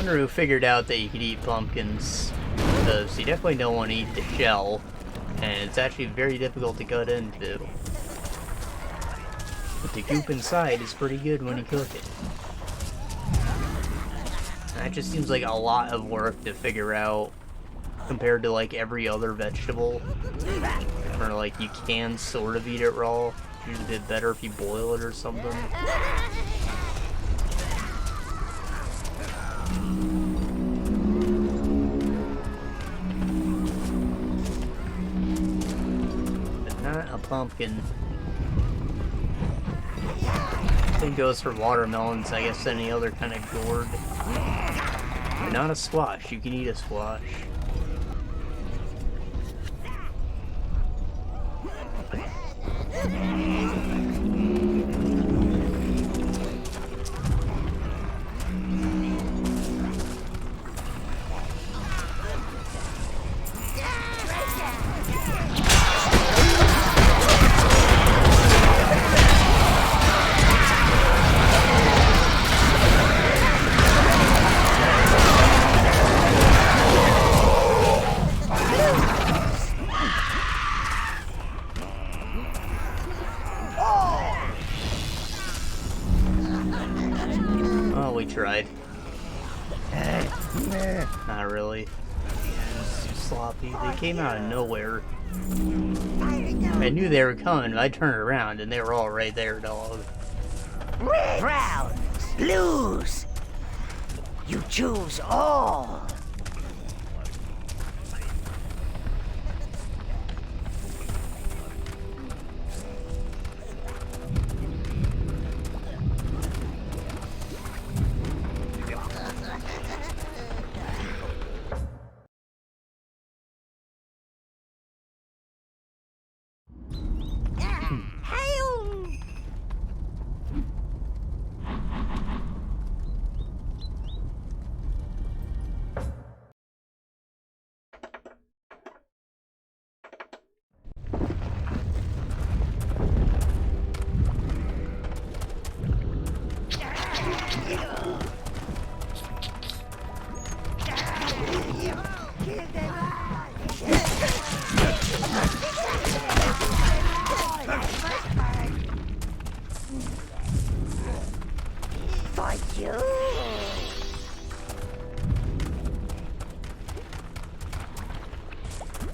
wonder who figured out that you could eat pumpkins, because you definitely don't want to eat the shell, and it's actually very difficult to cut into. But the goop inside is pretty good when you cook it. That just seems like a lot of work to figure out compared to like every other vegetable. Or like you can sort of eat it raw. It's usually a bit better if you boil it or something. But not a pumpkin. Same goes for watermelons, I guess any other kind of gourd. But not a squash, you can eat a squash. Tried. Not really. Too sloppy. They came out of nowhere. I knew they were coming, but I turned around and they were all right there, dog. Red, browns, blues. You choose all.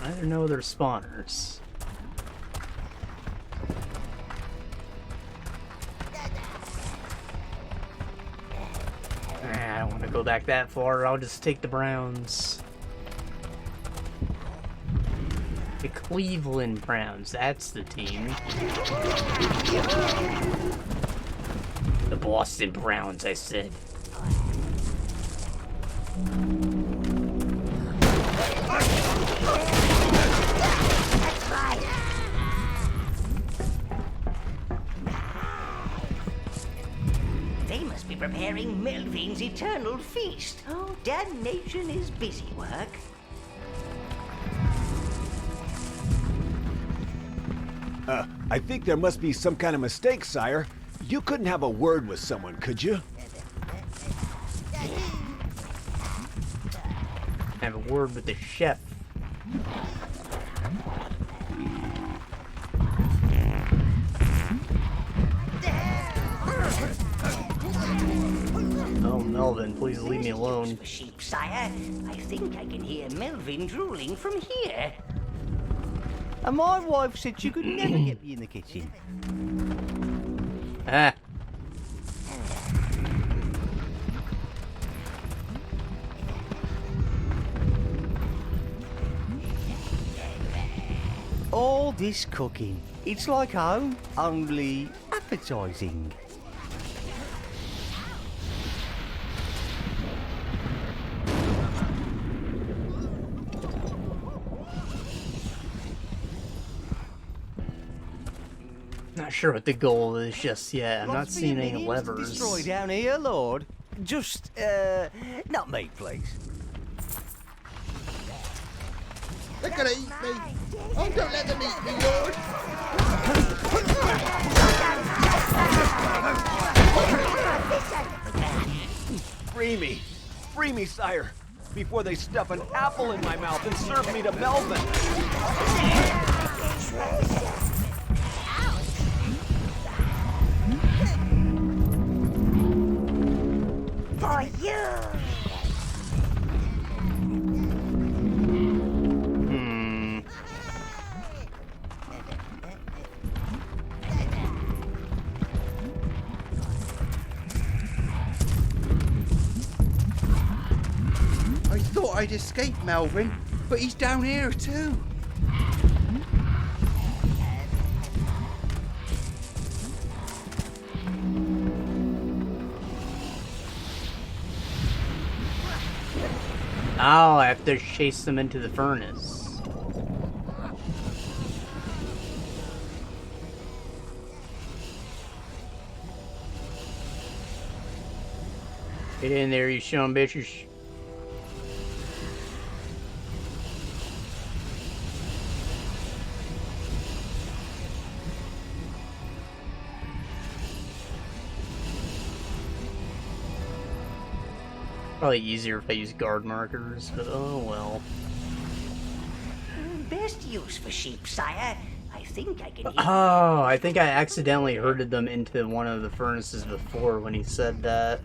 I don't know their spawners. I don't want to go back that far. I'll just take the Browns. The Cleveland Browns, that's the team. The Boston Browns, I said. They must be preparing Melvin's eternal feast. Oh, damnation is busy work. I think there must be some kind of mistake, sire. You couldn't have a word with someone, could you? Have a word with the chef. Oh, Melvin, please leave me alone. For sheep, sire. I think I can hear Melvin drooling from here. And my wife said she could never get me in the kitchen. Ah. All this cooking, it's like home, only appetizing. Not sure what the goal is just yet. I'm not seeing any levers. Destroy down here, Lord. Just, not me, please. They're gonna eat me. Oh, don't let them eat me, Lord. Free me. Free me, sire, before they stuff an apple in my mouth and serve me to Melvin. For you! I thought I'd escaped Melvin, but he's down here too. Oh, I have to chase them into the furnace. Get in there, you son bitches. Probably easier if I use guard markers, but oh well. Best use for sheep, sire. I think I can. Oh, I think I accidentally herded them into one of the furnaces before when he said that.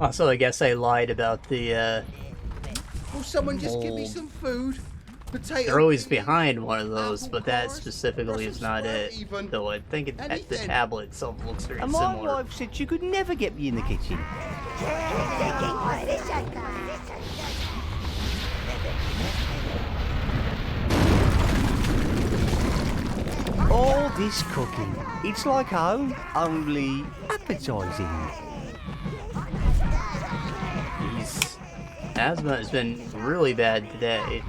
Also, I guess I lied about the, Will someone just give me mold. some food? Potato. They're always behind one of those, but that specifically is not it. Though I think the tablet itself looks very And my similar. wife said she could never get me in the kitchen. All this cooking, it's like home, only appetizing. His asthma has been really bad today.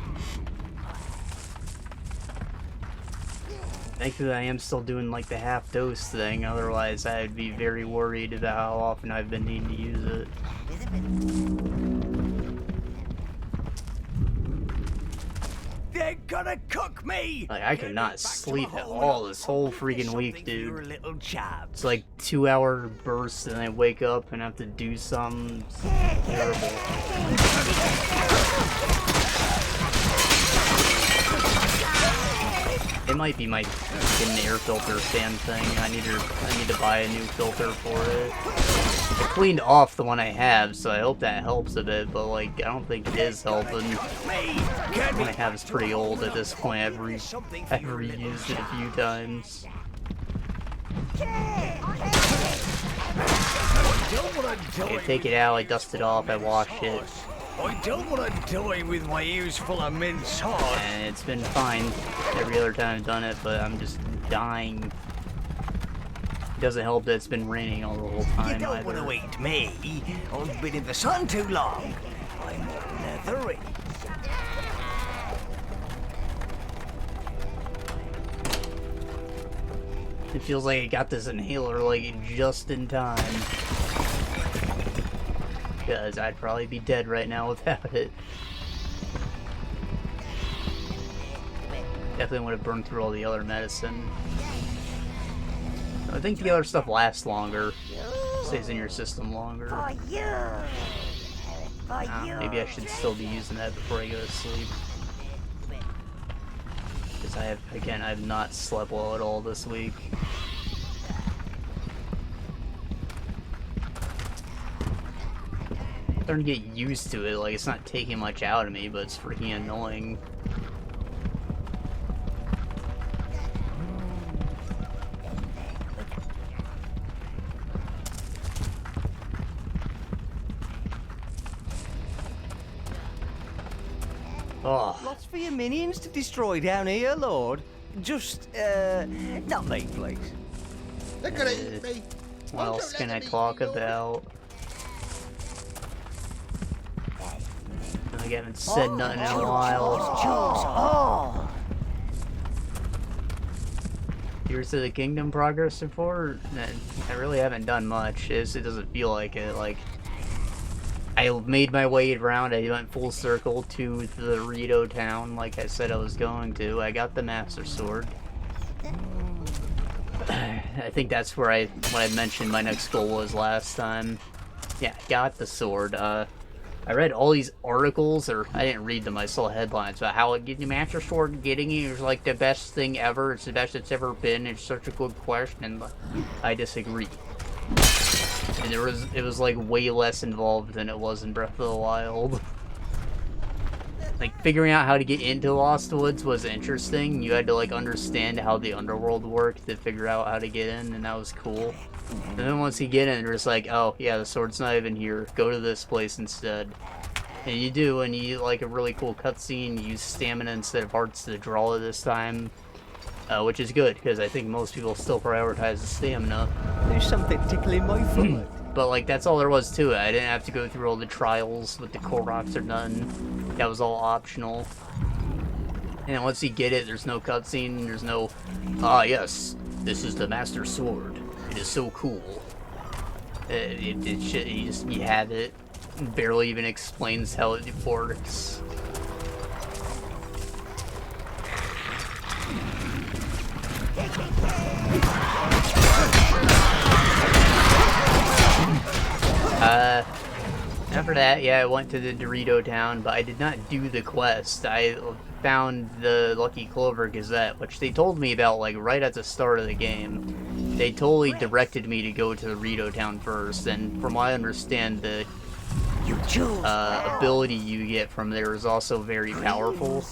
Thankfully, I am still doing like the half dose thing, otherwise I'd be very worried about how often I've been needing to use it. They're gonna cook me! Like, I could not sleep at all this whole freaking week, dude. Little chap. It's like 2-hour bursts and I wake up and have to do something. It's terrible. It might be my freaking air filter fan thing. I need to buy a new filter for it. I cleaned off the one I have, so I hope that helps a bit, but like I don't think it is helping. The one I have is pretty old at this point. I've reused it a few times. I take it out, I dust it off, I wash it. I don't want to die with my ears full of mince hot. And it's been fine every other time I've done it, but I'm just dying. It doesn't help that it's been raining all the whole time. You don't want to eat me. I've been in the sun too long. I'm leathery. It feels like I got this inhaler like just in time. Because I'd probably be dead right now without it. Definitely would have burned through all the other medicine. I think the other stuff lasts longer. Stays in your system longer. For you. For you. Maybe I should still be using that before I go to sleep. Because I have not slept well at all this week. Starting to get used to it, like it's not taking much out of me, but it's freaking annoying. Oh. Lots for your minions to destroy down here, Lord. Just, not me, please. They're gonna eat me. What else can I talk about? I haven't said nothing in a while. Tears of the Kingdom progress before? I really haven't done much. It doesn't feel like it. Like, I made my way around. I went full circle to the Rito town, like I said I was going to. I got the Master Sword. I think that's where what I mentioned my next goal was last time. Yeah, got the sword. I read all these articles, or I didn't read them, I saw headlines about how getting the Master Sword, getting it is like the best thing ever, it's the best it's ever been, it's such a good quest, and I disagree. And it was like way less involved than it was in Breath of the Wild. Like, figuring out how to get into Lost Woods was interesting. You had to like understand how the underworld worked to figure out how to get in, and that was cool. And then once you get in, it's like, oh yeah, the sword's not even here. Go to this place instead. And you do, and you get like a really cool cutscene. You use stamina instead of hearts to draw it this time. Which is good, because I think most people still prioritize the stamina. There's something tickling my foot. But like, that's all there was to it. I didn't have to go through all the trials with the Koroks or nothing. That was all optional. And once you get it, there's no cutscene, there's no, yes, this is the Master Sword. It is so cool. You have it. Barely even explains how it works. After that, yeah, I went to the Dorito town, but I did not do the quest. I found the Lucky Clover Gazette, which they told me about, like, right at the start of the game. They totally directed me to go to the Dorito town first, and from what I understand, the ability you get from there is also very powerful.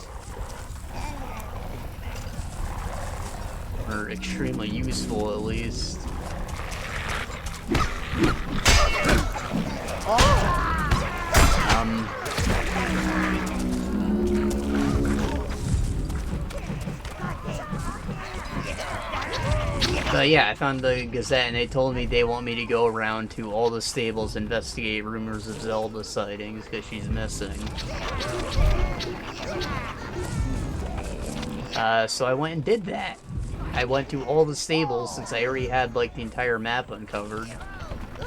Or extremely useful, at least. But yeah, I found the Gazette, and they told me they want me to go around to all the stables, investigate rumors of Zelda sightings, because she's missing. So I went and did that. I went to all the stables, since I already had, like, the entire map uncovered.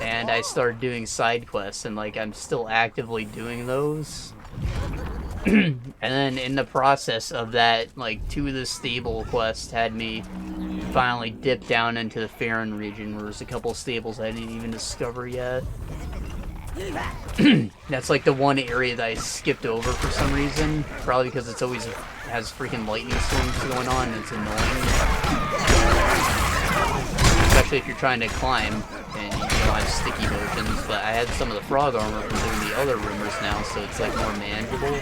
And I started doing side quests, and, like, I'm still actively doing those. And then in the process of that, like, 2 of the stable quests had me finally dip down into the Farron region, where there's a couple stables I didn't even discover yet. That's like the one area that I skipped over for some reason, probably because it's always has freaking lightning storms going on, and it's annoying. Especially if you're trying to climb, and you don't have sticky motions, but I had some of the frog armor from doing the other rumors now, so it's like more manageable.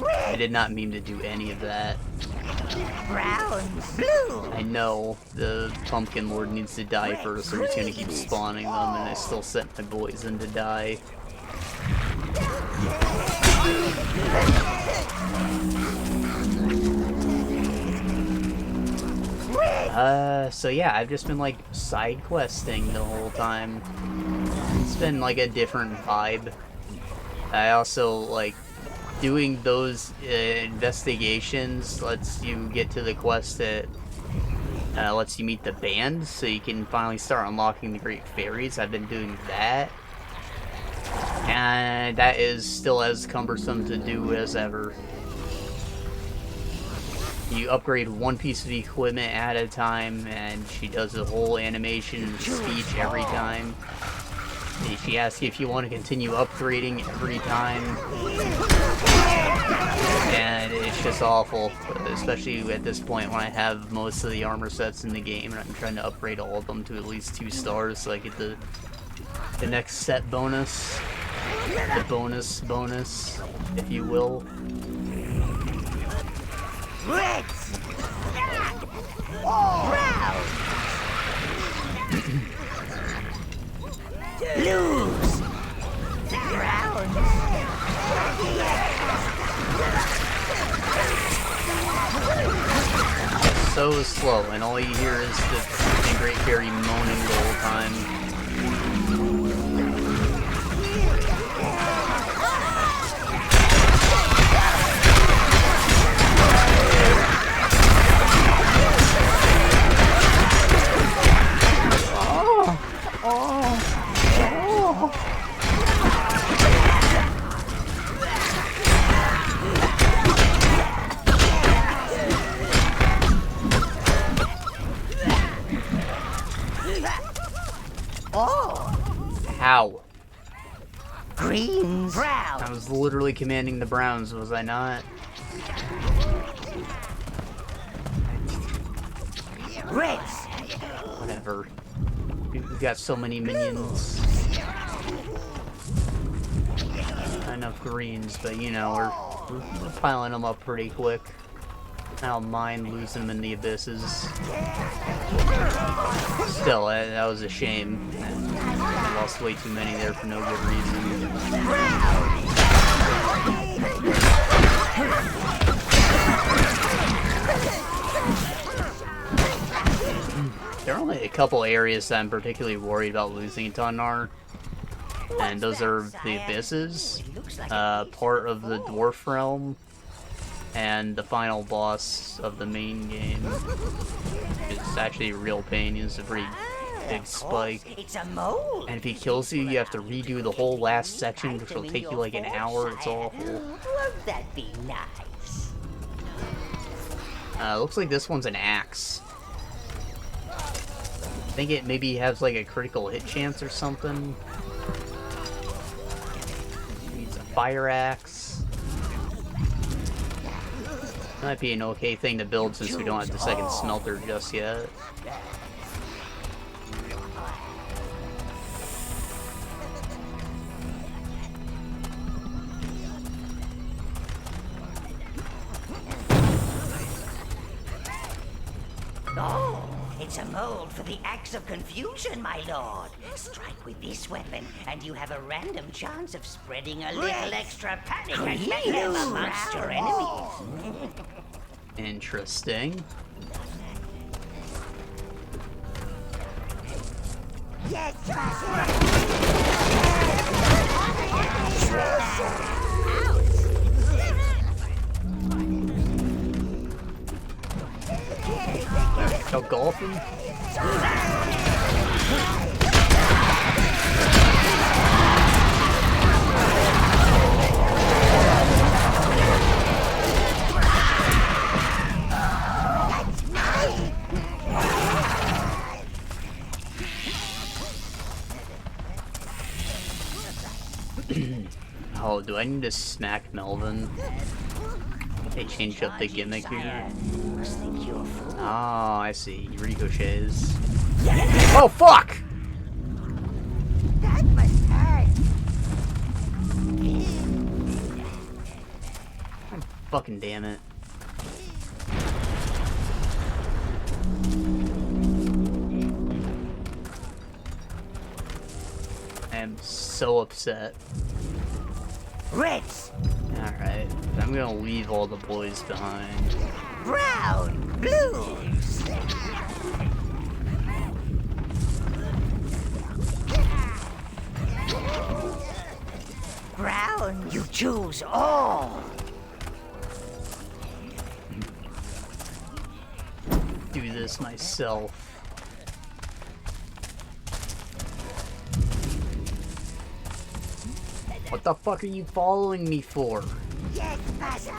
I did not mean to do any of that. Brown, blue. I know the Pumpkin Lord needs to die first, or he's gonna keep spawning them, and I still sent my boys in to die. So yeah, I've just been like side questing the whole time. It's been like a different vibe. I also like doing those investigations lets you get to the quest that lets you meet the band, so you can finally start unlocking the Great Fairies. I've been doing that, and that is still as cumbersome to do as ever. You upgrade one piece of equipment at a time, and she does the whole animation and speech every time. And she asks you if you want to continue upgrading every time. And it's just awful, especially at this point when I have most of the armor sets in the game, and I'm trying to upgrade all of them to at least 2 stars so I get the next set bonus. The bonus, if you will. Red. Brown. Blues. Browns. It's so slow, and all you hear is the freaking Great Fairy moaning the whole time. Oh! How? Greens! Brown! I was literally commanding the browns, was I not? Reds! Whatever. We've got so many minions. Not enough greens, but you know, we're piling them up pretty quick. I don't mind losing them in the abysses. Still, that was a shame. I lost way too many there for no good reason. There are only a couple areas that I'm particularly worried about losing to Nar, and those are the abysses, part of the dwarf realm, and the final boss of the main game. It's actually a real pain. It's a pretty big spike. It's a mole. And if he kills you, you have to redo the whole last section, which will take you like an hour. It's awful. Won't that be nice? Looks like this one's an axe. I think it maybe has like a critical hit chance or something. Needs a fire axe. Might be an okay thing to build since we don't have the second smelter just yet. Oh, it's a mold for the Axe of Confusion, my lord. Strike with this weapon, and you have a random chance of spreading a little extra panic and mayhem amongst your enemies. Interesting. Yes, No golfing? Oh, do I need to smack Melvin? They changed up the gimmick here. Oh, I see. Ricochets. Oh, fuck! that must hurt. Fucking damn it. I am so upset. Reds! Alright, I'm gonna leave all the boys behind. Brown! Blues! Brown! You choose all! Do this myself. What the fuck are you following me for? Yes, Master.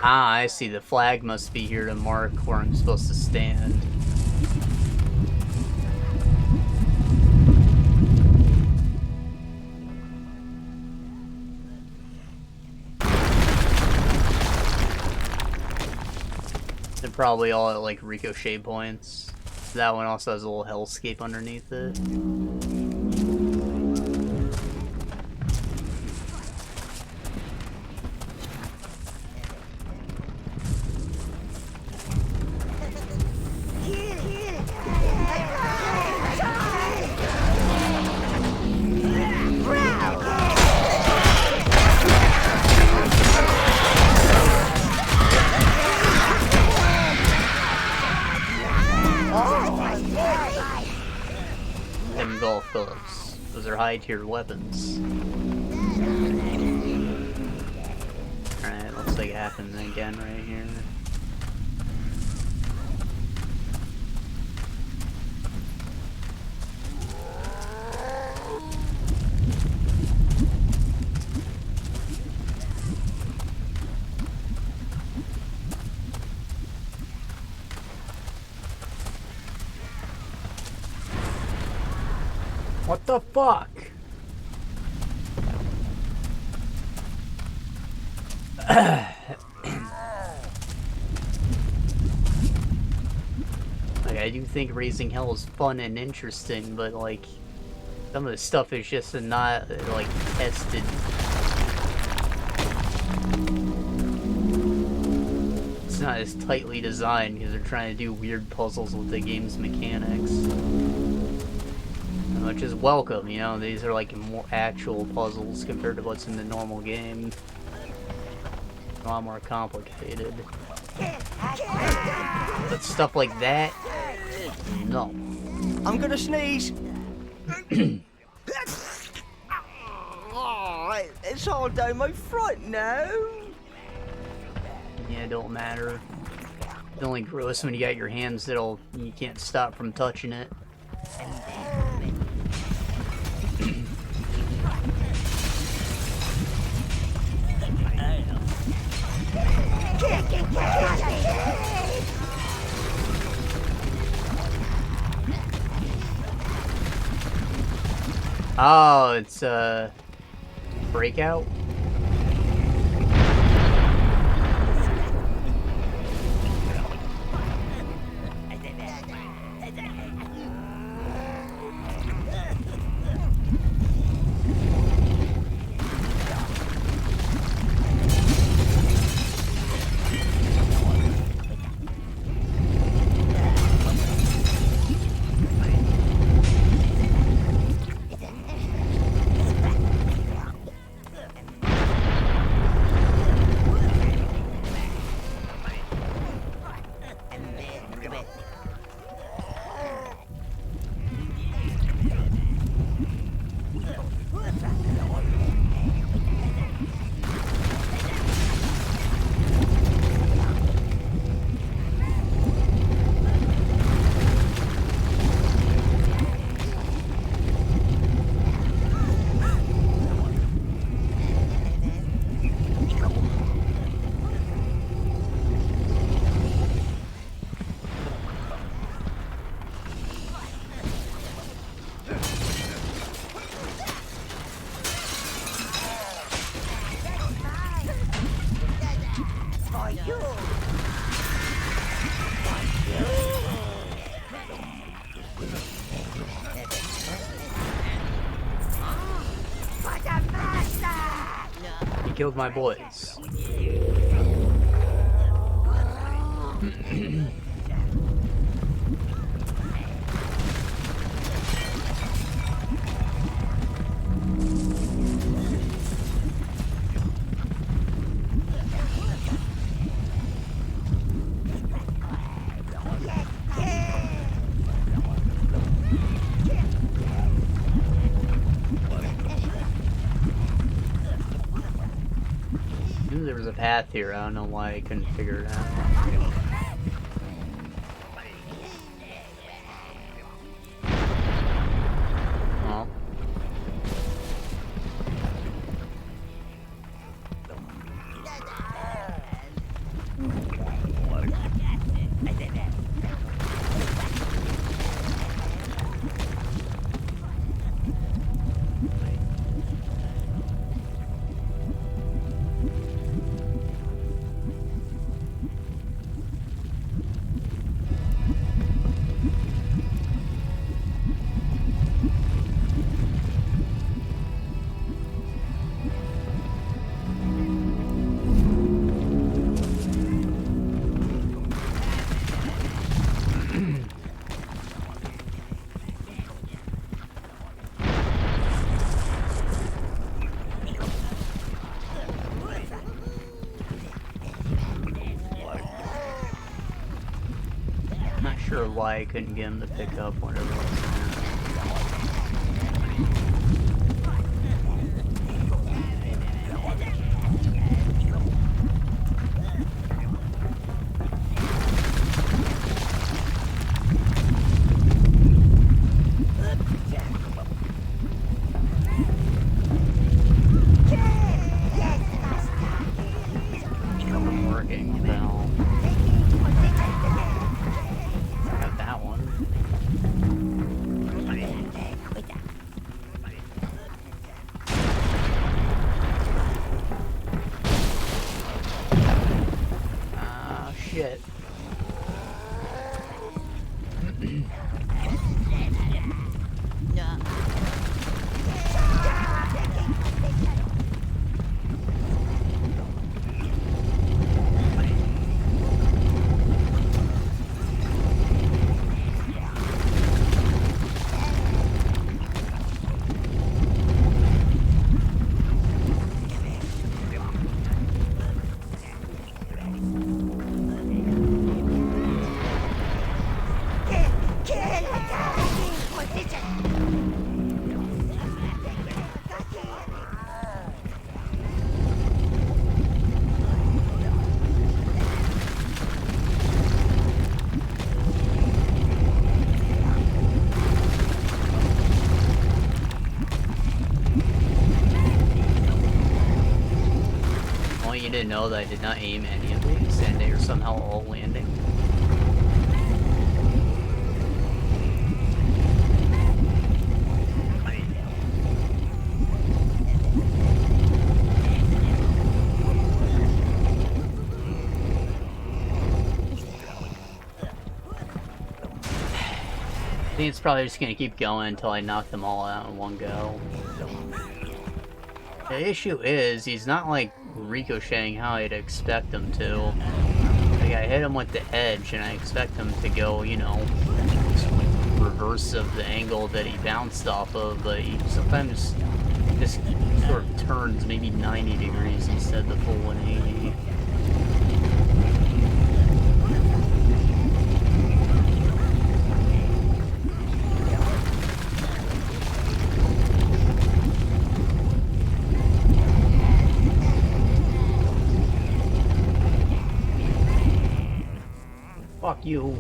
Ah, I see. The flag must be here to mark where I'm supposed to stand. They're probably all at like ricochet points. That one also has a little hellscape underneath it. Them golf clubs. Those are high-tier weapons. looks like happening again right here. What the fuck? Like, I do think raising hell is fun and interesting, but like some of the stuff is just not like tested. It's not as tightly designed because they're trying to do weird puzzles with the game's mechanics. Which is welcome, you know, these are like more actual puzzles compared to what's in the normal game. A lot more complicated. But stuff like that, no. I'm gonna sneeze. Oh, it's all down my front now. Yeah, it don't matter. It's only gross when you got your hands that'll, you can't stop from touching it. Oh, it's Breakout? He killed my boys. There was a path here, I don't know why I couldn't figure it out. Well. Not sure why I couldn't get him to pick up whatever it was. didn't know that I did not aim any of these, and they are somehow all landing. I think it's probably just gonna keep going until I knock them all out in one go. The issue is, he's not like ricocheting how I'd expect him to. Like, I hit him with the edge, and I expect him to go, you know, reverse of the angle that he bounced off of, but he sometimes just sort of turns maybe 90 degrees instead of the full 180. Fuck you.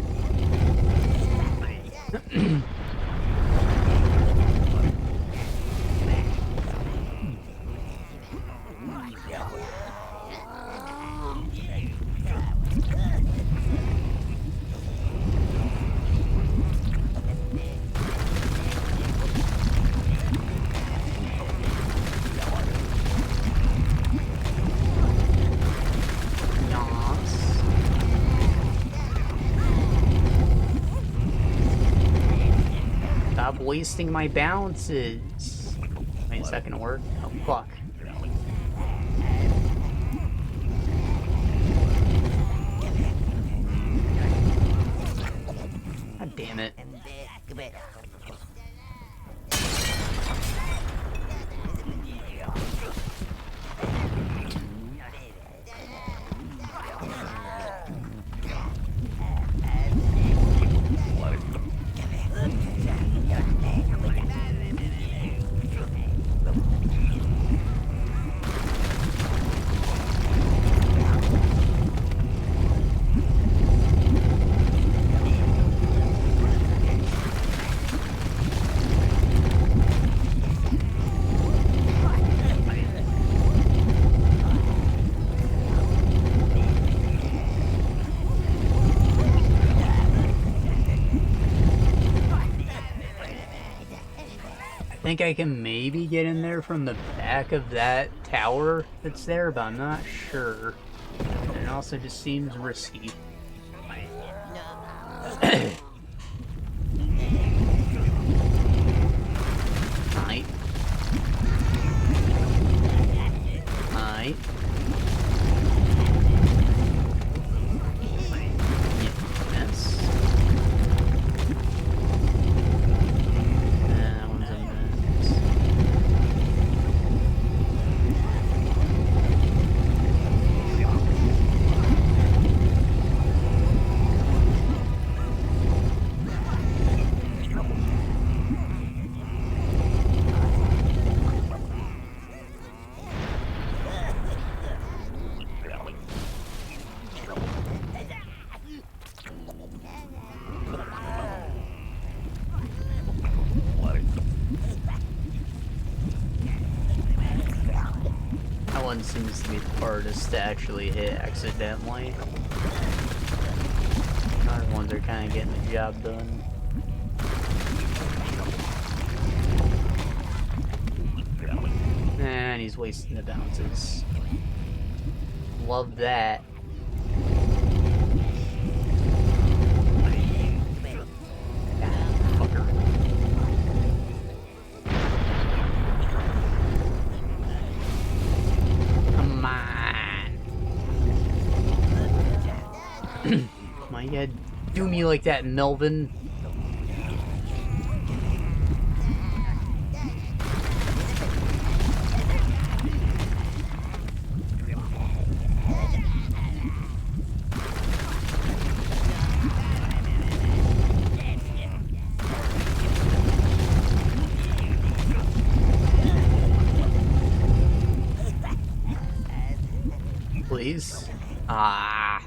Stop wasting my bounces. Wait a second, work. Oh, fuck. God damn it. I think I can maybe get in there from the back of that tower that's there, but I'm not sure. And it also just seems risky. Might. Might. Yes. That one's a mess. That one seems to be the hardest to actually hit accidentally. Other ones are kind of getting the job done. And he's wasting the bounces. Love that. Fucker. Come on. My God, do me like that, Melvin. Please. Ah.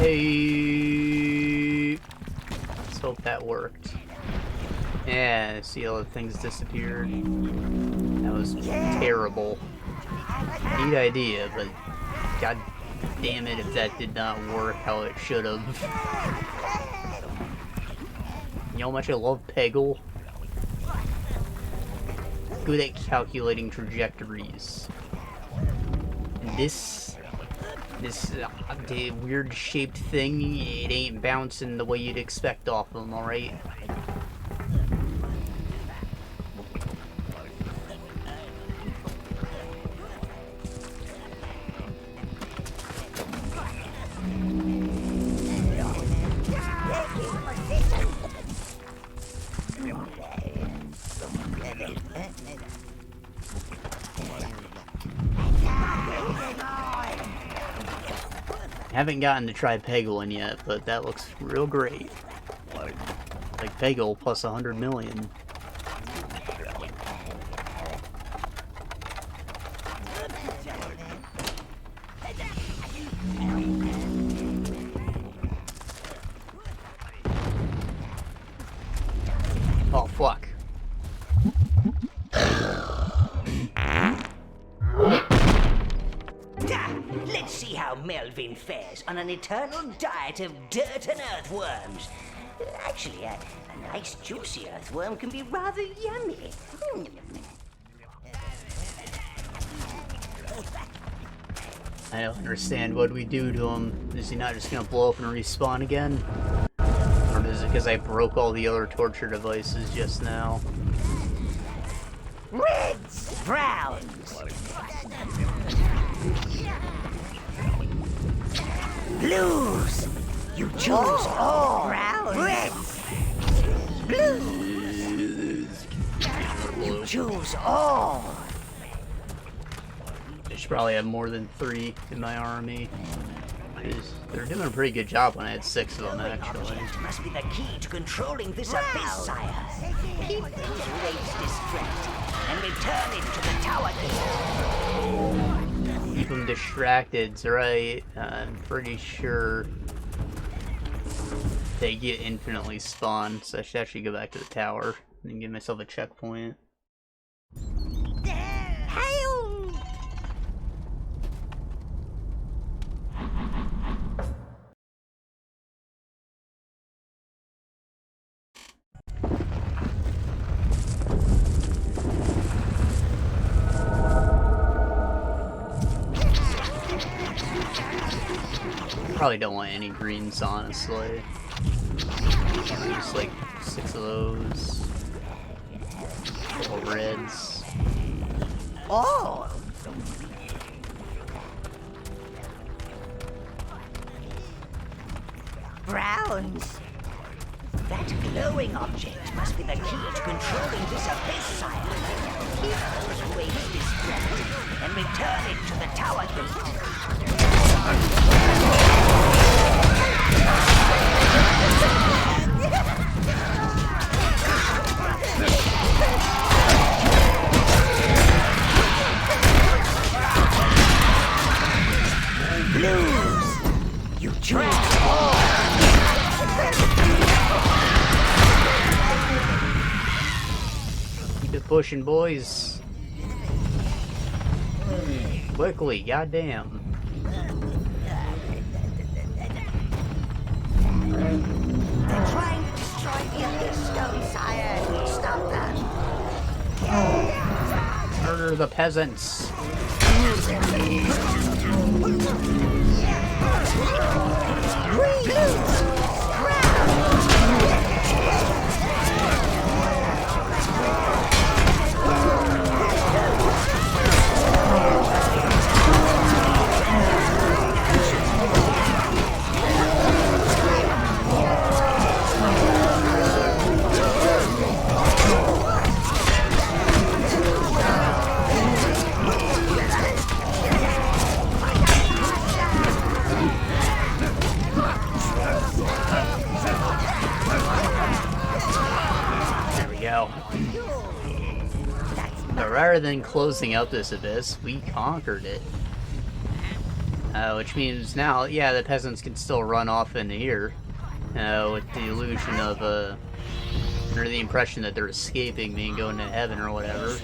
Hey, let's hope that worked. Yeah, see all the things disappeared. That was terrible. Neat idea, but god damn it if that did not work how it should have. You know how much I love Peggle? Good at calculating trajectories. And this weird shaped thing, it ain't bouncing the way you'd expect off them, alright? Haven't gotten to try Peggling yet, but that looks real great. Like Peggle plus 100 million. Oh fuck. Let's see how Melvin fares on an eternal diet of dirt and earthworms. Actually, a nice juicy earthworm can be rather yummy. I don't understand what we do to him. Is he not just gonna blow up and respawn again? Or is it because I broke all the other torture devices just now? Reds, browns, blues. You choose all. Browns, reds, blues. You choose all. I should probably have more than 3 in my army. They're doing a pretty good job when I had 6 of them, actually. Must be the key to controlling this abyss, sire. Keep those wraiths distracted and return it to the tower gate. Keep them distracted, right? I'm pretty sure they get infinitely spawned, so I should actually go back to the tower and give myself a checkpoint. Probably don't want any greens, honestly. Just like 6 of those. Couple reds. Oh! Browns. That glowing object must be the key to controlling this abyss, sire. Keep those wraiths distracted and return it to the tower gate. Blues! You choose all! Keep it pushing, boys. Quickly, goddamn. They're trying to destroy the other stone, sire. Stop that. Murder the peasants. rather than closing up this abyss, we conquered it. Which means now, yeah, the peasants can still run off into here, with the illusion of, or the impression that they're escaping me and going to heaven or whatever.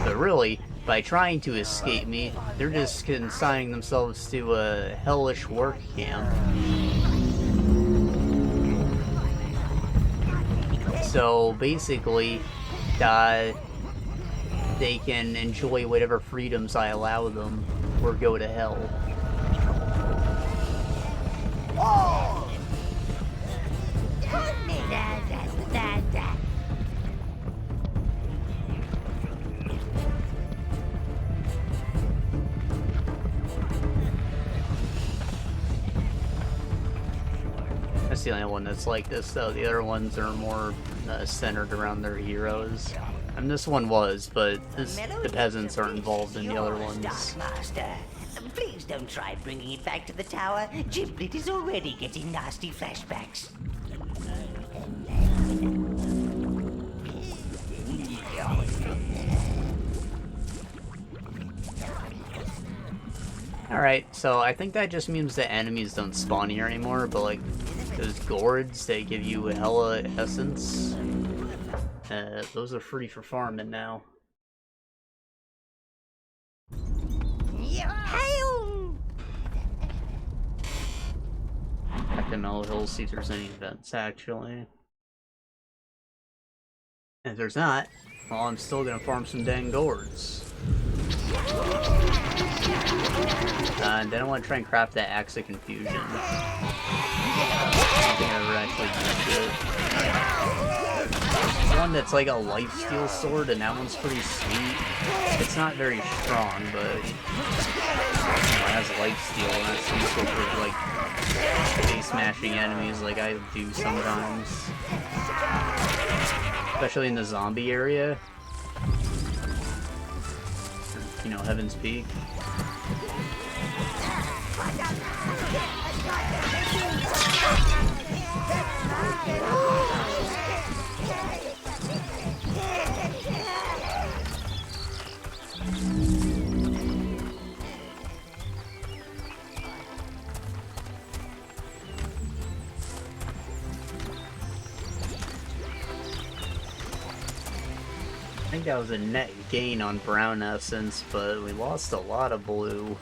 But really, by trying to escape me, they're just consigning themselves to a hellish work camp. So basically, they can enjoy whatever freedoms I allow them, or go to hell. That's the only one that's like this, though. The other ones are more centered around their heroes. And this one was, but the peasants aren't involved in the other ones. Master, please don't try bringing it back to the tower. Giblet is already getting nasty flashbacks. Alright, so I think that just means that enemies don't spawn here anymore, but like, those gourds, they give you hella essence. Those are free for farming now. Back to Mellow Hills, see if there's any events, actually. If there's not, well, I'm still gonna farm some dang gourds. And then I want to try and craft that Axe of Confusion. I don't think I ever actually used it. There's one that's like a lifesteal sword, and that one's pretty sweet. It's not very strong, but it has lifesteal, and that's useful for like face smashing enemies like I do sometimes. Especially in the zombie area. You know, Heaven's Peak. I think that was a net gain on brown essence, but we lost a lot of blue.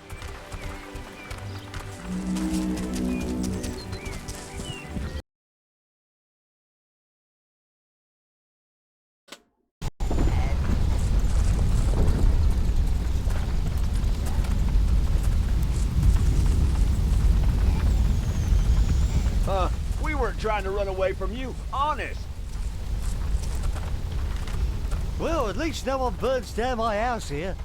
We weren't trying to run away from you, honest. Well, at least no one burns down my house here.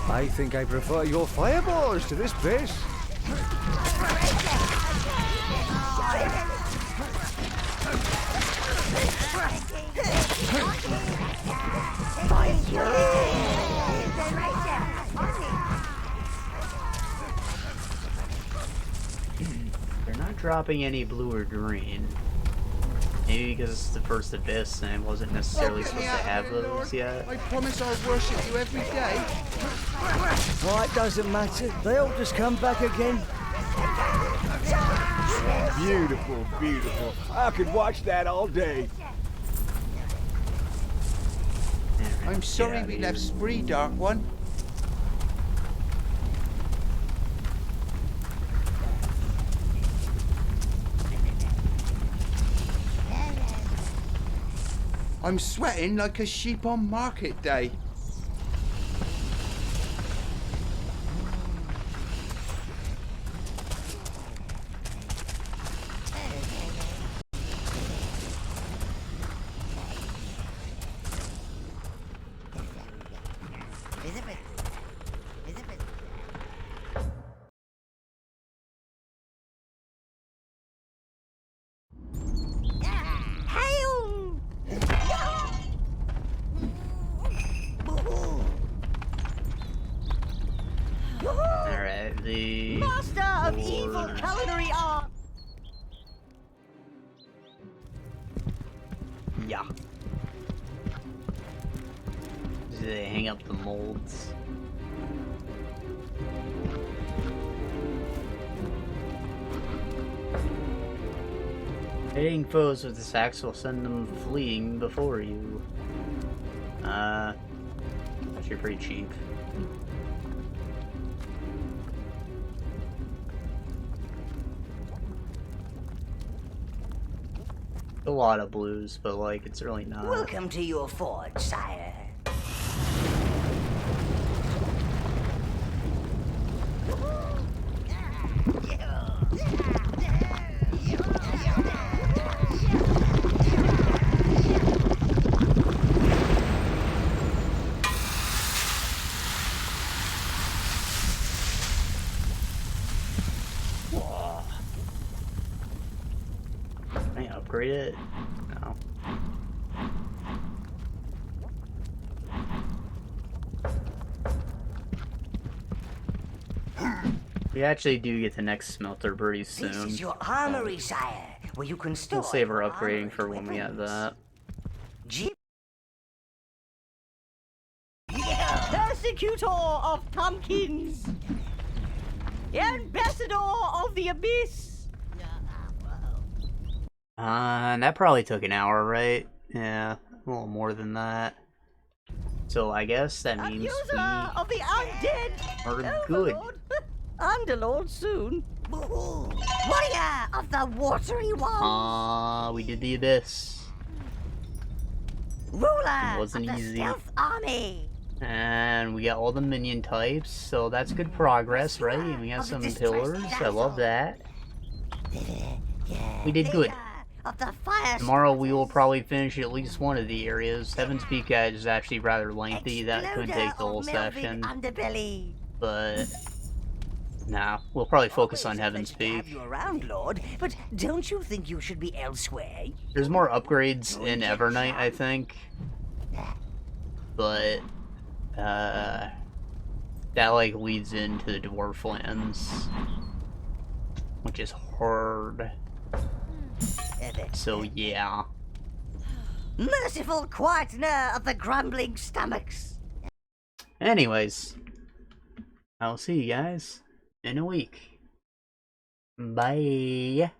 I think I prefer your fireballs to this base. They're not dropping any blue or green. Maybe because it's the first abyss and I wasn't necessarily supposed to have those yet. I promise I'll worship you every day. Well, it doesn't matter. They'll just come back again. Beautiful, beautiful. I could watch that all day. I'm sorry we left Spree, Dark One. I'm sweating like a sheep on market day. the Master of evil Lord. culinary art. Yeah. They hang up the molds. Hitting foes with this axe will send them fleeing before you. Actually pretty cheap. A lot of blues, but like it's really not. Welcome to your forge, sire. Can I upgrade it? No. We actually do get the next smelter pretty soon. This is your armory, sire, where you can store. We'll save our your upgrading for when we weapons. have that. Persecutor of Pumpkins! Ambassador of the Abyss! That probably took an hour, right? Yeah, a little more than that. So I guess that means User of the undead! are good. Overlord. Underlord soon. Warrior of the watery walls. We did the Abyss. Ruler It wasn't of the easy. stealth army. And we got all the minion types, so that's good progress, right? And we got some pillars. I love that. We did good. Of the fire. Tomorrow we will probably finish at least one of the areas. Heaven's Peak Edge is actually rather lengthy. That could take the whole session. Underbelly. But nah, we'll probably focus on Heaven's To Peak. have you around, Lord, but don't you think you should be elsewhere? There's more upgrades in Evernight, I think. But that like leads into the Dwarf Lands, which is hard. So yeah. Merciful quietener of the grumbling stomachs. Anyways, I'll see you guys in a week. Bye.